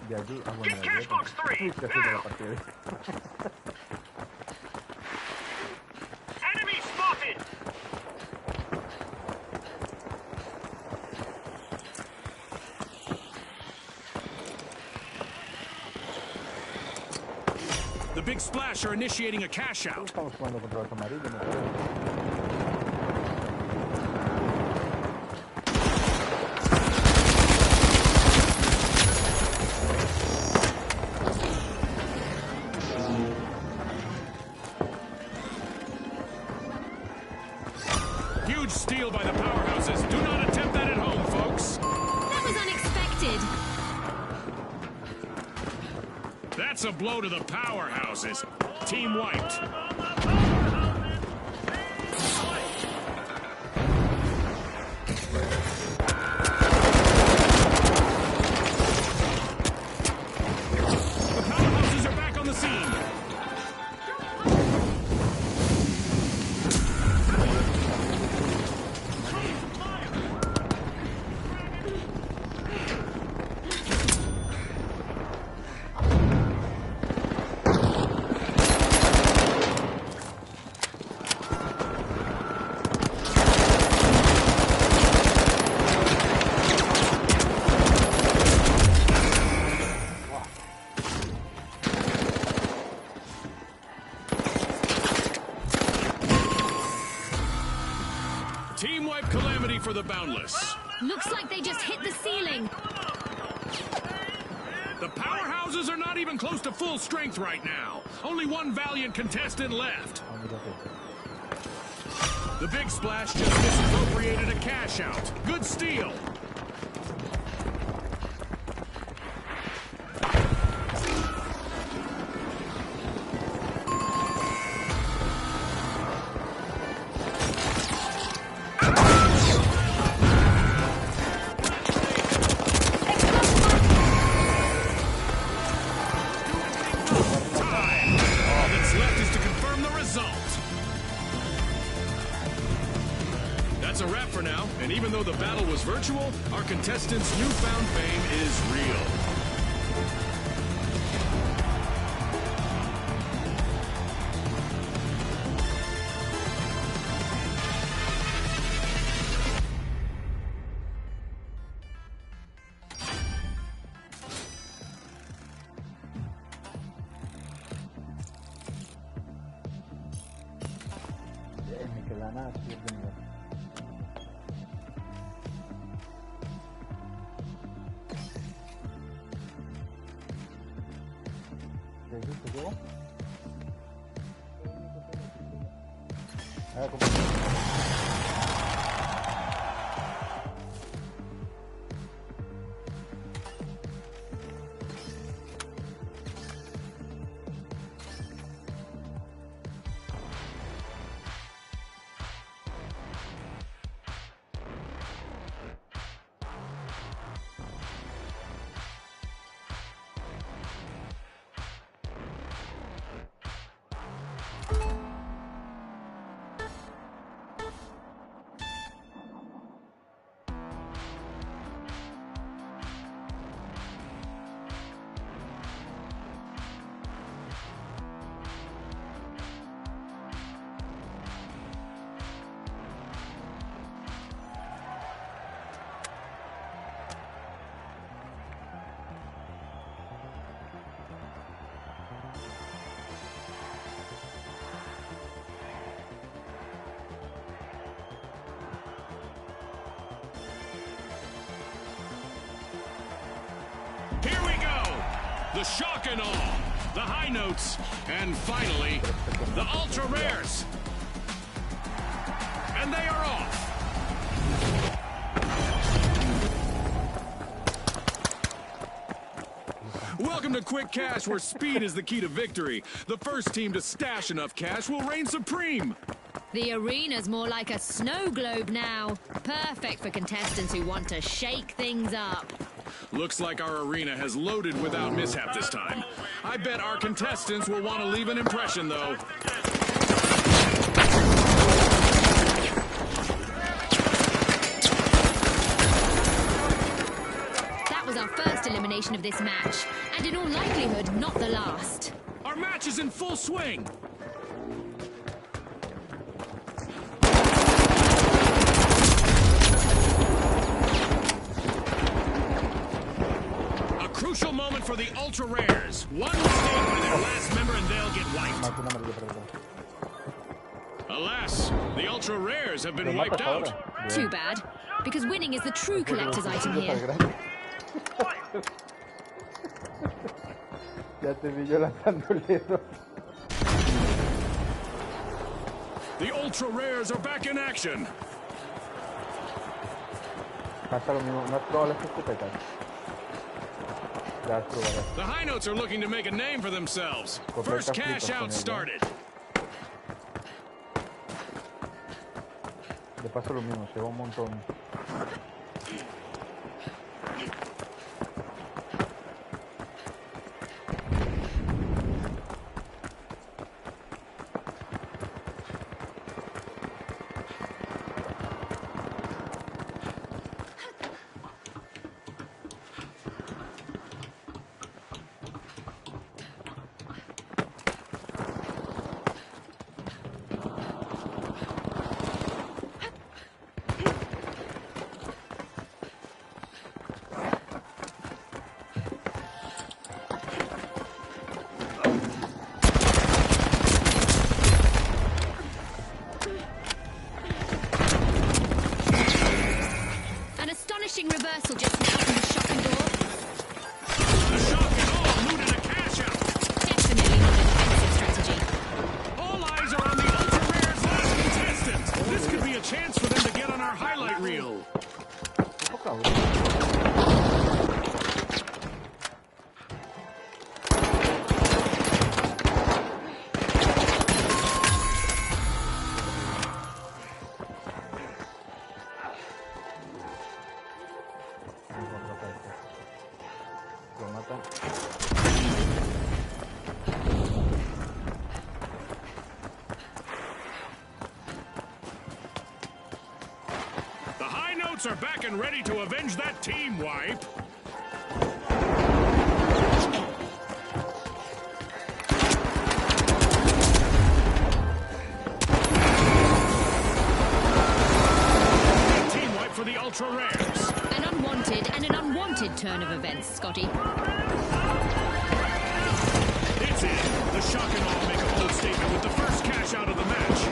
de ayuda. Ah, bueno, de ayuda. Uy, casi de la partida. Enemy spotted. The big splash are initiating a cash out. Estamos jugando contra los amarillos, ¿no? Creo. Huge steal by the powerhouses. Do not attempt that at home, folks. That was unexpected. That's a blow to the powerhouses. Team wiped. The powerhouses are back on the scene. the Boundless. Looks like they just hit the ceiling. The powerhouses are not even close to full strength right now. Only one valiant contestant left. The Big Splash just misappropriated a cash out. Good steal. That's a wrap for now, and even though the battle was virtual, our contestants' newfound fame is real. Me queda nada, sí, es de nivel. ¿Qué es esto, juego? Here we go! The shock and awe, the high notes, and finally, the ultra rares. And they are off. Welcome to Quick Cash, where speed is the key to victory. The first team to stash enough cash will reign supreme. The arena's more like a snow globe now. Perfect for contestants who want to shake things up. Looks like our arena has loaded without mishap this time. I bet our contestants will want to leave an impression, though. That was our first elimination of this match, and in all likelihood, not the last. Our match is in full swing. Crucial moment for the ultra rares. One mistake by their last member and they'll get wiped. Alas, the ultra rares have been wiped out. Too bad, because winning is the true collector's item here. Ya te vi yo lanzando el dedo. The ultra rares are back in action. Pasa lo mismo, no has probado las escopetas. The high notes are looking to make a name for themselves. First cash out started. Le pasa lo mismo, se va un montón. matan. The High Notes are back and ready to avenge that team wipe. Team wipe for the Ultra Rares. An unwanted and an unwanted turn of events, Scotty. It's in. The Shock and Awe make a bold statement with the first cash out of the match.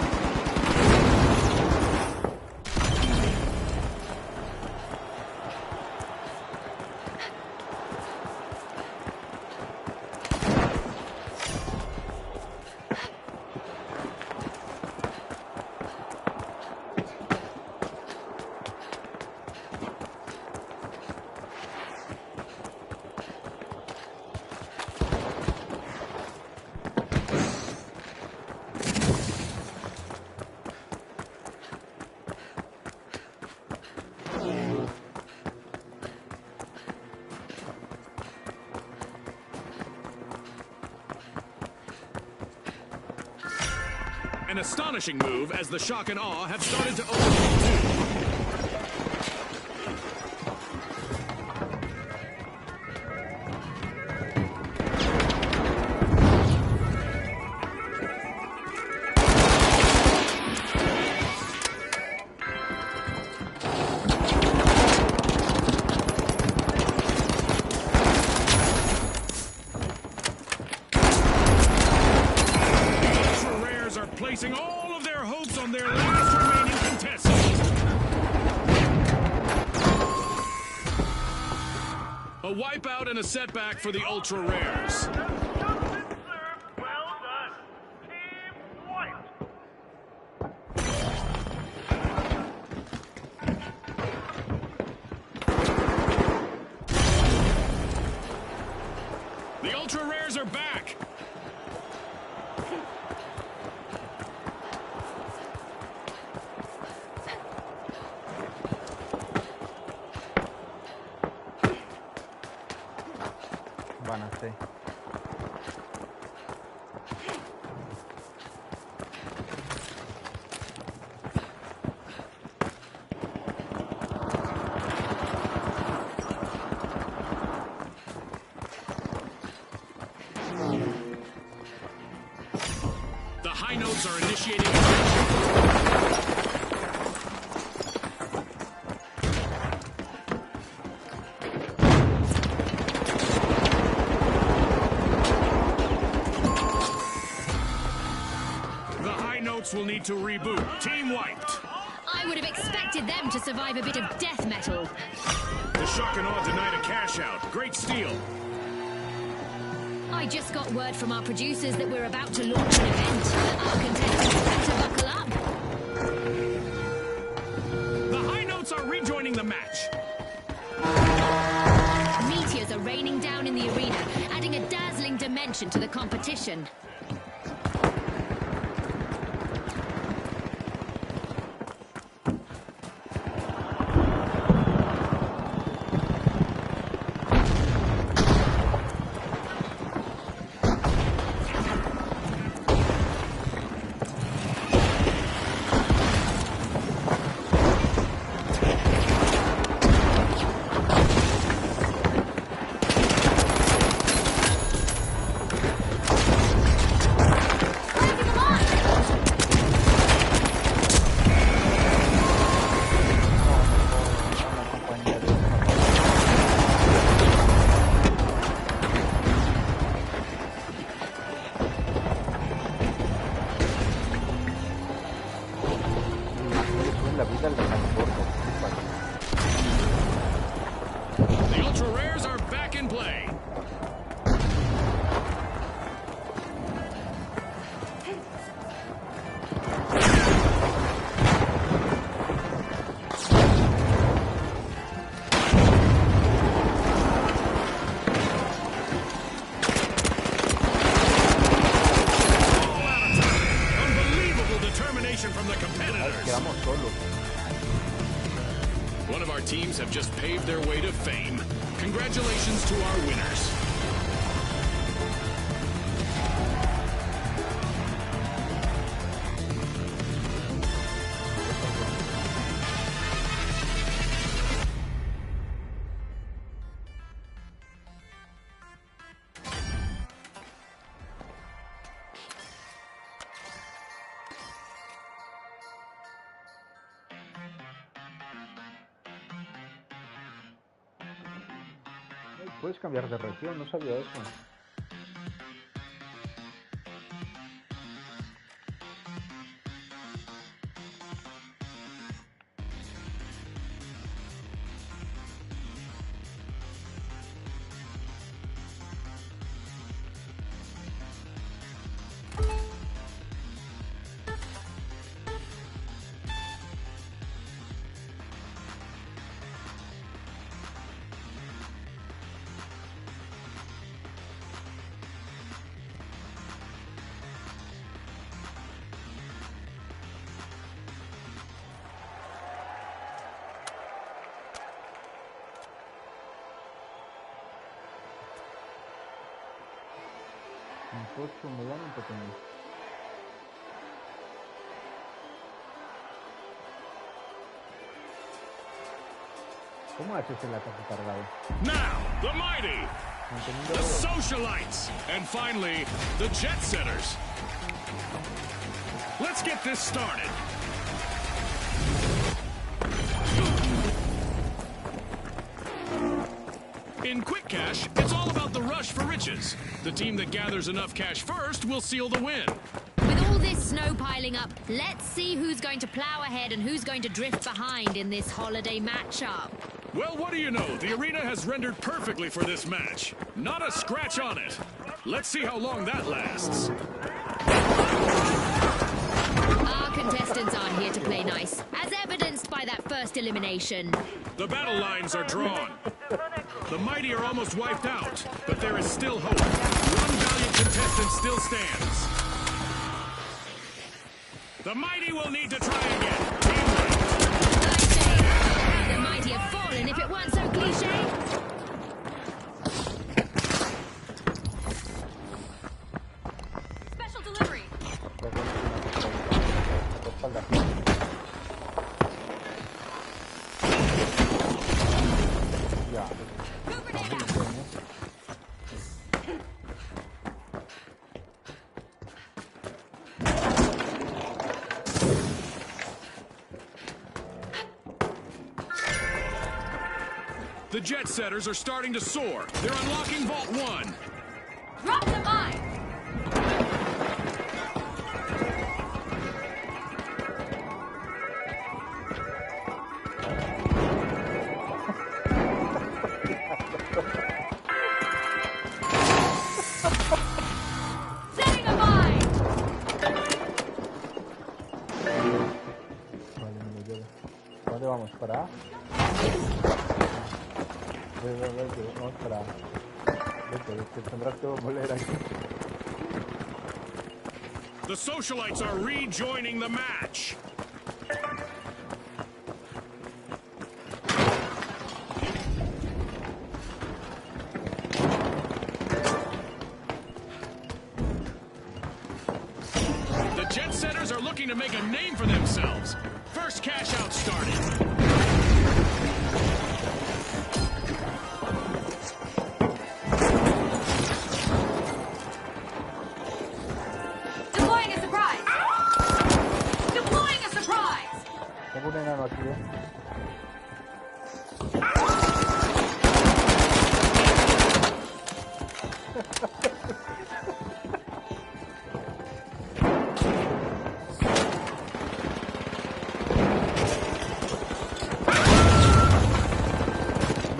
An astonishing move as the Shock and Awe have started to overtake too. Placing all of their hopes on their last remaining contestant. A wipeout and a setback for the Ultra Rares. Well done. Team wiped. The Ultra Rares are back. Van a ser. The High Notes are initiating attack. The High Notes will need to reboot. Team wiped. I would have expected them to survive a bit of death metal. The Shock and Awe denied a cash out. Great steal. I just got word from our producers that we're about to launch an event. Our contestants better buckle up. The High Notes are rejoining the match. Meteors are raining down in the arena, adding a dazzling dimension to the competition. La vida le transporta. The Ultra Rares are back in play. From the competitors. Quedamos solos. One of our teams have just paved their way to fame. Congratulations to our winners. Puedes cambiar de región, no sabía eso. Un coche mediano, un pequeño. ¿Cómo haces el ataque cargado? Now, the mighty, Manteniendo the el- socialites, and finally, the jet setters. Let's get this started. In Quick Cash, it's all about the rush for riches. The team that gathers enough cash first will seal the win. With all this snow piling up, let's see who's going to plow ahead and who's going to drift behind in this holiday matchup. Well, what do you know? The arena has rendered perfectly for this match. Not a scratch on it. Let's see how long that lasts. Our contestants aren't here to play nice, as evidenced by that first elimination. The battle lines are drawn. The mighty are almost wiped out, but there is still hope. One valiant contestant still stands. The mighty will need to try again. Teamwork. I say, how the mighty have fallen if it weren't so cliche. Special delivery. Por espalda. Ya. Cooper Muy down. bien, ¿eh? The jet setters are starting to soar. They're unlocking Vault 1. Drop the mine. Setting a mine. Vale, me lo llevo. ¿Dónde vamos? ¿Para A? Vete, vamos para A. Vete, es que tendrás que volver aquí. The socialites are rejoining the match. The jet setters are looking to make a name for themselves. First cash out started. Deploying a surprise. Deploying a surprise. Tengo un enano aquí, ¿eh?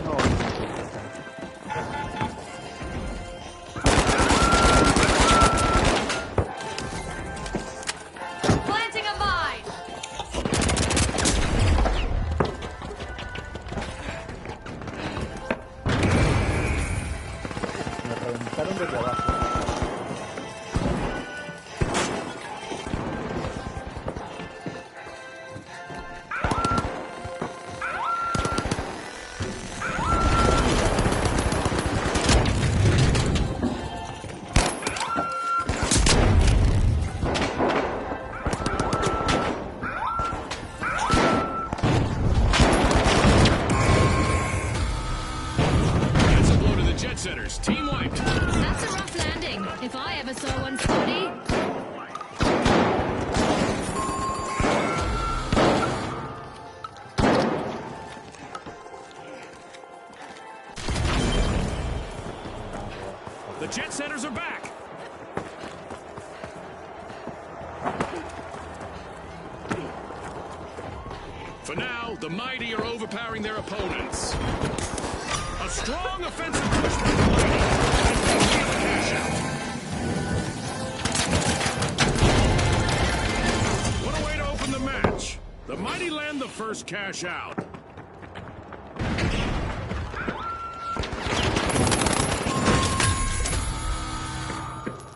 No. Planting a mine. Me reventaron desde abajo. If I ever saw one, Scotty. The jet setters are back. For now, the mighty are overpowering their opponents. A strong offensive push by the mighty. And they have a cash out. What a way to open the match. The mighty land the first cash out.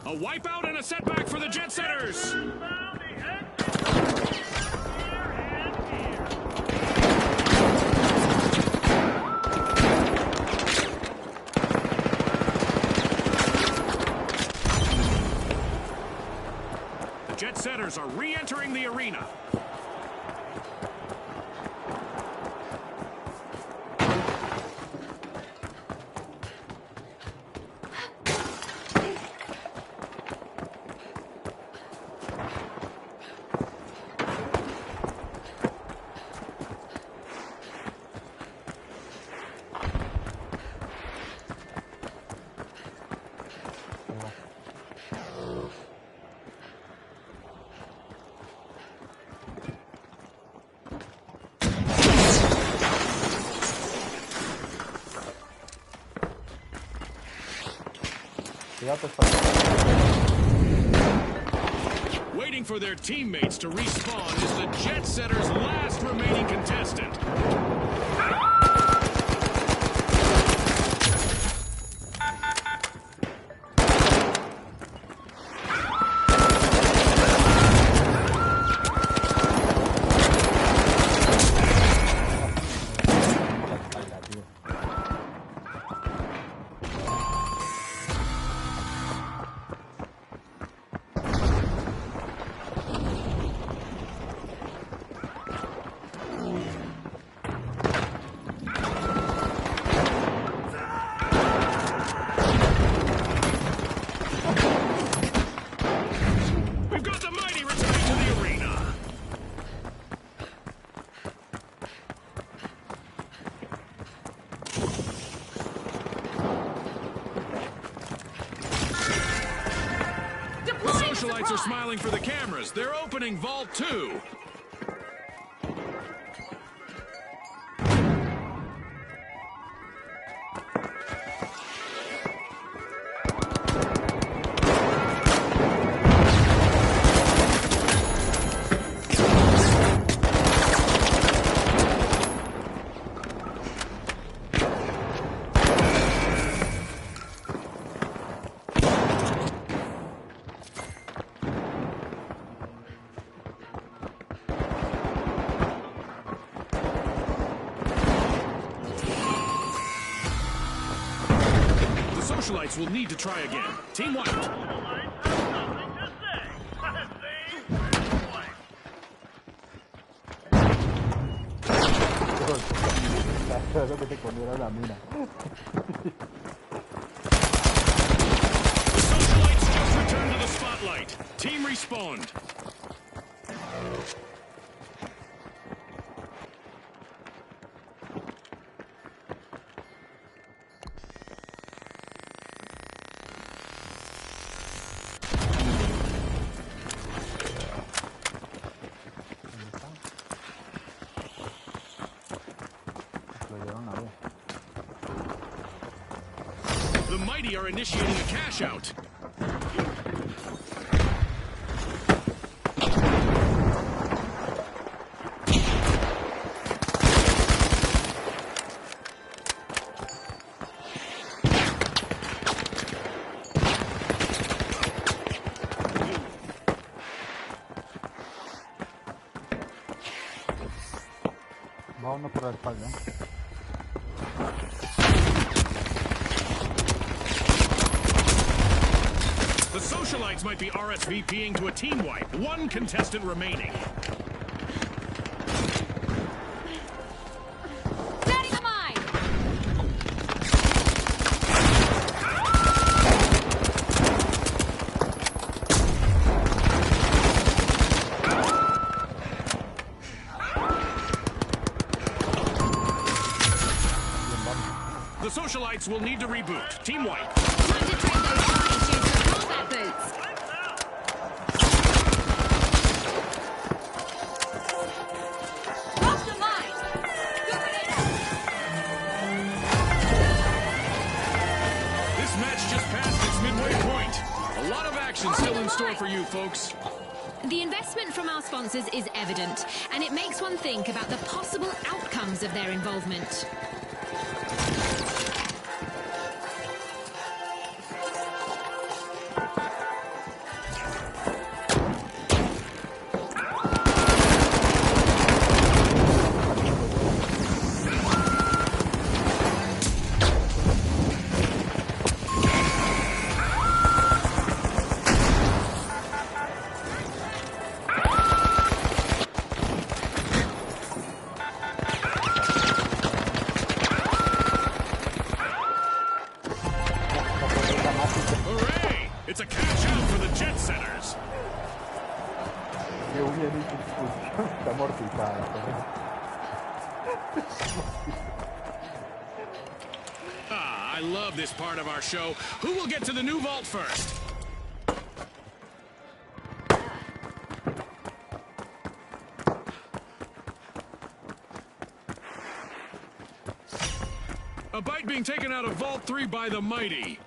A wipeout and a setback for the jet setters. Jet setters are re-entering the arena. Waiting for their teammates to respawn is the jet setters' last remaining contestant. Socialites are smiling for the cameras. They're opening Vault 2. Socialites will need to try again. Team White. The Socialites just returned to the spotlight. Team respawned. The mighty are initiating a cash out. Va uno por la espalda. The Socialites might be RSVPing to a team wipe. One contestant remaining. Setting a mine! Whites will need to reboot. Team White. Time to trade those flying shoes for combat boots. Drop the mine. Scoop it out. This match just passed its midway point. A lot of action still in store for you folks. The investment from our sponsors is evident, and it makes one think about the possible outcomes of their involvement. Hooray! It's a cash out for the Jet Setters. Que huye mi discusión. Está amortizada. Ah, I love this part of our show. Who will get to the new vault first? A bite being taken out of Vault 3 by the Mighty.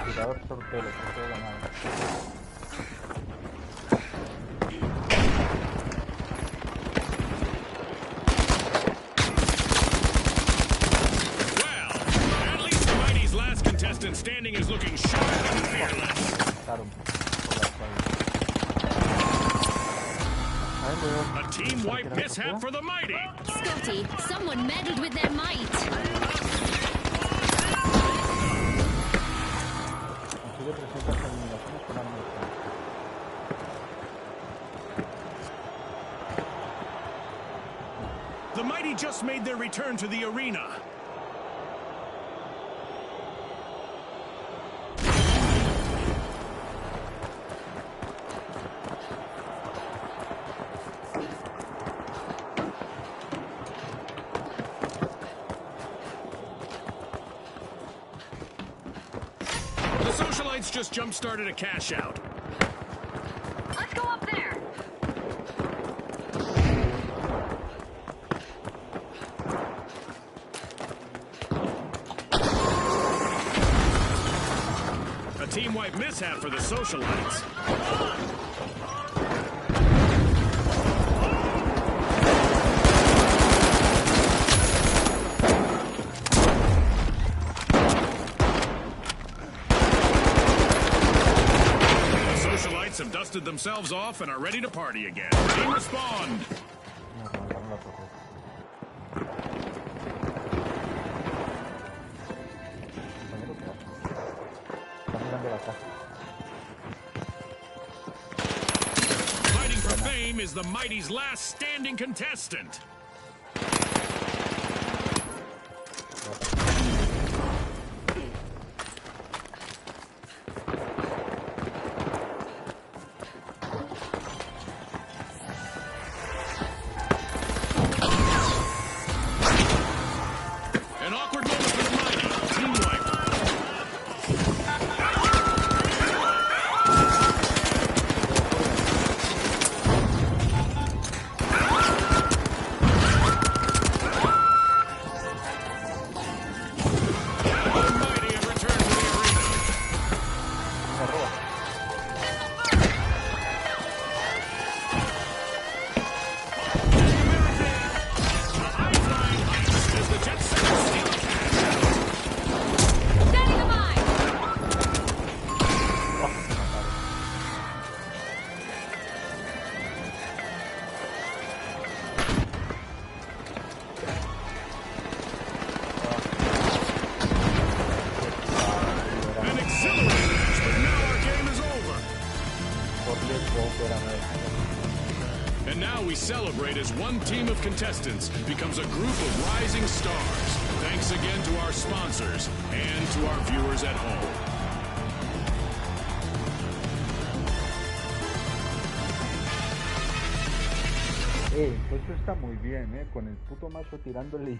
Tirador sorteo, sorteo ganado. Well, at least the Mighty's last contestant standing is looking sharp and fearless. Mataron por la espalda. A team wipe mishap for the Mighty. Scotty, someone meddled with their might. Consigue 300 eliminaciones con arma de fuego. The Mighty just made their return to the arena. The Socialites just jump-started a cash out. Let's go up there. A team wipe mishap for the Socialites. The Socialites have dusted themselves off and are ready to party again. Team respond. Me arrancaron la torre. Compañero, ¿qué haces? Está mirando la casa. Fighting for fame is the Mighty's last standing contestant. An awkward moment for the Mighty. Team wipe. The Mighty have returned to the arena. Me roba. High-flying heist as the Jet Setters steal a cash out. Setting the mine. Oh, me mataron. An exhilarating match, but now our game is over. Por 10 goals era 9. And now we celebrate as one team of contestants becomes a group of rising stars. Thanks thanks again to our sponsors and to our viewers at home. Esto está muy bien, con el puto mazo tirándole.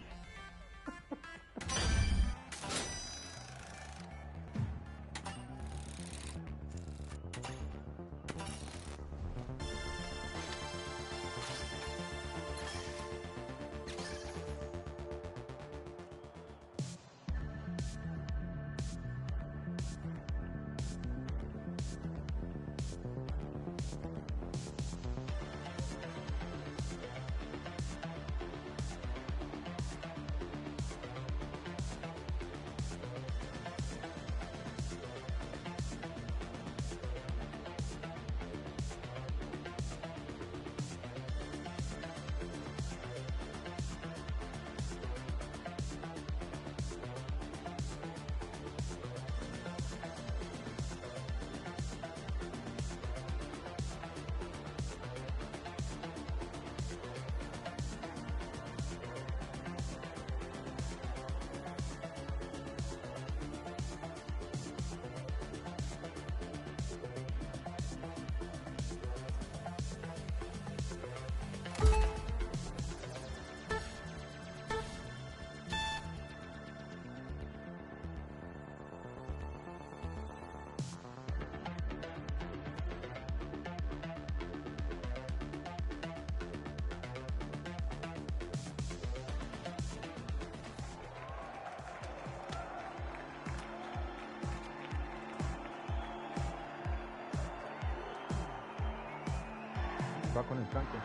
Va con el tanque.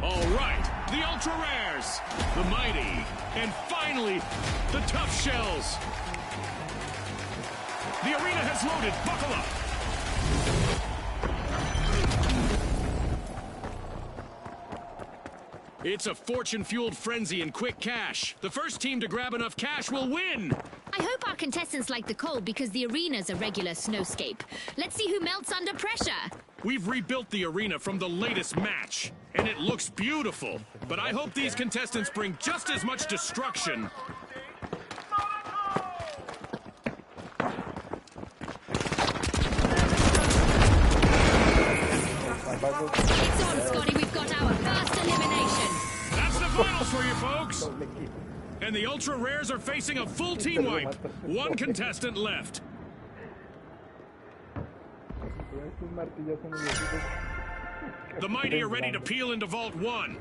All right, the Ultra Rares, the Mighty, and finally, the Tough Shells. The arena has loaded. Buckle up. It's a fortune-fueled frenzy in quick cash. The first team to grab enough cash will win. I hope our contestants like the cold because the arena's a regular snowscape. Let's see who melts under pressure. We've rebuilt the arena from the latest match, and it looks beautiful. But I hope these contestants bring just as much destruction. It's on, Scotty. We've got our first elimination. That's the finals for you folks. And the Ultra Rares are facing a full team wipe. One contestant left. The Mighty are ready to peel into Vault 1.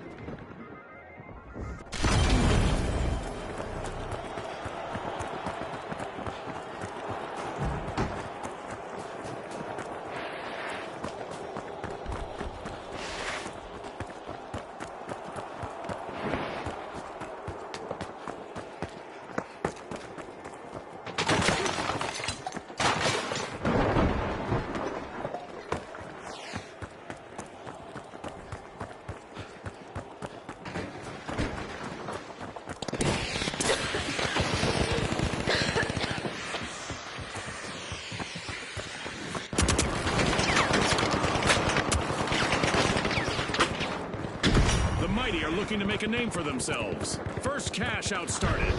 Are looking to make a name for themselves. First cash out started.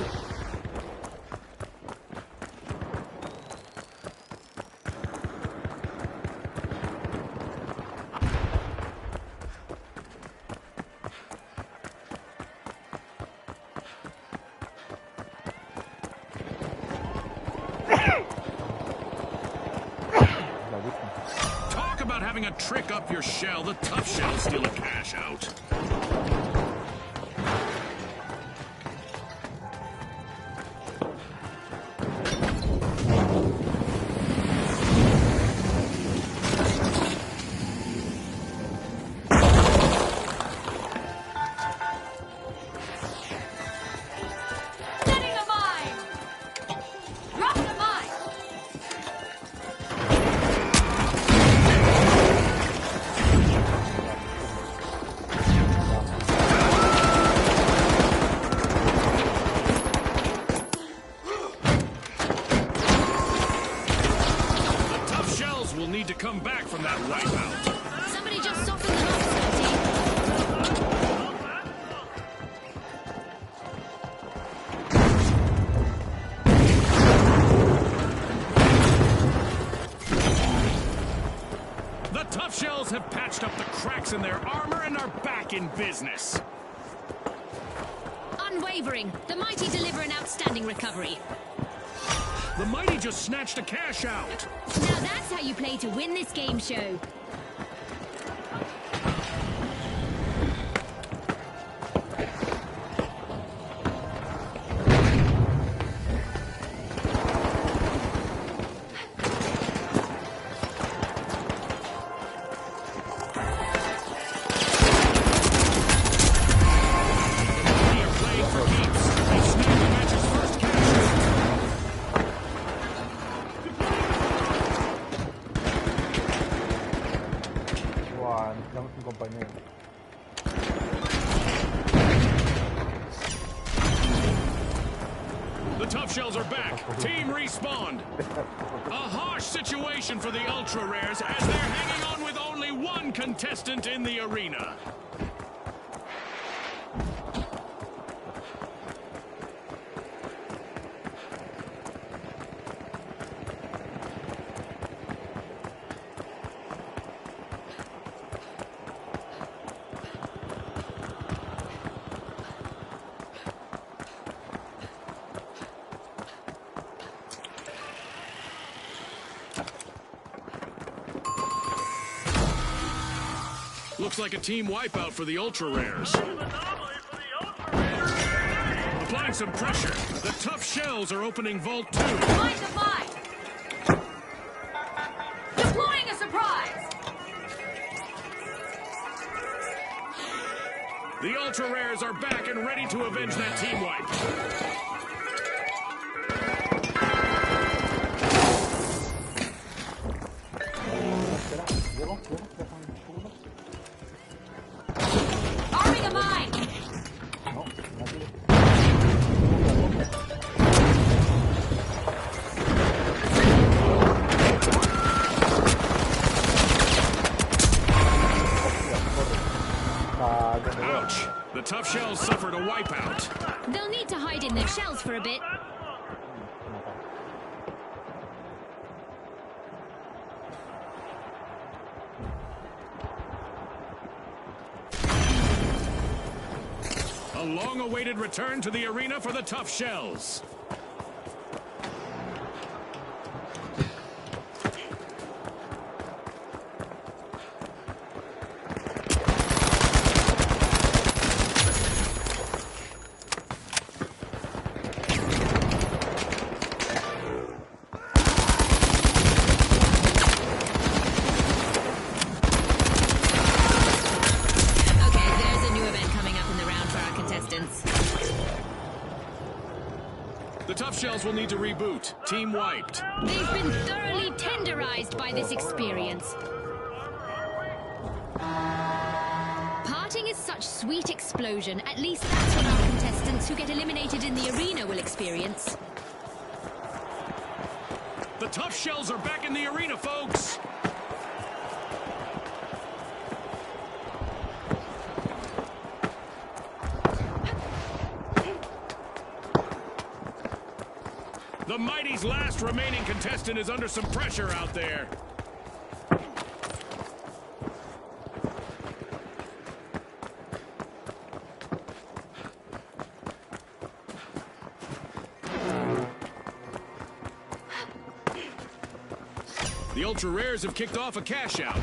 Talk about having a trick up your shell. The Tough Shells steal a cash out. in their armor and are back in business. Unwavering, the mighty deliver an outstanding recovery. The mighty just snatched a cash out. Now that's how you play to win this game show. They are playing for keeps. They snagged the match's first cash out. Wow, necesitamos un compañero. The Tough Shells are back. Team respawned. A harsh situation for the Ultra Rares as they're hanging on with only one contestant in the arena. Looks like a team wipeout for the Ultra Rares. Anomaly for the Ultra Rares. Applying some pressure. The Tough Shells are opening Vault 2. Mind the mine. Deploying a surprise. The Ultra Rares are back and ready to avenge that team wipe. Arming a mine. No, nadie. Ah, ¿dónde va? Ouch! The Tough Shells suffered a wipeout. They'll need to hide in their shells for a bit. A long-awaited return to the arena for the Tough Shells. Okay, there's a new event coming up in the round for our contestants. The Tough Shells will need to reboot. Team wiped. They've been thoroughly tenderized by this experience. Parting is such sweet explosion. At least that's what our contestants who get eliminated in the arena will experience. The Tough Shells are back in the arena, folks. The Mighty's last remaining contestant is under some pressure out there. The Ultra Rares have kicked off a cash out.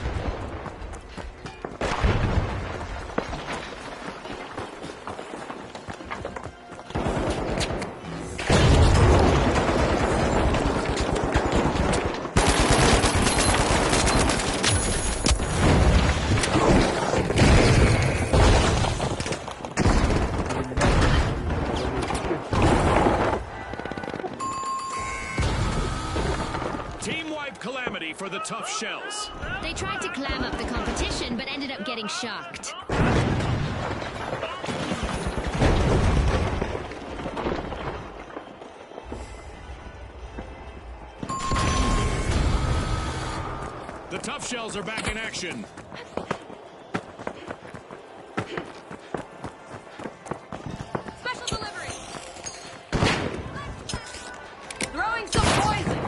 Team wipe calamity for the Tough Shells. They tried to clam up the competition, but ended up getting shocked. The Tough Shells are back in action. Special delivery. Throwing some poison.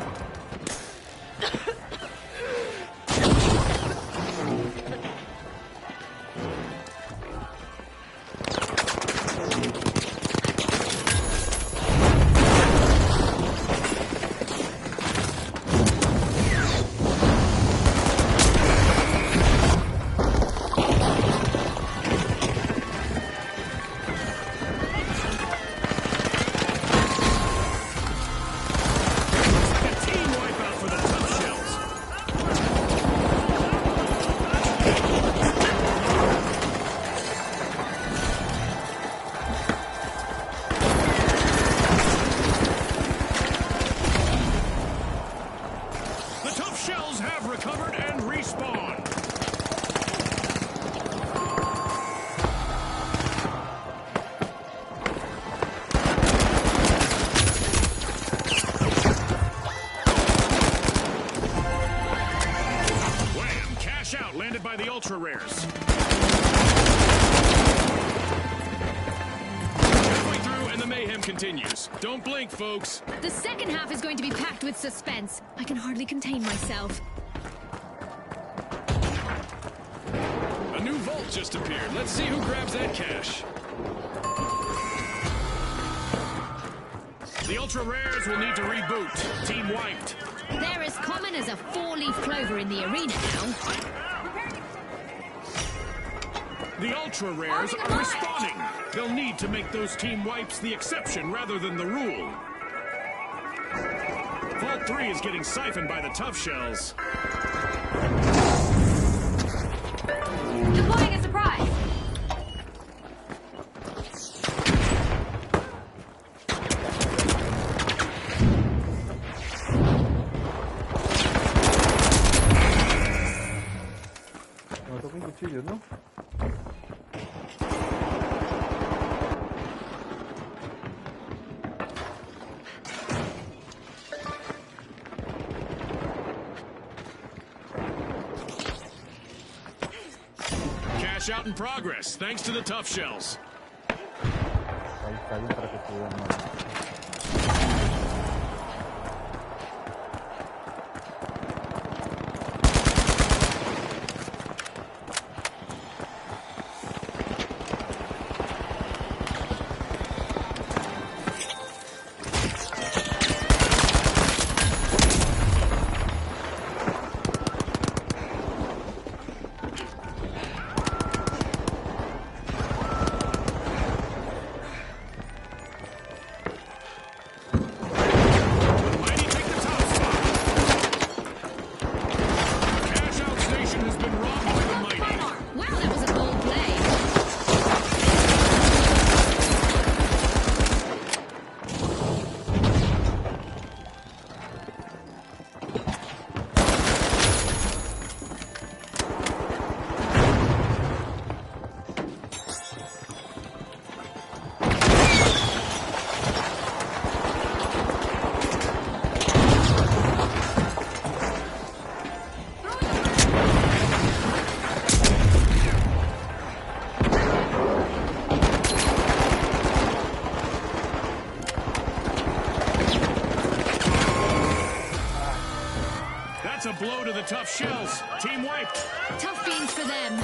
continues. Don't blink, folks. The second half is going to be packed with suspense. I can hardly contain myself. A new vault just appeared. Let's see who grabs that cash. The ultra rares will need to reboot. Team wiped. They're as common as a four-leaf clover in the arena now. The ultra rares are respawning. They'll need to make those team wipes the exception rather than the rule. Vault 3 is getting siphoned by the tough shells. Deploying a surprise. Me tocó un cuchillo, ¿no? Cash out in progress, thanks to the tough shells. Ahí está bien para que se vean mal. Mighty take the top spot. Cash out station has been robbed by the Mighty. Wow, that was a bold play. That's a blow to the tough shells. Team wiped. Tough beans for them.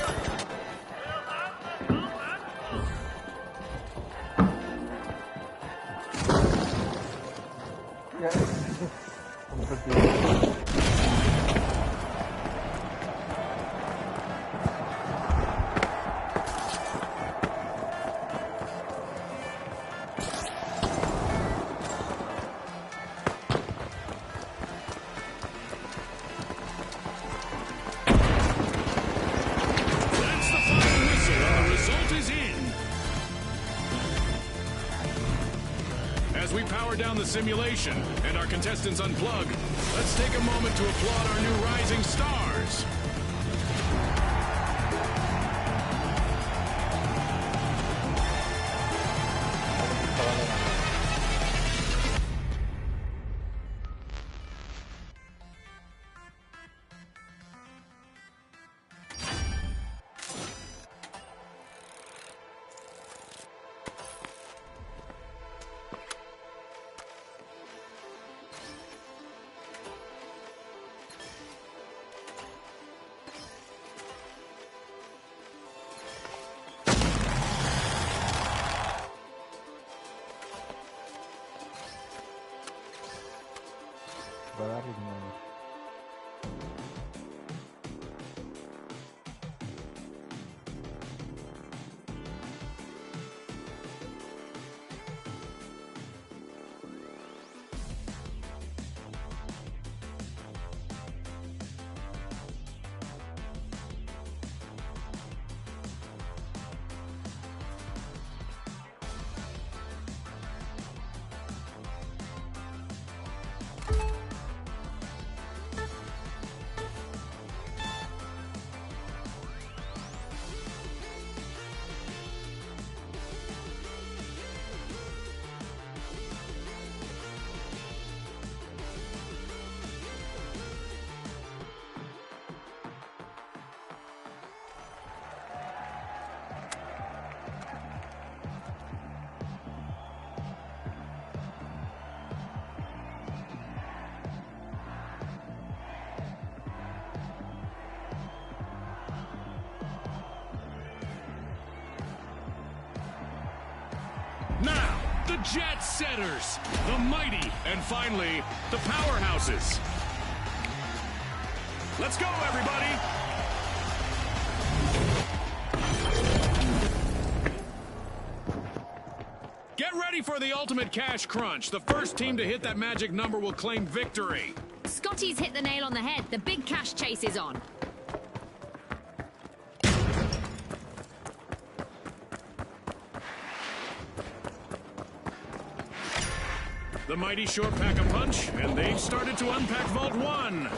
Ya. Como que sí. That's the final whistle, and the result is in. As we power down the simulation and our contestants unplug, let's take a moment to applaud our new rising stars. Now, the Jet Setters, the Mighty, and finally, the Powerhouses. Let's go, everybody! Get ready for the ultimate cash crunch. The first team to hit that magic number will claim victory. Scotty's hit the nail on the head. The big cash chase is on. The Mighty sure pack a punch, and they've started to unpack Vault 1.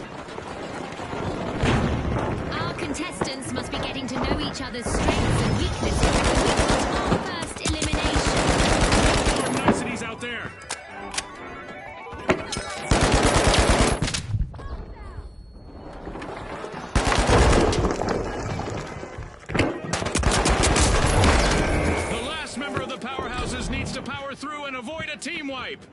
Our contestants must be getting to know each other's strengths and weaknesses. We want our first elimination. Some niceties out there. The last member of the Powerhouses needs to power through and avoid a team wipe.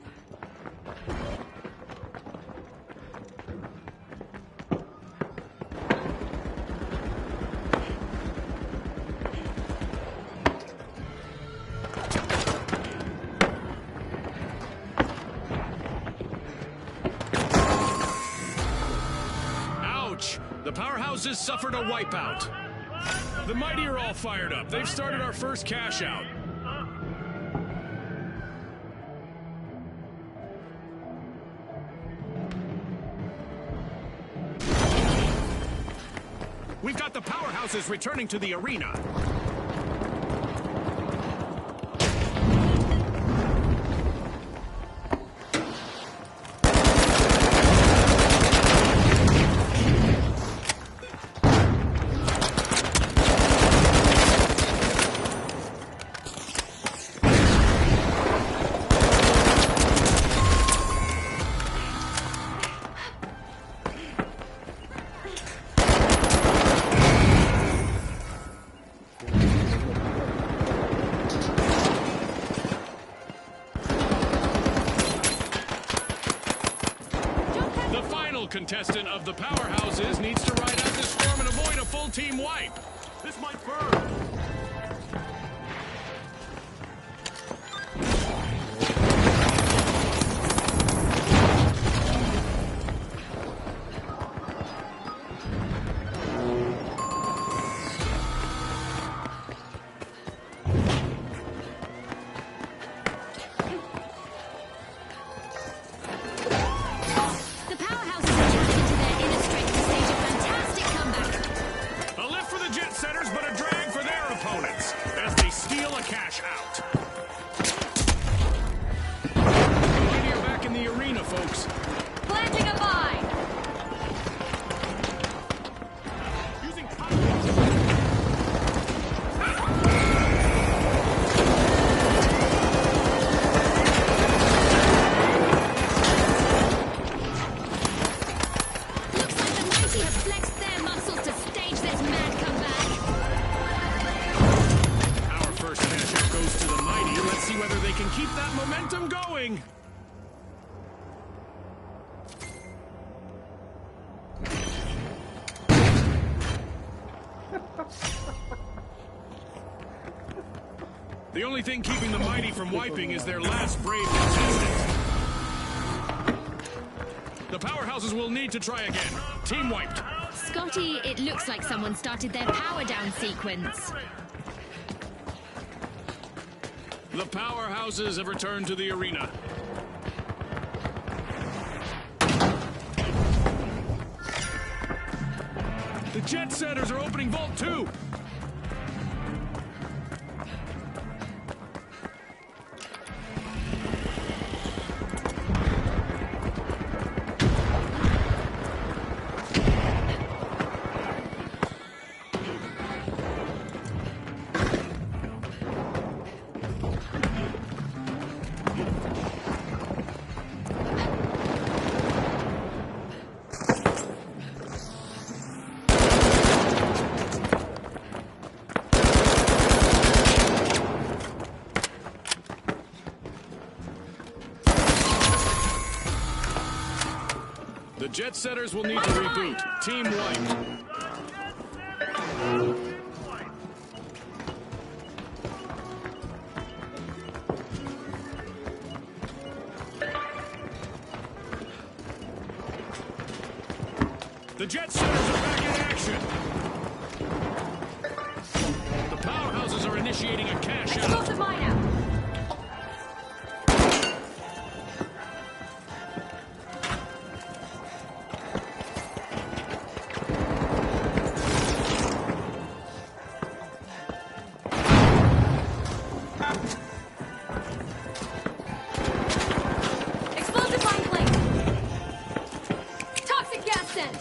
The Powerhouses suffered a wipeout. The Mighty are all fired up. They've started our first cash out. We've got the Powerhouses returning to the arena. Contestant of the Powerhouses needs to ride out this storm and avoid a full team wipe. This might burn. The only thing keeping the Mighty from wiping is their last brave contestant. The Powerhouses will need to try again. Team wiped. Scotty, it looks like someone started their power down sequence. The Powerhouses have returned to the arena. The Jet Setters are opening Vault 2. The Jet Setters will need to reboot. Team wiped. The Jet Setters are back in action. The powerhouses are initiating a cash out. Explosive mine out. Explosive mine placed. Toxic gas sent.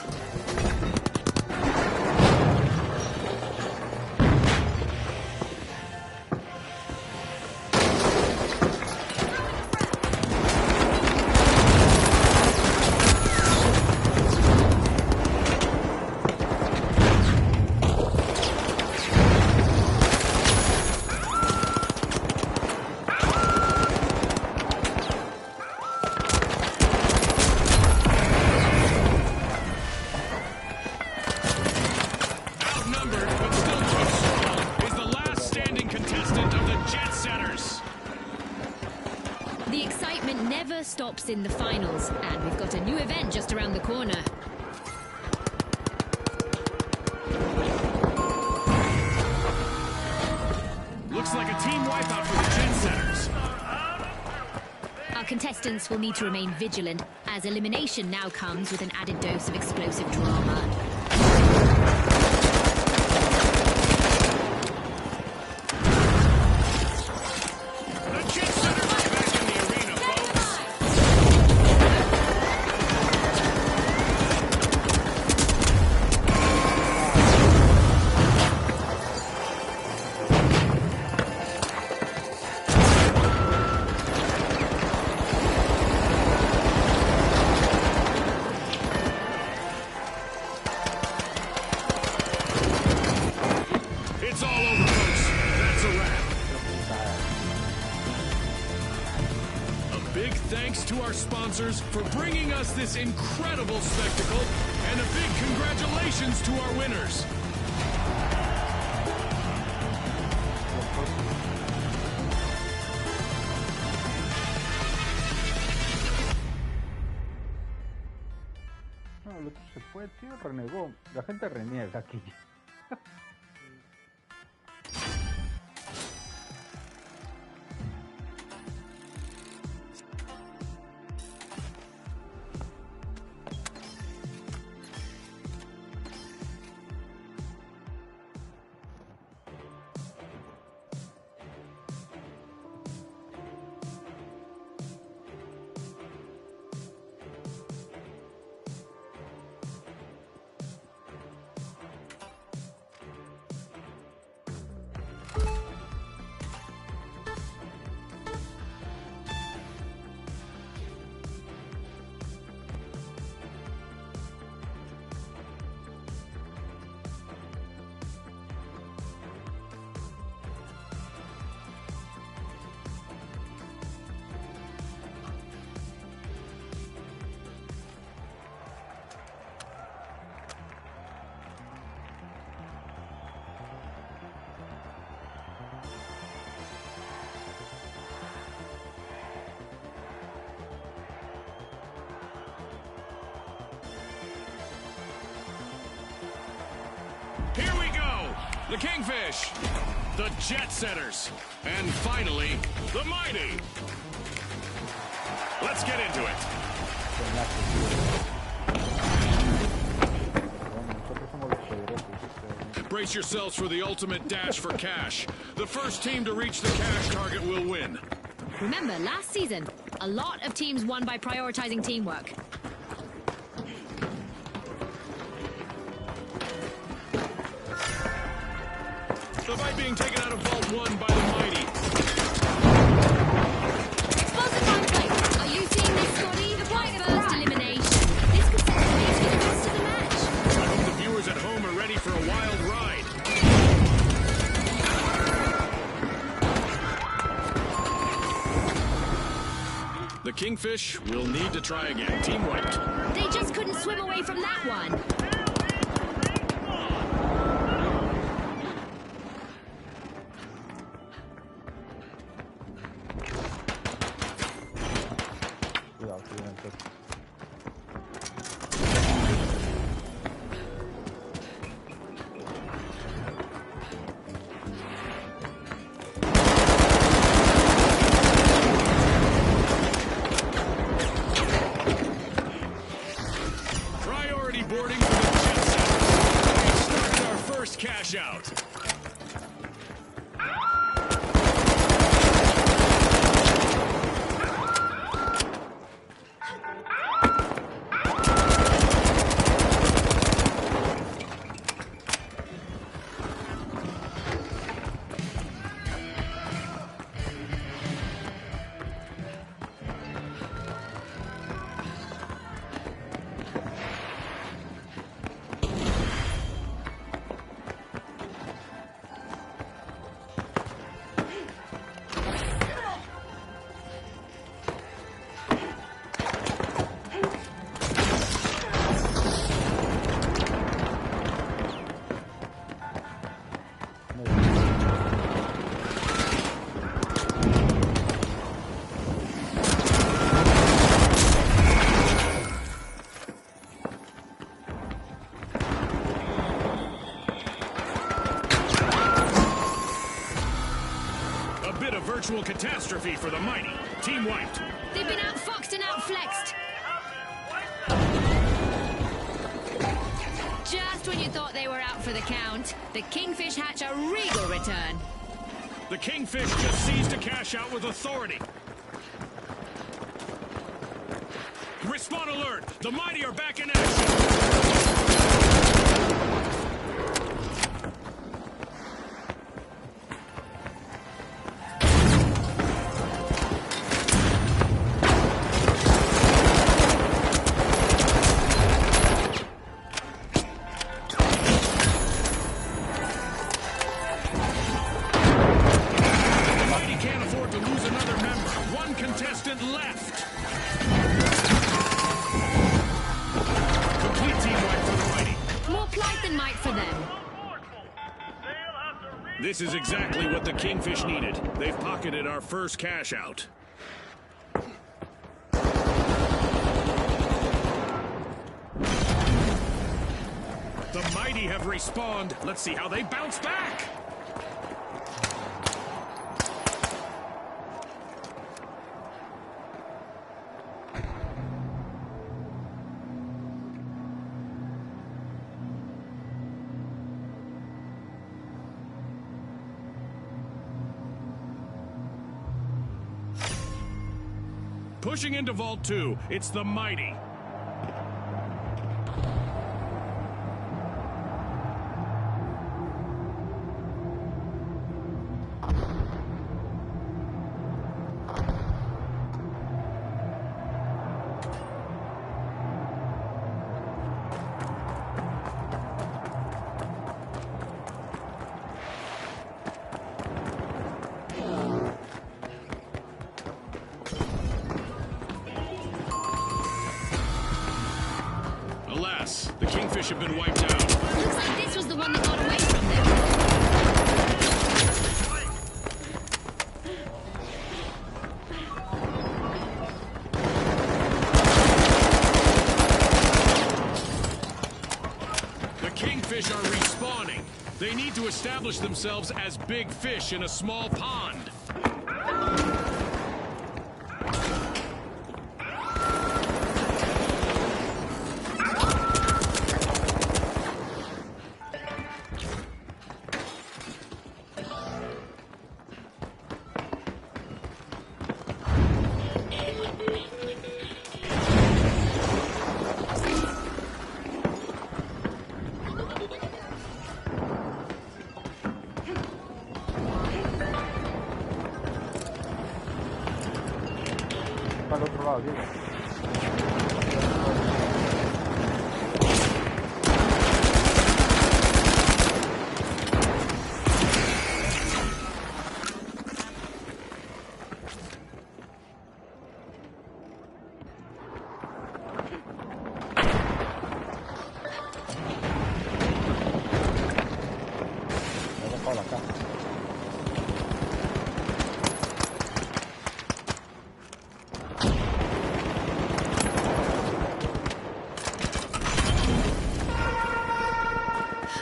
Outnumbered, but still too strong, is the last standing contestant of the Jet Setters. The excitement never stops in the finals, and we've got a new event just around the corner. Looks like a team wipeout for the Jet Setters. Our contestants will need to remain vigilant, as elimination now comes with an added dose of explosive drama. The Jet Setters are back in the arena, folks. It's all over, folks. That's a wrap. A big thanks to our sponsors for bringing us this incredible spectacle, and a big congratulations to our winners. No, el otro se fue, tío, renegó. La gente reniega aquí. Here we go! The Kingfish, the Jet Setters, and finally, the Mighty. Let's get into it. Nosotros somos los poderosos. Brace yourselves for the ultimate dash for cash. The first team to reach the cash target will win. Remember, last season, a lot of teams won by prioritizing teamwork. The fight being taken out of Vault 1 by the Mighty. Explosive mine plate. Are you seeing this, Scotty? The first elimination. This could set the stage for the rest of the match. I hope the viewers at home are ready for a wild ride. The Kingfish will need to try again. Team wiped. They just couldn't swim away from that one. Cuidado, que viene el toque. for the mighty. Team wiped. They've been outfoxed and outflexed. Just when you thought they were out for the count, the Kingfish hatch a regal return. The Kingfish just seized to cash out with authority. Respawn alert! The mighty are back in action! The mighty can't afford to lose another member. One contestant left. Complete team wipe for the mighty. More plight than might for them. This is exactly what the Kingfish needed. They've pocketed our first cash out. The mighty have respawned. Let's see how they bounce back. Pushing into Vault 2, it's the mighty. Alas, the Kingfish have been wiped out. Looks like this was the one that got away from them. The Kingfish are respawning. They need to establish themselves as big fish in a small pond. Para el otro lado, Diego. Me he dejado la caja.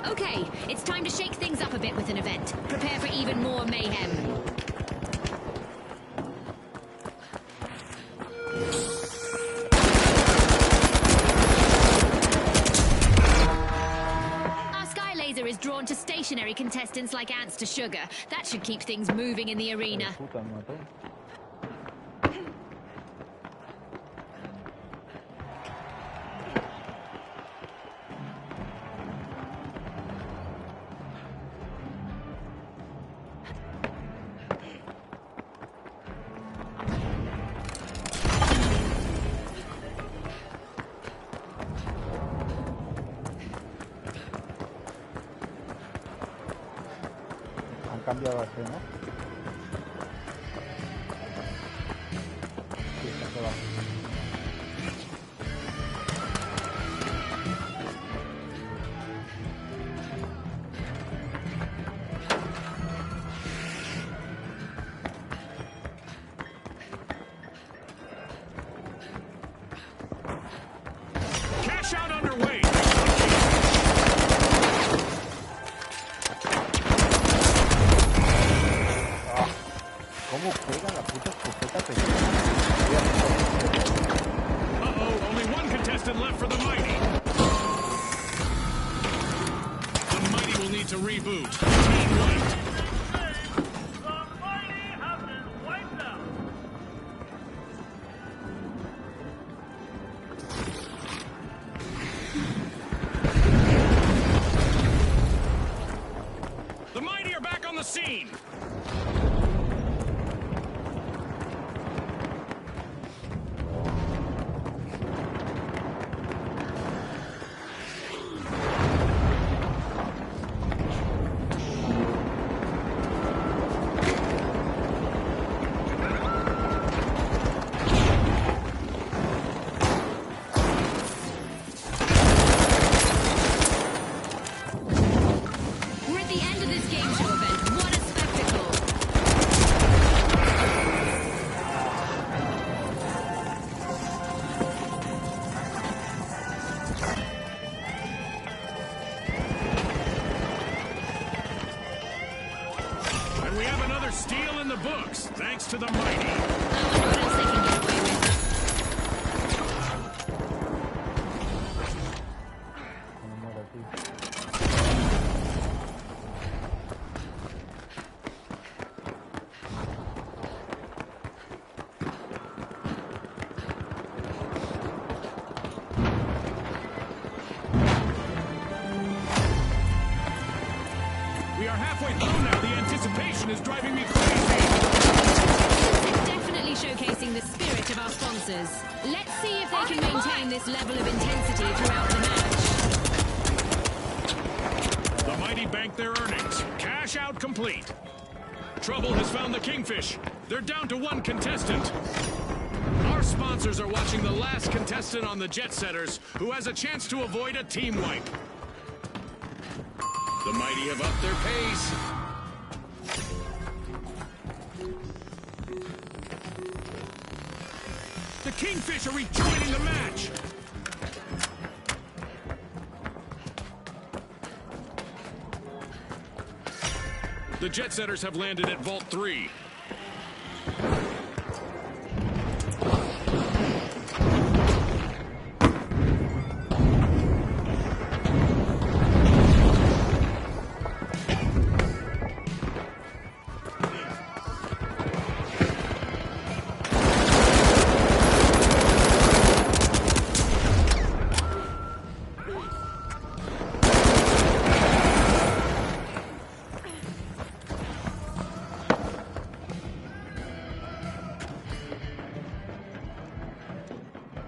Okay, it's time to shake things up a bit with an event. Prepare for even more mayhem. Our sky laser is drawn to stationary contestants like ants to sugar. That should keep things moving in the arena. Puta, me mató. Han cambiado así, ¿no? Sí, está todo abajo. Cash out underway. Uh-oh, only one contestant left for the Mighty. The Mighty will need to reboot. Team wiped. The mighty have been wiped out. The Mighty are back on the scene. We're at the end of this game show event. What a spectacle! And we have another steal in the books, thanks to the Mighty. I wonder what else they can get away with. We are halfway through now. The anticipation is driving me crazy. It's definitely showcasing the spirit of our sponsors. Let's see if they can maintain this level of intensity throughout the match. The Mighty bank their earnings. Cash out complete. Trouble has found the Kingfish. They're down to one contestant. Our sponsors are watching the last contestant on the Jet Setters, who has a chance to avoid a team wipe. The Mighty have upped their pace. The Kingfish are rejoining the match. The Jet Setters have landed at Vault 3.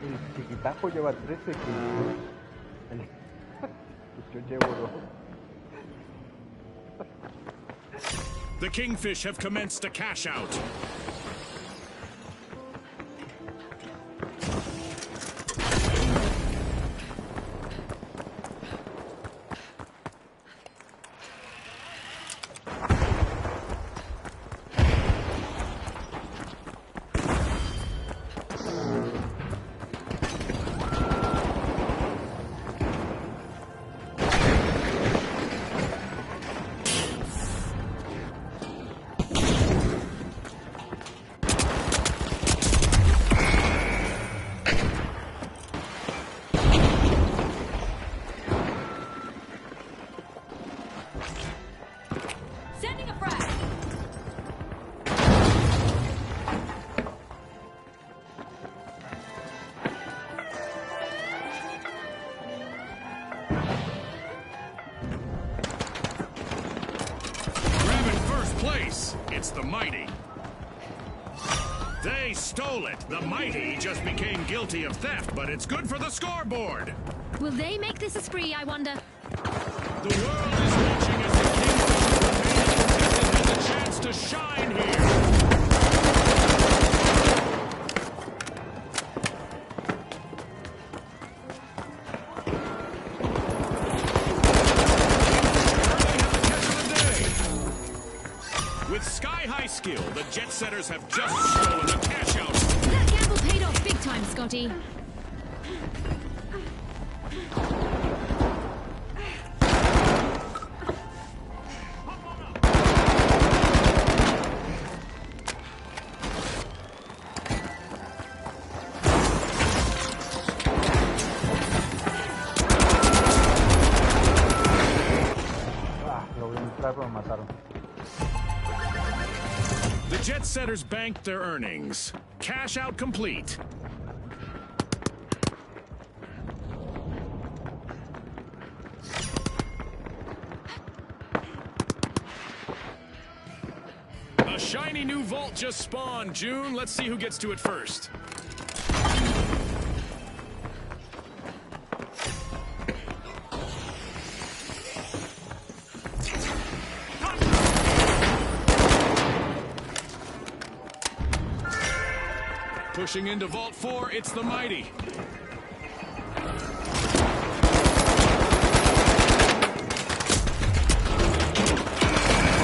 El chiquitajo lleva 13 kills. Pues yo llevo 2. The Kingfish have commenced a cash out. Sending a frag. Grabbing first place, it's the Mighty. They stole it. The Mighty just became guilty of theft, but it's good for the scoreboard. Will they make this a spree, I wonder? The world is watching as the Kingfish remaining contestant has a chance to shine here. With sky-high skill, the Jet Setters have just stolen a cash-out. That gamble paid off big time, Scotty. Setters banked their earnings. Cash out complete. A shiny new vault just spawned, June. Let's see who gets to it first. Pushing into Vault 4, it's the Mighty.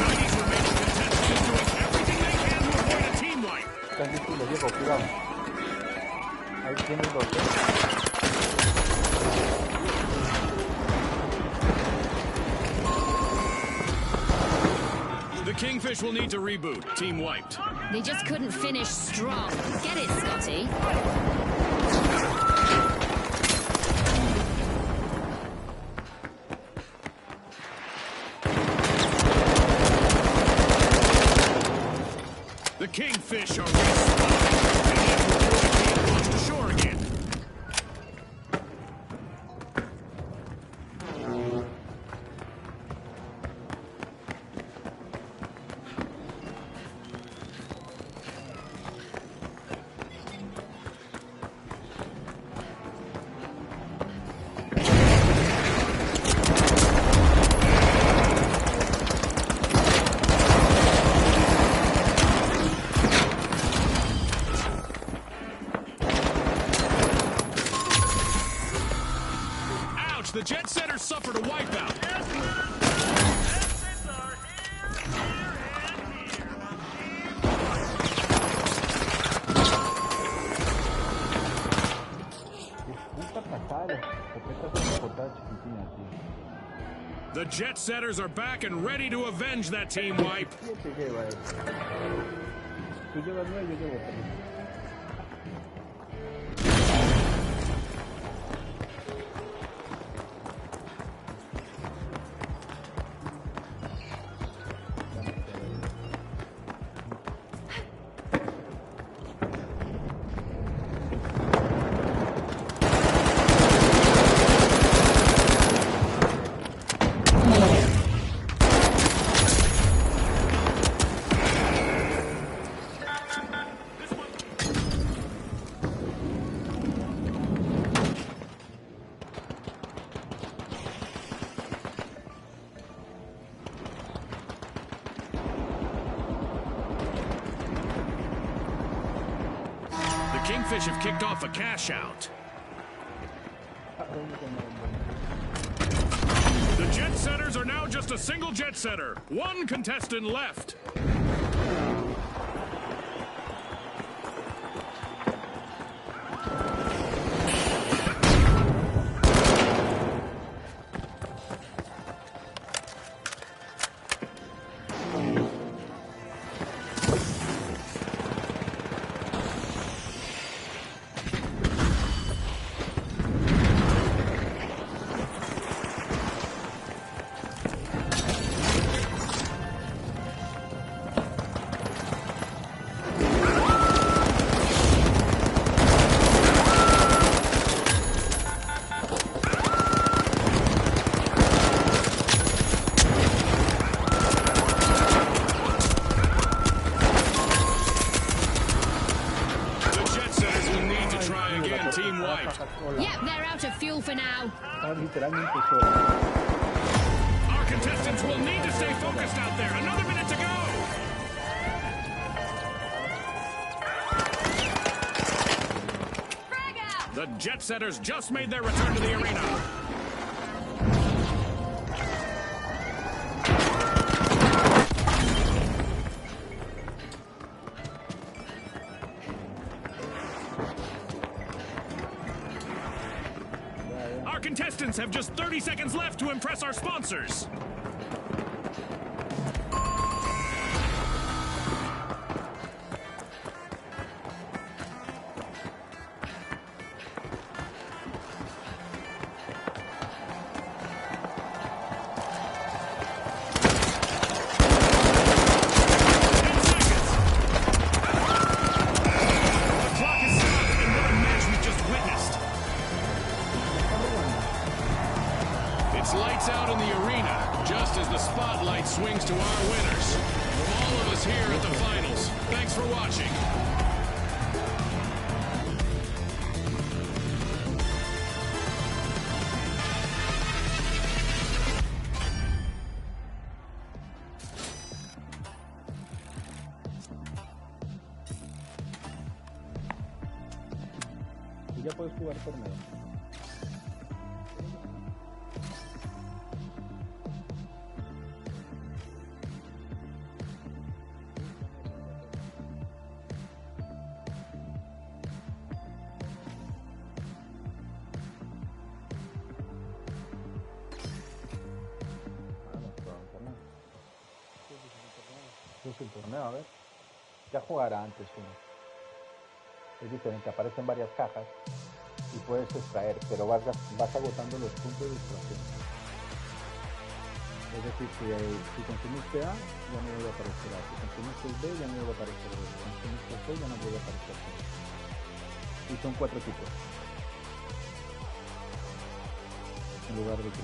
Mighty's remaining contestant is doing everything they can to avoid a team wipe. Está listo y lo llevo, cuidado. Ahí tienes dos, The Kingfish will need to reboot. Team wiped. They just couldn't finish strong. Get it, Scotty? The Kingfish are respawned. And yet the team launched ashore again. Ouch! The Jet Setters suffered a wipeout. Exits are here and here. Puta patada. Escopetas son escopetas chiquitinas, tío. The Jet Setters are back and ready to avenge that team wipe. 7 lleva él. Tú llevas 9, yo llevo 3. The Kingfish have kicked off a cash out. The Jet Setters are now just a single Jet Setter. One contestant left. Team wiped. Yep, they're out of fuel for now. Están literalmente solos. Our contestants will need to stay focused out there. Another minute to go. Frag out! The Jet Setters just made their return to the arena. Our contestants have just 30 seconds left to impress our sponsors. ya puedes jugar torneo. Es el torneo, a ver. Ya jugará antes uno. Es diferente, aparecen varias cajas y puedes extraer, pero vas agotando los puntos de extracción. Es decir, si consumiste A, ya no vuelve a aparecer A. Si consumiste B, ya no vuelve a aparecer B. Si consumiste C, ya no vuelve a aparecer C. Y son 4 tipos. En lugar de 3.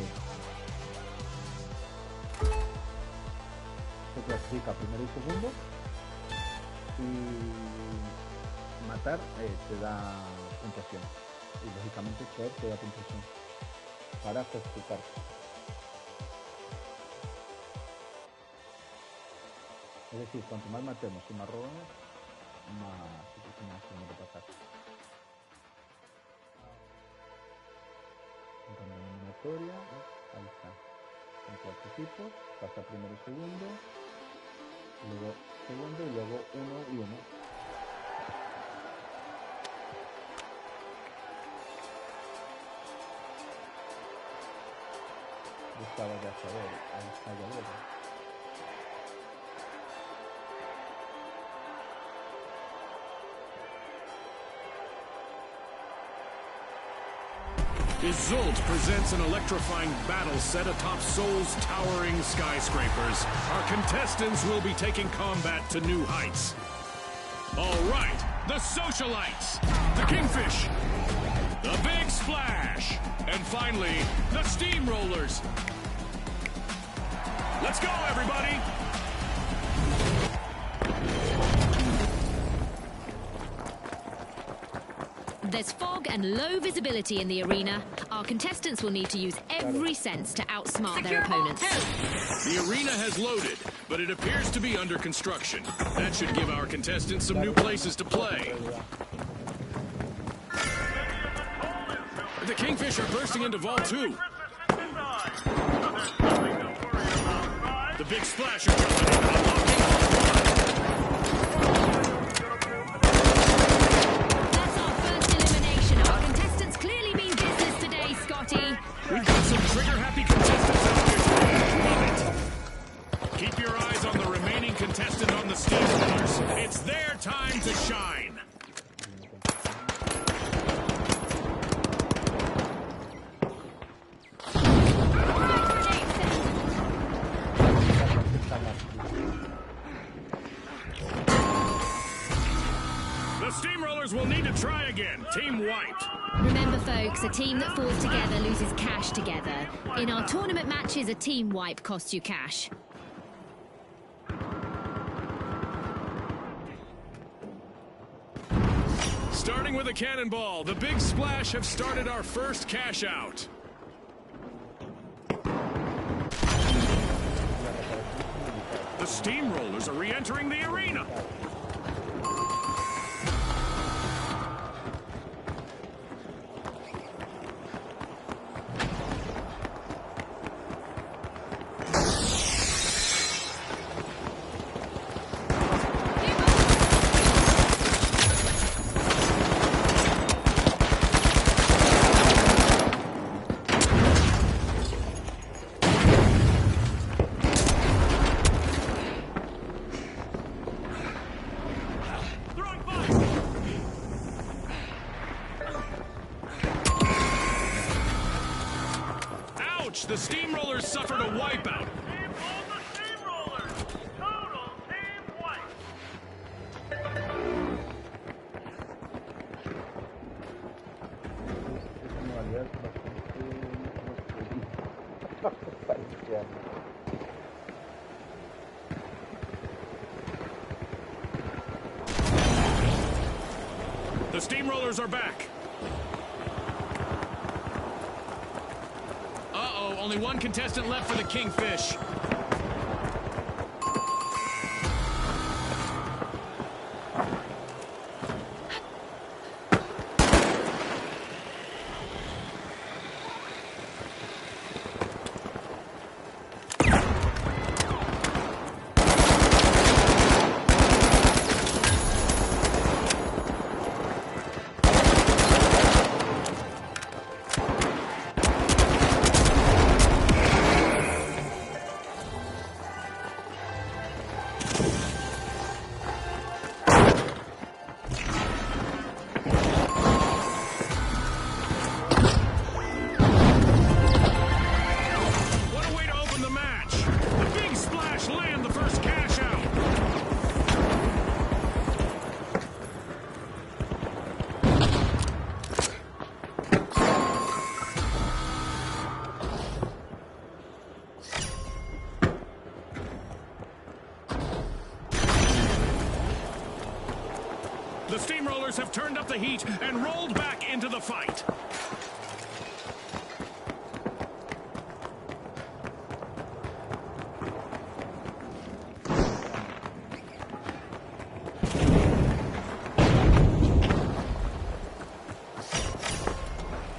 Se clasifica primero y segundo. Y matar te da puntuación. Y lógicamente extraer te da puntuación. Para clasificar. Es decir, cuanto más matemos y más robemos, más tenemos que pasar. En cambio, eliminatoria, ahí está. Son 4 tipos, pasa primero y segundo, luego segundo y luego 1 y 1. Buscaba ya saber, ahí está ya luego. Isolt presents an electrifying battle set atop Seoul's towering skyscrapers. Our contestants will be taking combat to new heights. All right, the Socialites, the Kingfish, the Big Splash, and finally, the Steamrollers. Let's go, everybody! There's fog and low visibility in the arena. Our contestants will need to use every sense to outsmart their opponents. The arena has loaded, but it appears to be under construction. That should give our contestants some new places to play. The Kingfish are bursting into Vault 2. The Big Splash are jumping in, unlocking Vault 1. That's our first elimination. Our contestants clearly mean business today, Scotty. We've got some trigger-happy contestants out here today. Love it. Keep your eyes on the remaining contestant on the Steamrollers. It's their time to shine. The Steamrollers will need to try again. Team White. Remember, folks, a team that falls together loses cash together. In our tournament matches, a team wipe costs you cash. Starting with a cannonball, the Big Splash have started our first cash out. The Steamrollers are re-entering the arena. The Steamrollers suffered a wipeout. Team all the Steamrollers. Total team white. The Steamrollers are back. Uh-oh, only one contestant left for the Kingfish. steamrollers have turned up the heat and rolled back into the fight.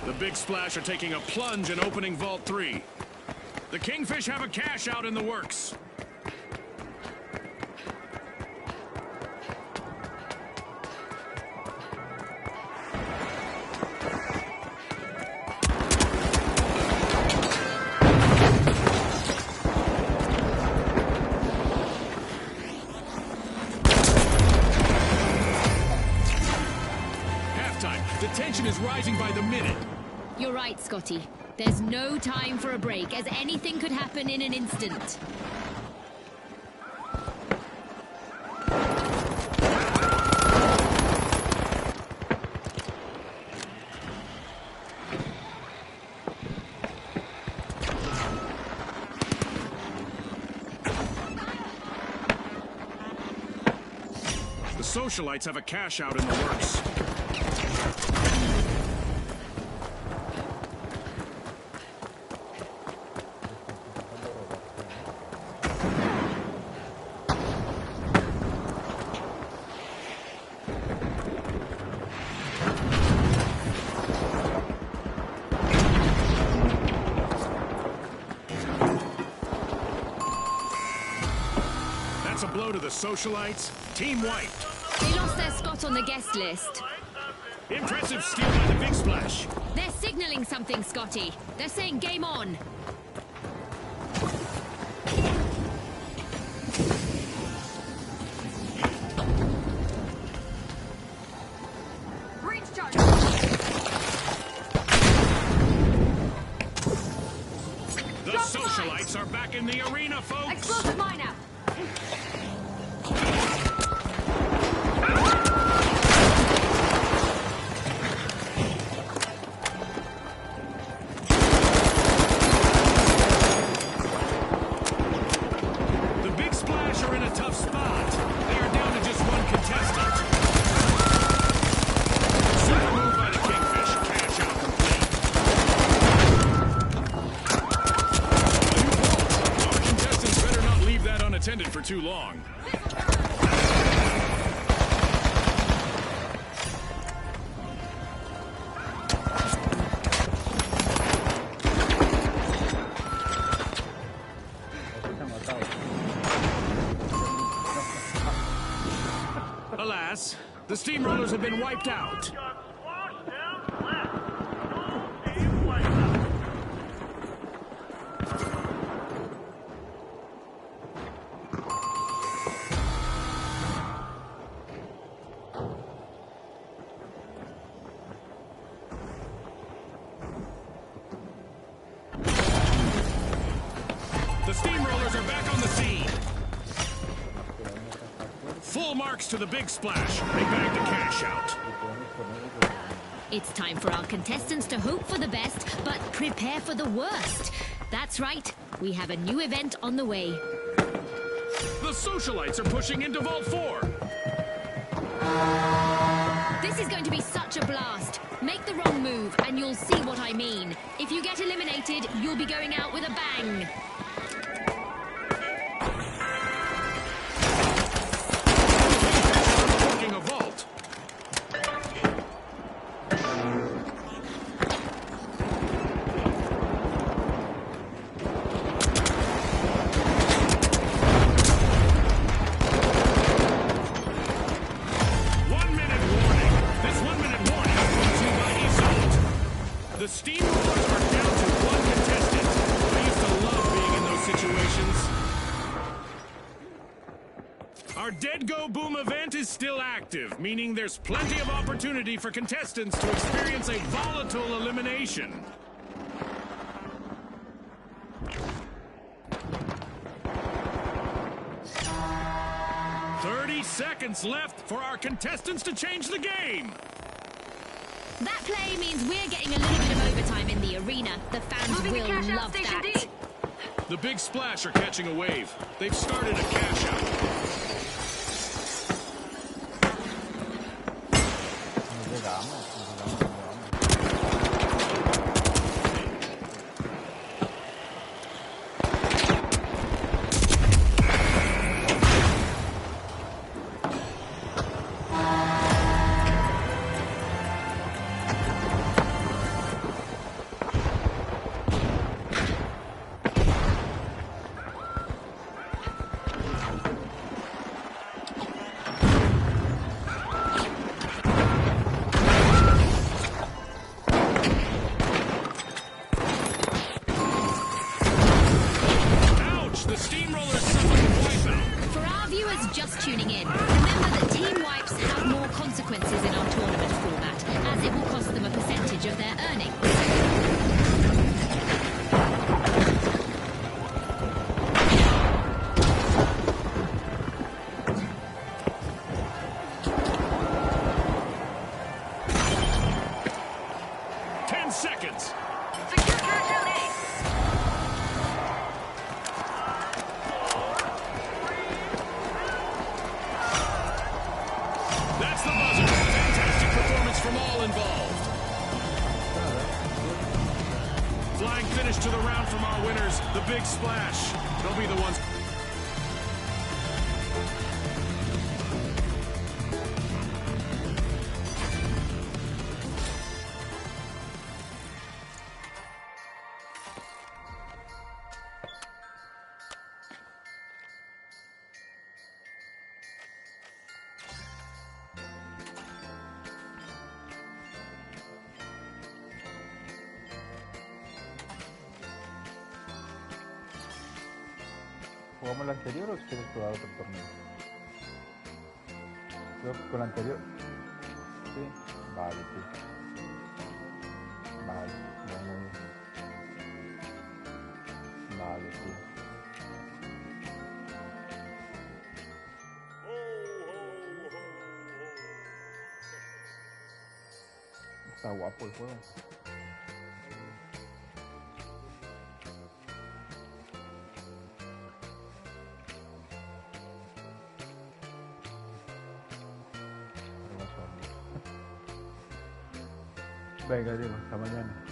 The Big Splash are taking a plunge and opening Vault 3. The Kingfish have a cash out in the works. Halftime. The tension is rising by the minute. You're right, Scotty. There's no time for a break, as anything could happen in an instant. The Socialites have a cash out in the works. That's a blow to the Socialites. Team wiped. They lost their spot on the guest list. Impressive steal by the Big Splash. They're signaling something, Scotty. They're saying game on. Breach charge. The Socialites are back in the arena, folks. Explosive mine out. The Big Splash are in a tough spot. They are down to just one contestant. Super move by the Kingfish. Cash out complete. Our contestants better not leave that unattended for too long. Alas, the steamrollers have been wiped out. Got squashed down left. Full team wiped out. The steamrollers are back on the scene. Full marks to the Big Splash. They bagged the cash out. It's time for our contestants to hope for the best, but prepare for the worst. That's right. We have a new event on the way. The Socialites are pushing into Vault 4. This is going to be such a blast. Make the wrong move, and you'll see what I mean. If you get eliminated, you'll be going out with a bang. Taking a vault. The steamrollers are down to one contestant. I used to love being in those situations. Our Dead Go Boom event is still active, meaning there's plenty of opportunity for contestants to experience a volatile elimination. Seconds left for our contestants to change the game. That play means we're getting a little bit of overtime in the arena. The fans Moving the will cash out love station that. D. The Big Splash are catching a wave. They've started a cash out. llegamos, llegamos. Ouch! The steamrollers suffered a wipeout. For our viewers just tuning in, remember that team wipes have more consequences in our tournament format, as it will cost them a percentage of their earnings. Ten seconds. Secure territory A. That's the buzzer. Fantastic performance from all involved. Flying finish to the round from our winners, the Big Splash. They'll be the ones. ¿Jugamos la anterior o quieres jugar otro torneo? Creo que con la anterior. Sí. Vale, sí. Vale, bueno. Vale, sí. Está guapo el juego. Venga, Diego, hasta mañana.